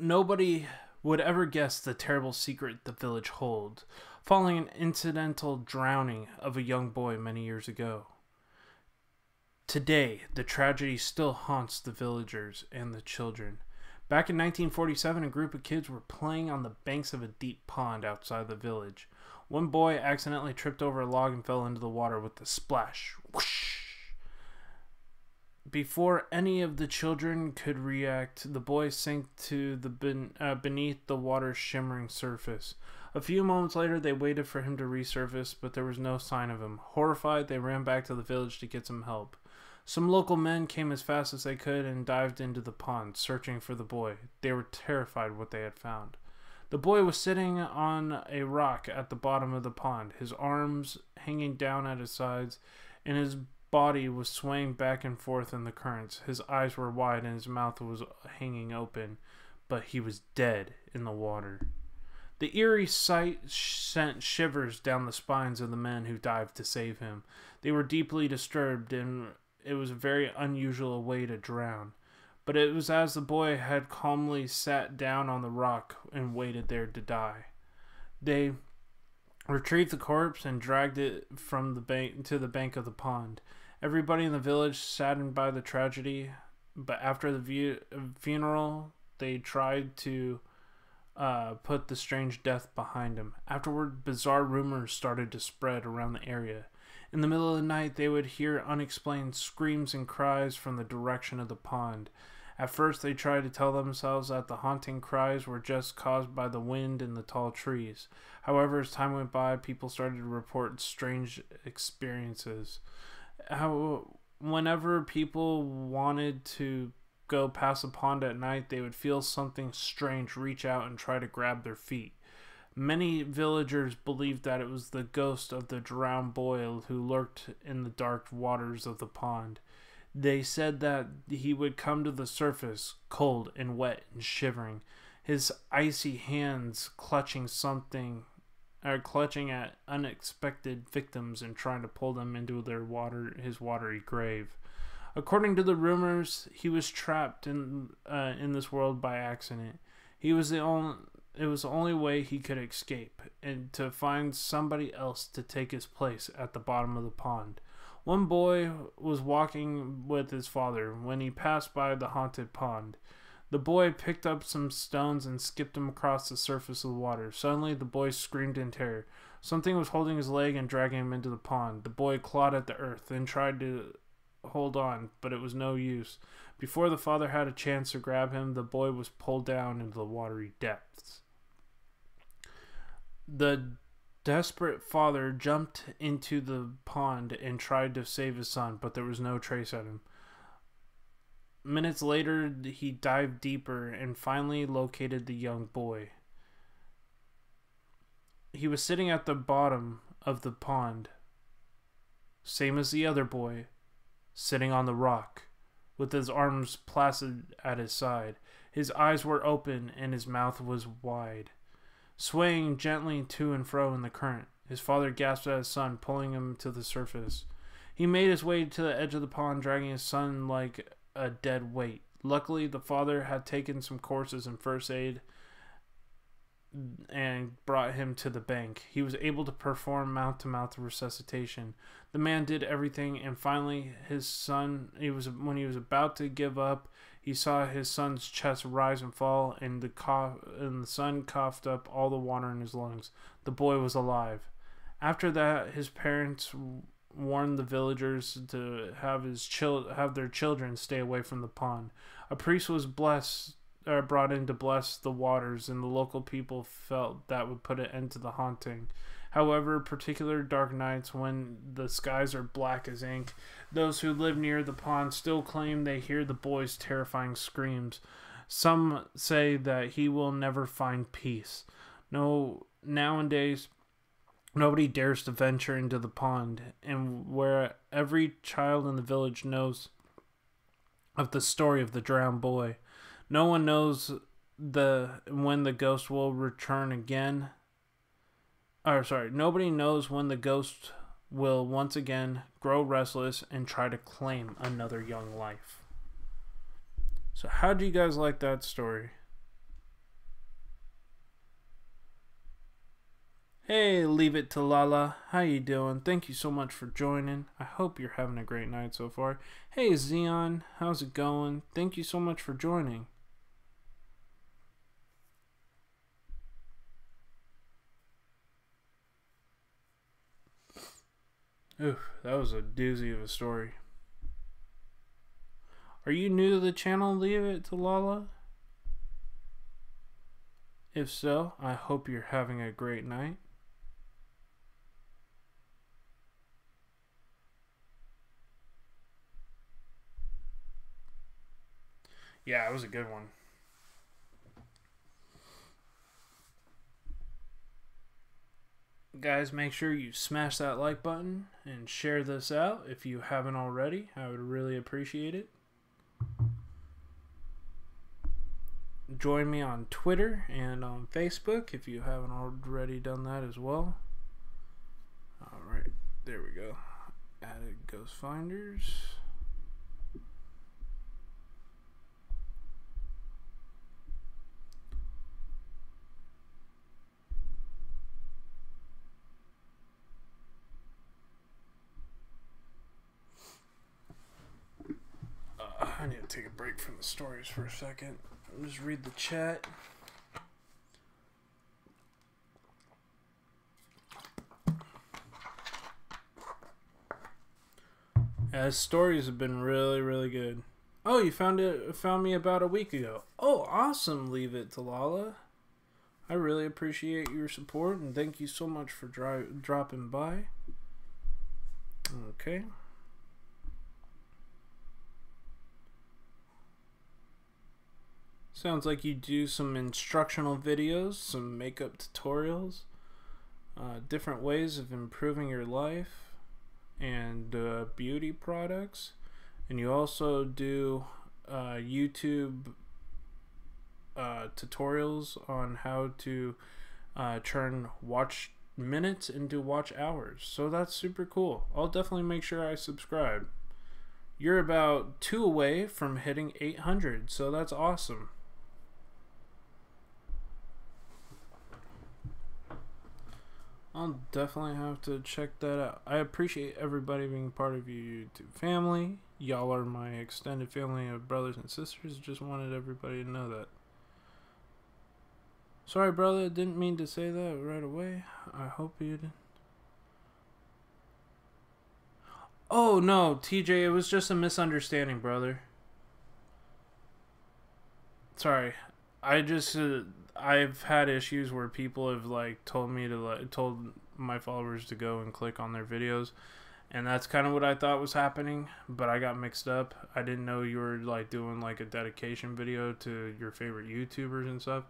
Nobody would ever guess the terrible secret the village holds, following an incidental drowning of a young boy many years ago. Today, the tragedy still haunts the villagers and the children. Back in 1947, a group of kids were playing on the banks of a deep pond outside the village. One boy accidentally tripped over a log and fell into the water with a splash. Whoosh! Before any of the children could react, the boy sank to the beneath the water's shimmering surface. A few moments later, they waited for him to resurface, but there was no sign of him. Horrified, they ran back to the village to get some help. Some local men came as fast as they could and dived into the pond, searching for the boy. They were terrified what they had found. The boy was sitting on a rock at the bottom of the pond, his arms hanging down at his sides, and his body was swaying back and forth in the currents. His eyes were wide and his mouth was hanging open, but he was dead in the water. The eerie sight sent shivers down the spines of the men who dived to save him. They were deeply disturbed, and it was a very unusual way to drown. But it was as the boy had calmly sat down on the rock and waited there to die. They retrieved the corpse and dragged it from the bank to the bank of the pond. Everybody in the village saddened by the tragedy, but after the funeral, they tried to put the strange death behind him. Afterward, bizarre rumors started to spread around the area. In the middle of the night, they would hear unexplained screams and cries from the direction of the pond. At first, they tried to tell themselves that the haunting cries were just caused by the wind and the tall trees. However, as time went by, people started to report strange experiences. Whenever people wanted to go past the pond at night, they would feel something strange reach out and try to grab their feet. Many villagers believed that it was the ghost of the drowned boy who lurked in the dark waters of the pond. They said that he would come to the surface, cold and wet and shivering, his icy hands clutching at unexpected victims and trying to pull them into his watery grave. According to the rumors, he was trapped in this world by accident. It was the only way he could escape, and to find somebody else to take his place at the bottom of the pond. One boy was walking with his father when he passed by the haunted pond. The boy picked up some stones and skipped them across the surface of the water. Suddenly, the boy screamed in terror. Something was holding his leg and dragging him into the pond. The boy clawed at the earth and tried to hold on, but it was no use. Before the father had a chance to grab him, the boy was pulled down into the watery depths. The desperate father jumped into the pond and tried to save his son, but there was no trace of him. Minutes later, he dived deeper and finally located the young boy. He was sitting at the bottom of the pond, same as the other boy, sitting on the rock, with his arms placid at his side. His eyes were open and his mouth was wide, swaying gently to and fro in the current. His father gasped at his son, pulling him to the surface. He made his way to the edge of the pond, dragging his son like a dead weight. Luckily, the father had taken some courses in first aid and brought him to the bank. He was able to perform mouth-to-mouth resuscitation. The man did everything, and finally, when he was about to give up, he saw his son's chest rise and fall, and the son coughed up all the water in his lungs. The boy was alive. After that, his parents warned the villagers to have their children stay away from the pond. A priest was brought in to bless the waters, and the local people felt that would put an end to the haunting. However, particular dark nights when the skies are black as ink, those who live near the pond still claim they hear the boy's terrifying screams. Some say that he will never find peace. Nowadays, nobody dares to venture into the pond, and where every child in the village knows of the story of the drowned boy. No one knows when the ghost will return again. Nobody knows when the ghost will once again grow restless and try to claim another young life. So how do you guys like that story? Hey, Leave It to Lala. How you doing? Thank you so much for joining. I hope you're having a great night so far. Hey, Xeon. How's it going? Thank you so much for joining. Oof, that was a doozy of a story. Are you new to the channel, Leave It to Lala? If so, I hope you're having a great night. Yeah, it was a good one. Guys, make sure you smash that like button and share this out if you haven't already. I would really appreciate it. Join me on Twitter and on Facebook if you haven't already done that as well. Alright, there we go. Added Ghost Finders. I need to take a break from the stories for a second. I'll just read the chat. Yeah, stories have been really, really good. Oh, you found me about a week ago. Oh, awesome, Leave It to Lala. I really appreciate your support and thank you so much for dropping by. Okay. Sounds like you do some instructional videos, some makeup tutorials, different ways of improving your life, and beauty products. And you also do YouTube tutorials on how to turn watch minutes into watch hours. So that's super cool. I'll definitely make sure I subscribe. You're about 2 away from hitting 800, so that's awesome. I'll definitely have to check that out. I appreciate everybody being part of your YouTube family. Y'all are my extended family of brothers and sisters. Just wanted everybody to know that. Sorry, brother. I didn't mean to say that right away. I hope you did. Oh, no, TJ. It was just a misunderstanding, brother. Sorry. I've had issues where people have told my followers to go and click on their videos, and that's kind of what I thought was happening, but I got mixed up. I didn't know you were doing a dedication video to your favorite YouTubers and stuff.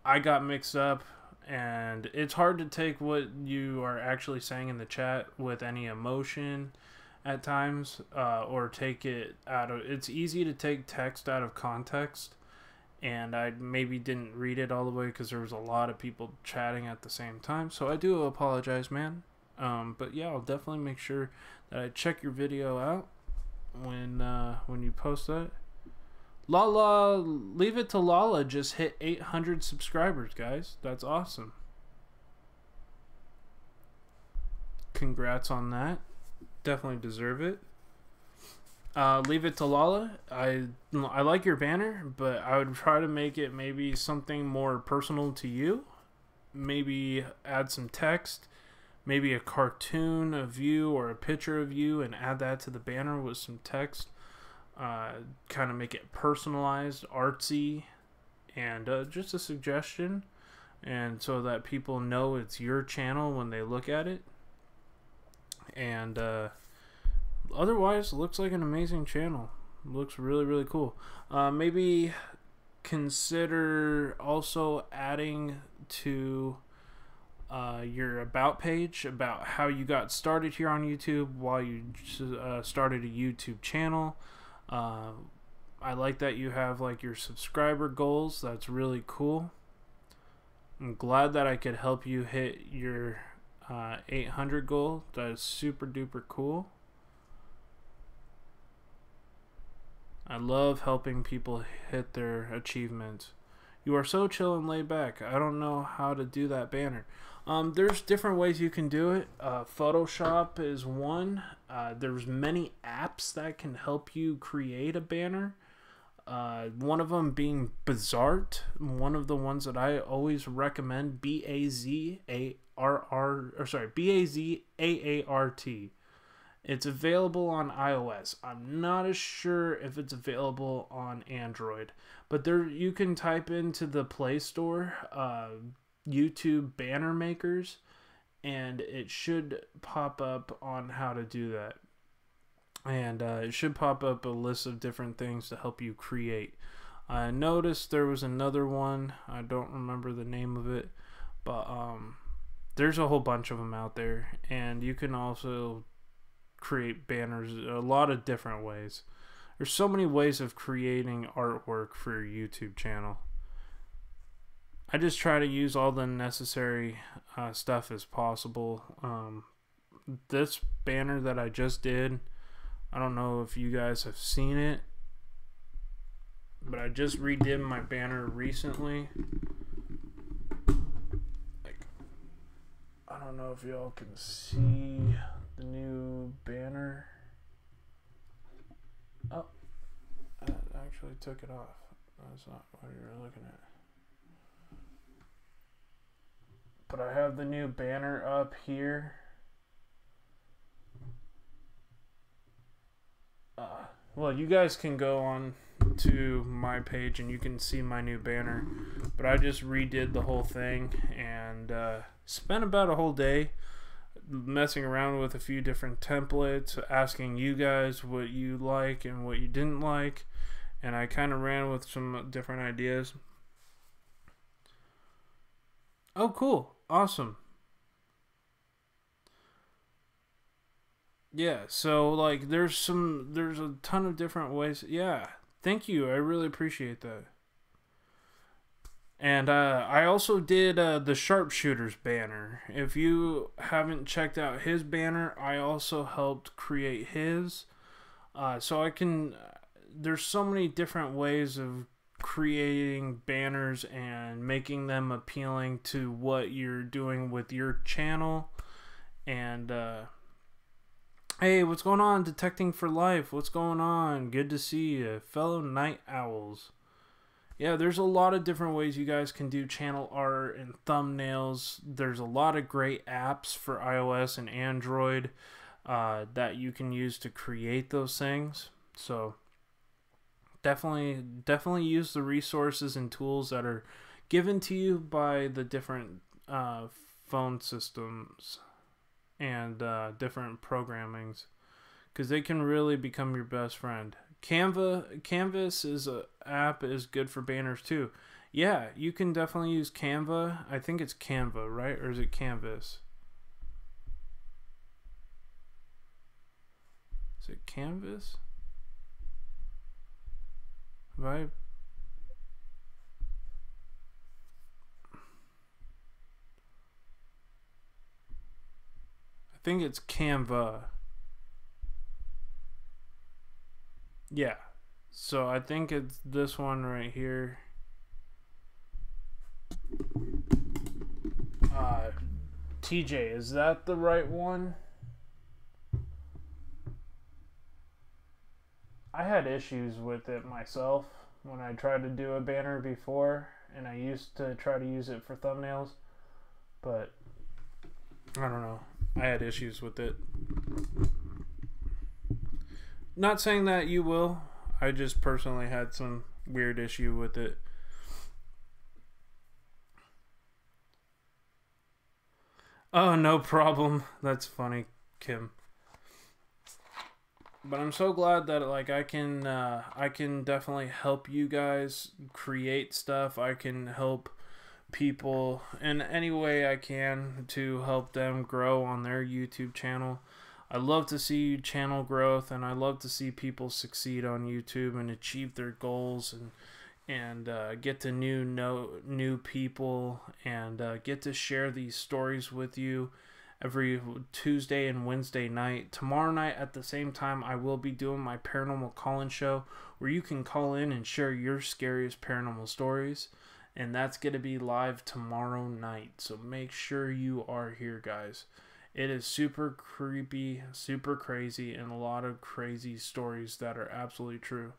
I got mixed up, and it's hard to take what you are actually saying in the chat with any emotion at times, or take it out of. It's easy to take text out of context. And I maybe didn't read it all the way because there was a lot of people chatting at the same time. So I do apologize, man. But yeah, I'll definitely make sure that I check your video out when you post that. Lala, Leave It to Lala just hit 800 subscribers, guys. That's awesome. Congrats on that. Definitely deserve it. Leave It to Lala. I like your banner, but I would try to make it maybe something more personal to you. Maybe add some text, maybe a cartoon of you or a picture of you, and add that to the banner with some text. Kind of make it personalized, artsy, and just a suggestion, and so that people know it's your channel when they look at it. And otherwise, it looks like an amazing channel. It looks really, really cool. Maybe consider also adding to your about page about how you got started here on YouTube, while you started a YouTube channel. I like that you have your subscriber goals. That's really cool. I'm glad that I could help you hit your 800 goal. That is super duper cool. I love helping people hit their achievements. You are so chill and laid back. I don't know how to do that banner. There's different ways you can do it. Photoshop is one. There's many apps that can help you create a banner. One of them being Bazart. One of the ones that I always recommend, Bazaart. It's available on iOS. I'm not as sure if it's available on Android, but there you can type into the Play Store YouTube banner makers, and it should pop up on how to do that. And it should pop up a list of different things to help you create. I noticed there was another one. I don't remember the name of it, but there's a whole bunch of them out there, and you can also create banners a lot of different ways. There's so many ways of creating artwork for your YouTube channel. I just try to use all the necessary stuff as possible. This banner that I just did, I don't know if you guys have seen it, but I just redid my banner recently. I don't know if y'all can see the new banner. Oh, I actually took it off. That's not what you're looking at. But I have the new banner up here. Well, you guys can go on to my page and you can see my new banner. But I just redid the whole thing and spent about a whole day messing around with a few different templates, asking you guys what you like and what you didn't like, and I kind of ran with some different ideas. Oh, cool. Awesome. Yeah, so like there's a ton of different ways. Yeah, thank you. I really appreciate that. And I also did the Sharpshooters banner. If you haven't checked out his banner, I also helped create his. So I can, there's so many different ways of creating banners and making them appealing to what you're doing with your channel. And hey, what's going on, Detecting for Life? What's going on? Good to see you, fellow night owls. Yeah, there's a lot of different ways you guys can do channel art and thumbnails. There's a lot of great apps for iOS and Android that you can use to create those things. So definitely use the resources and tools that are given to you by the different phone systems and different programmings, because they can really become your best friend. Canvas is a app is good for banners too. Yeah, you can definitely use Canva. I think it's Canva, right? Or is it Canvas? Is it Canvas? I think it's Canva. Yeah, so I think it's this one right here. TJ, is that the right one? I had issues with it myself when I tried to do a banner before, and I used to try to use it for thumbnails, but I don't know. I had issues with it. Not saying that you will. I just personally had some weird issue with it. Oh, no problem. That's funny, Kim. But I'm so glad that like I can definitely help you guys create stuff. I can help people in any way I can to help them grow on their YouTube channel. I love to see channel growth, and I love to see people succeed on YouTube and achieve their goals and get to new people and get to share these stories with you every Tuesday and Wednesday night. Tomorrow night at the same time, I will be doing my paranormal call-in show where you can call in and share your scariest paranormal stories. And that's going to be live tomorrow night. So make sure you are here, guys. It is super creepy, super crazy, and a lot of crazy stories that are absolutely true.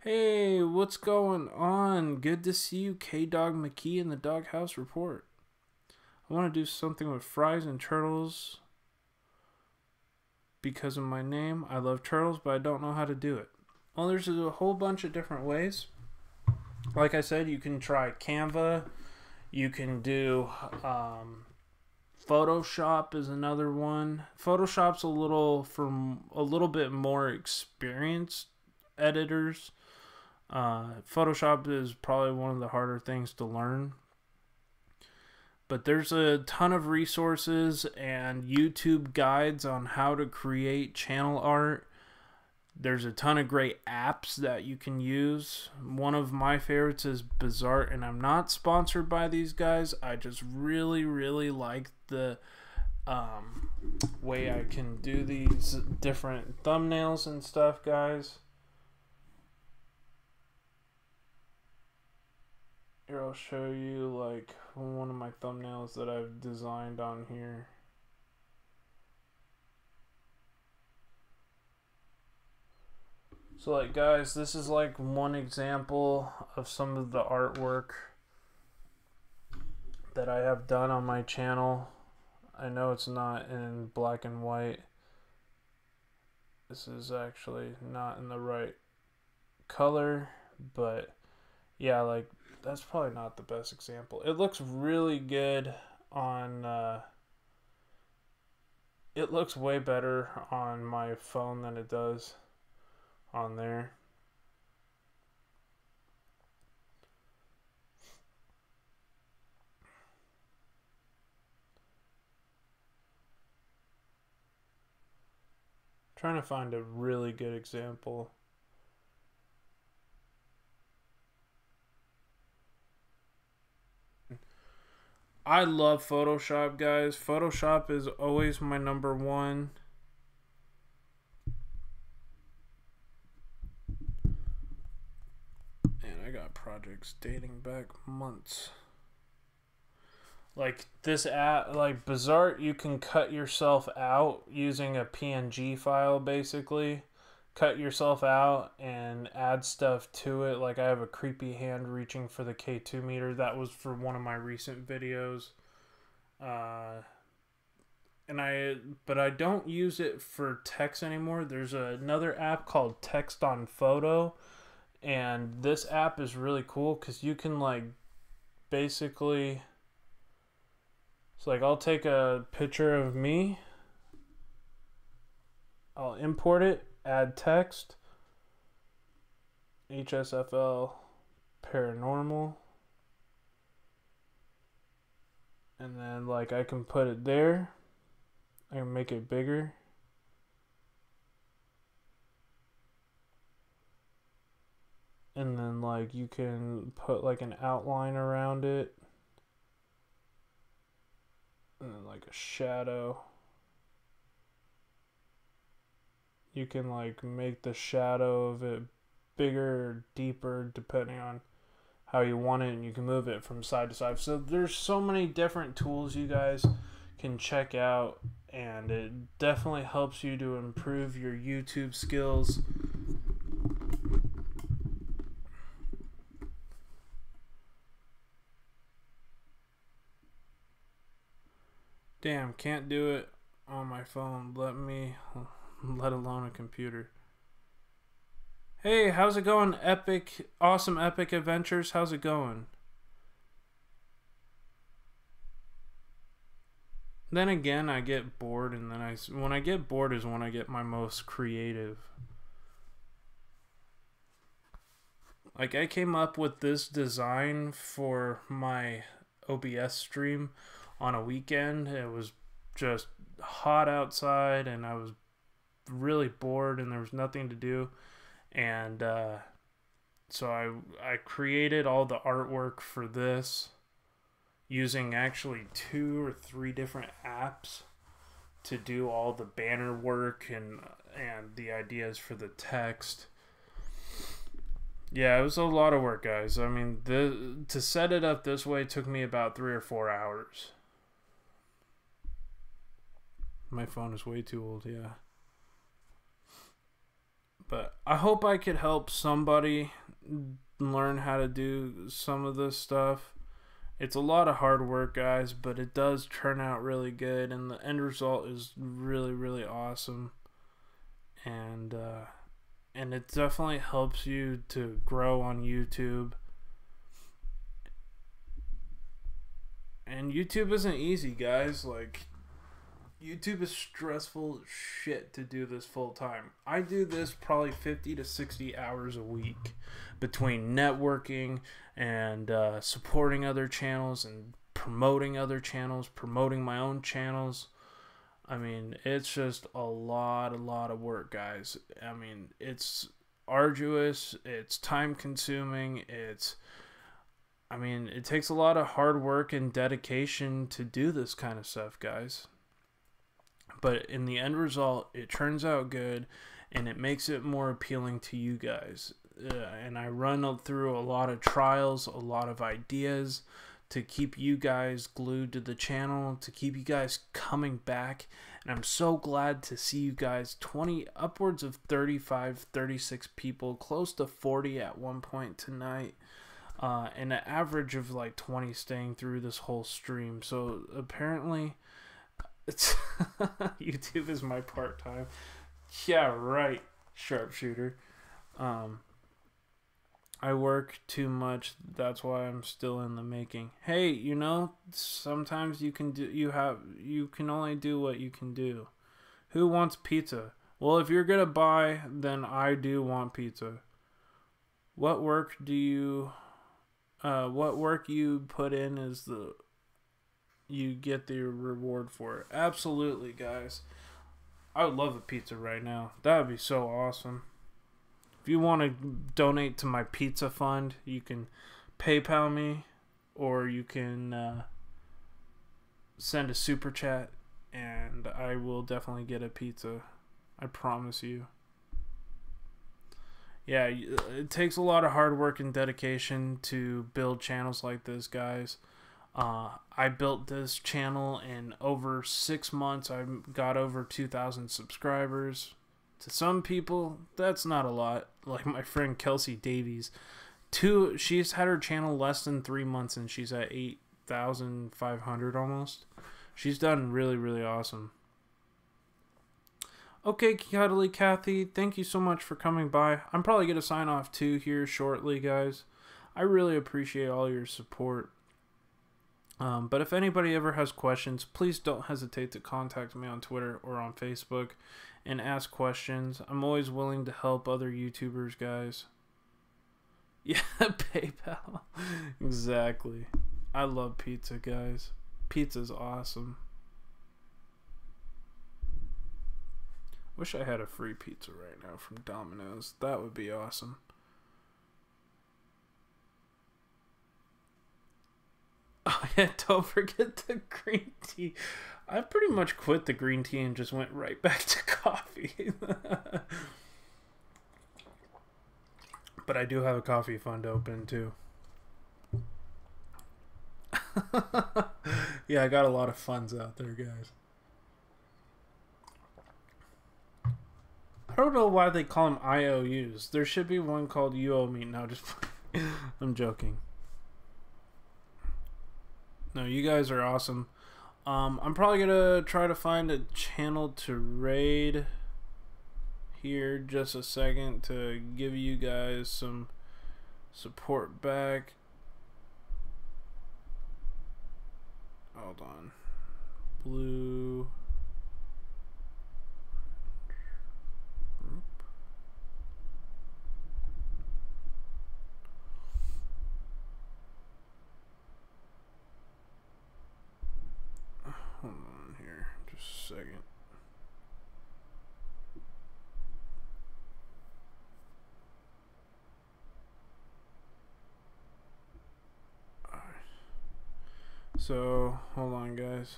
Hey, what's going on? Good to see you, K-Dog McKee in the Doghouse Report. I want to do something with fries and turtles because of my name. I love turtles, but I don't know how to do it. Well, there's a whole bunch of different ways. Like I said, you can try Canva. You can do Photoshop is another one. Photoshop's a little bit more experienced editors. Photoshop is probably one of the harder things to learn. But there's a ton of resources and YouTube guides on how to create channel art. There's a ton of great apps that you can use. One of my favorites is Bizarre, and I'm not sponsored by these guys. I just really, really like the way I can do these different thumbnails and stuff, guys. Here, I'll show you like one of my thumbnails that I've designed on here. So like, guys, this is like one example of some of the artwork that I have done on my channel. I know it's not in black and white. This is actually not in the right color, but yeah, like that's probably not the best example. It looks really good on it looks way better on my phone than it does on there. Trying to find a really good example. I love Photoshop, guys. Photoshop is always my number one. And I got projects dating back months. Like this app, like Bizarre, you can cut yourself out using a PNG file, basically. Cut yourself out and add stuff to it. Like I have a creepy hand reaching for the K2 meter. That was for one of my recent videos. But I don't use it for text anymore. There's another app called Text on Photo. And this app is really cool because you can like basically... So like I'll take a picture of me, I'll import it, add text, HSFL Paranormal, and then like I can put it there, I can make it bigger, and then like you can put like an outline around it. And then like a shadow. You can like make the shadow of it bigger or deeper depending on how you want it, and you can move it from side to side. So there's so many different tools you guys can check out, and it definitely helps you to improve your YouTube skills. Damn, can't do it on my phone. Let alone a computer. Hey, how's it going? Awesome Epic Adventures. How's it going? Then again, I get bored, and then when I get bored is when I get my most creative. Like I came up with this design for my OBS stream on a weekend. It was just hot outside and I was really bored and there was nothing to do, and so I created all the artwork for this using actually 2 or 3 different apps. to do all the banner work and the ideas for the text. Yeah, it was a lot of work, guys. I mean, to set it up this way took me about 3 or 4 hours. My phone is way too old, yeah. But I hope I could help somebody learn how to do some of this stuff. It's a lot of hard work, guys, but it does turn out really good, and the end result is really, really awesome. And it definitely helps you to grow on YouTube. And YouTube isn't easy, guys. Like, YouTube is stressful as shit to do this full time. I do this probably 50 to 60 hours a week between networking and supporting other channels and promoting other channels, promoting my own channels. I mean, it's just a lot of work, guys. I mean, it's arduous, it's time consuming, it takes a lot of hard work and dedication to do this kind of stuff, guys. But in the end result, it turns out good, and it makes it more appealing to you guys. And I run through a lot of trials, a lot of ideas to keep you guys glued to the channel, to keep you guys coming back. And I'm so glad to see you guys, upwards of 35, 36 people, close to 40 at one point tonight. And an average of like 20 staying through this whole stream. So apparently, it's YouTube is my part-time. Yeah, right, sharpshooter. I work too much. That's why I'm still in the making. Hey, you know, sometimes you can only do what you can do. Who wants pizza? Well, if you're gonna buy, then I do want pizza. What work you put in is you get the reward for it. Absolutely, guys. I would love a pizza right now. That would be so awesome. If you want to donate to my pizza fund, you can PayPal me, or you can send a super chat, and I will definitely get a pizza. I promise you. Yeah, it takes a lot of hard work and dedication to build channels like this, guys. I built this channel in over 6 months. I got over 2,000 subscribers. To some people, that's not a lot. Like my friend Kelsey Davies, she's had her channel less than 3 months, and she's at 8,500 almost. She's done really, really awesome. Okay, Cuddly Kathy, thank you so much for coming by. I'm probably going to sign off too here shortly, guys. I really appreciate all your support. But if anybody ever has questions, please don't hesitate to contact me on Twitter or on Facebook and ask questions. I'm always willing to help other YouTubers, guys. Yeah, PayPal. Exactly. I love pizza, guys. Pizza's awesome. Wish I had a free pizza right now from Domino's. That would be awesome. Oh yeah, don't forget the green tea. I pretty much quit the green tea and just went right back to coffee. But I do have a coffee fund open too. Yeah, I got a lot of funds out there, guys. I don't know why they call them IOUs. There should be one called You Owe Me. No, just I'm joking. No, you guys are awesome. I'm probably gonna try to find a channel to raid here just a second to give you guys some support back. Hold on. Blue group. Hold on here, just a second. Alright. So, hold on, guys.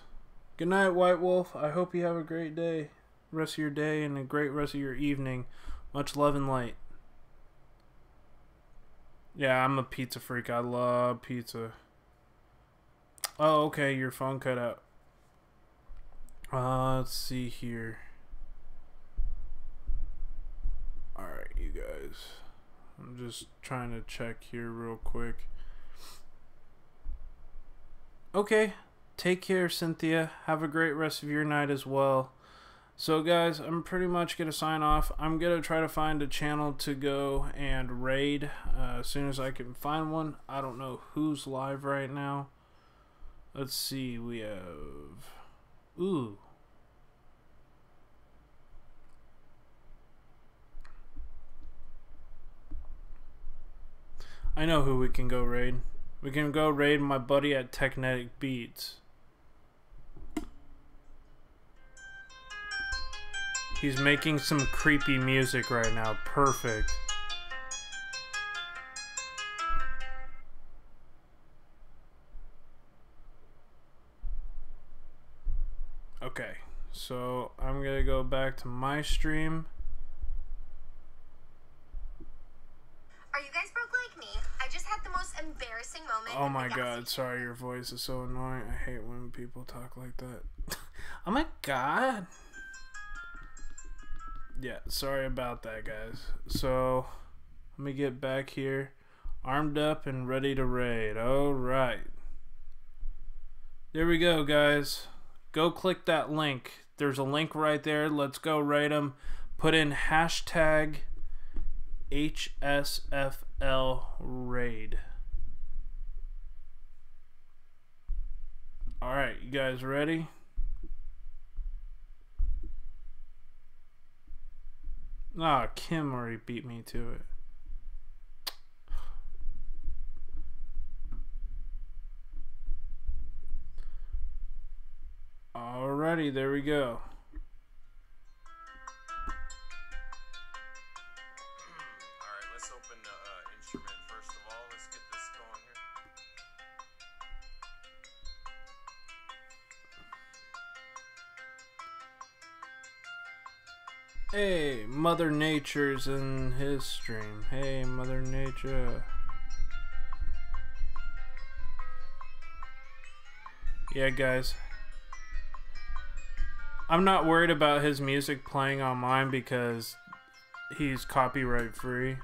Good night, White Wolf. I hope you have a great day. Rest of your day and a great rest of your evening. Much love and light. Yeah, I'm a pizza freak. I love pizza. Oh, okay. Your phone cut out. Let's see here. Alright, you guys. I'm just trying to check here real quick. Okay. Take care, Cynthia. Have a great rest of your night as well. So, guys, I'm pretty much going to sign off. I'm going to try to find a channel to go and raid as soon as I can find one. I don't know who's live right now. Let's see. We have... Ooh. I know who we can go raid. We can go raid my buddy at Technetic Beats. He's making some creepy music right now. Perfect. Okay, so I'm gonna go back to my stream. Are you guys broke like me? I just had the most embarrassing moment. Oh my god, sorry, your voice is so annoying. I hate when people talk like that. Oh my god. Yeah, sorry about that, guys. So, let me get back here. Armed up and ready to raid. Alright. There we go, guys. Go click that link. There's a link right there. Let's go raid them. Put in hashtag HSFL raid. Alright, you guys ready? Ah, Kim already beat me to it. Alrighty, there we go. Alright, let's open the instrument first of all. Let's get this going here. Hey, Mother Nature's in his stream. Hey, Mother Nature. Yeah, guys. I'm not worried about his music playing on mine because he's copyright free.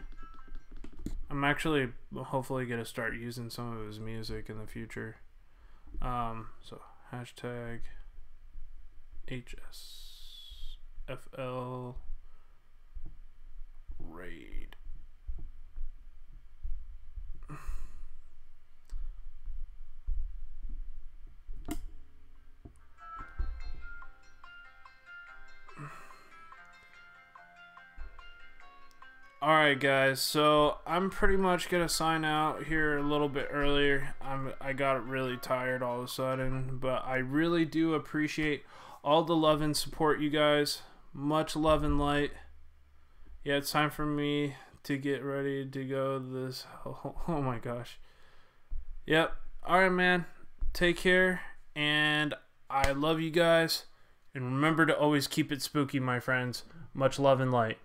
I'm actually hopefully going to start using some of his music in the future. So, hashtag HSFL raid. Alright guys, so I'm pretty much gonna sign out here a little bit earlier. I got really tired all of a sudden, but I really do appreciate all the love and support, you guys. Much love and light. Yeah, it's time for me to get ready to go this. Oh my gosh. Yep. Alright, man. Take care, and I love you guys. And remember to always keep it spooky, my friends. Much love and light.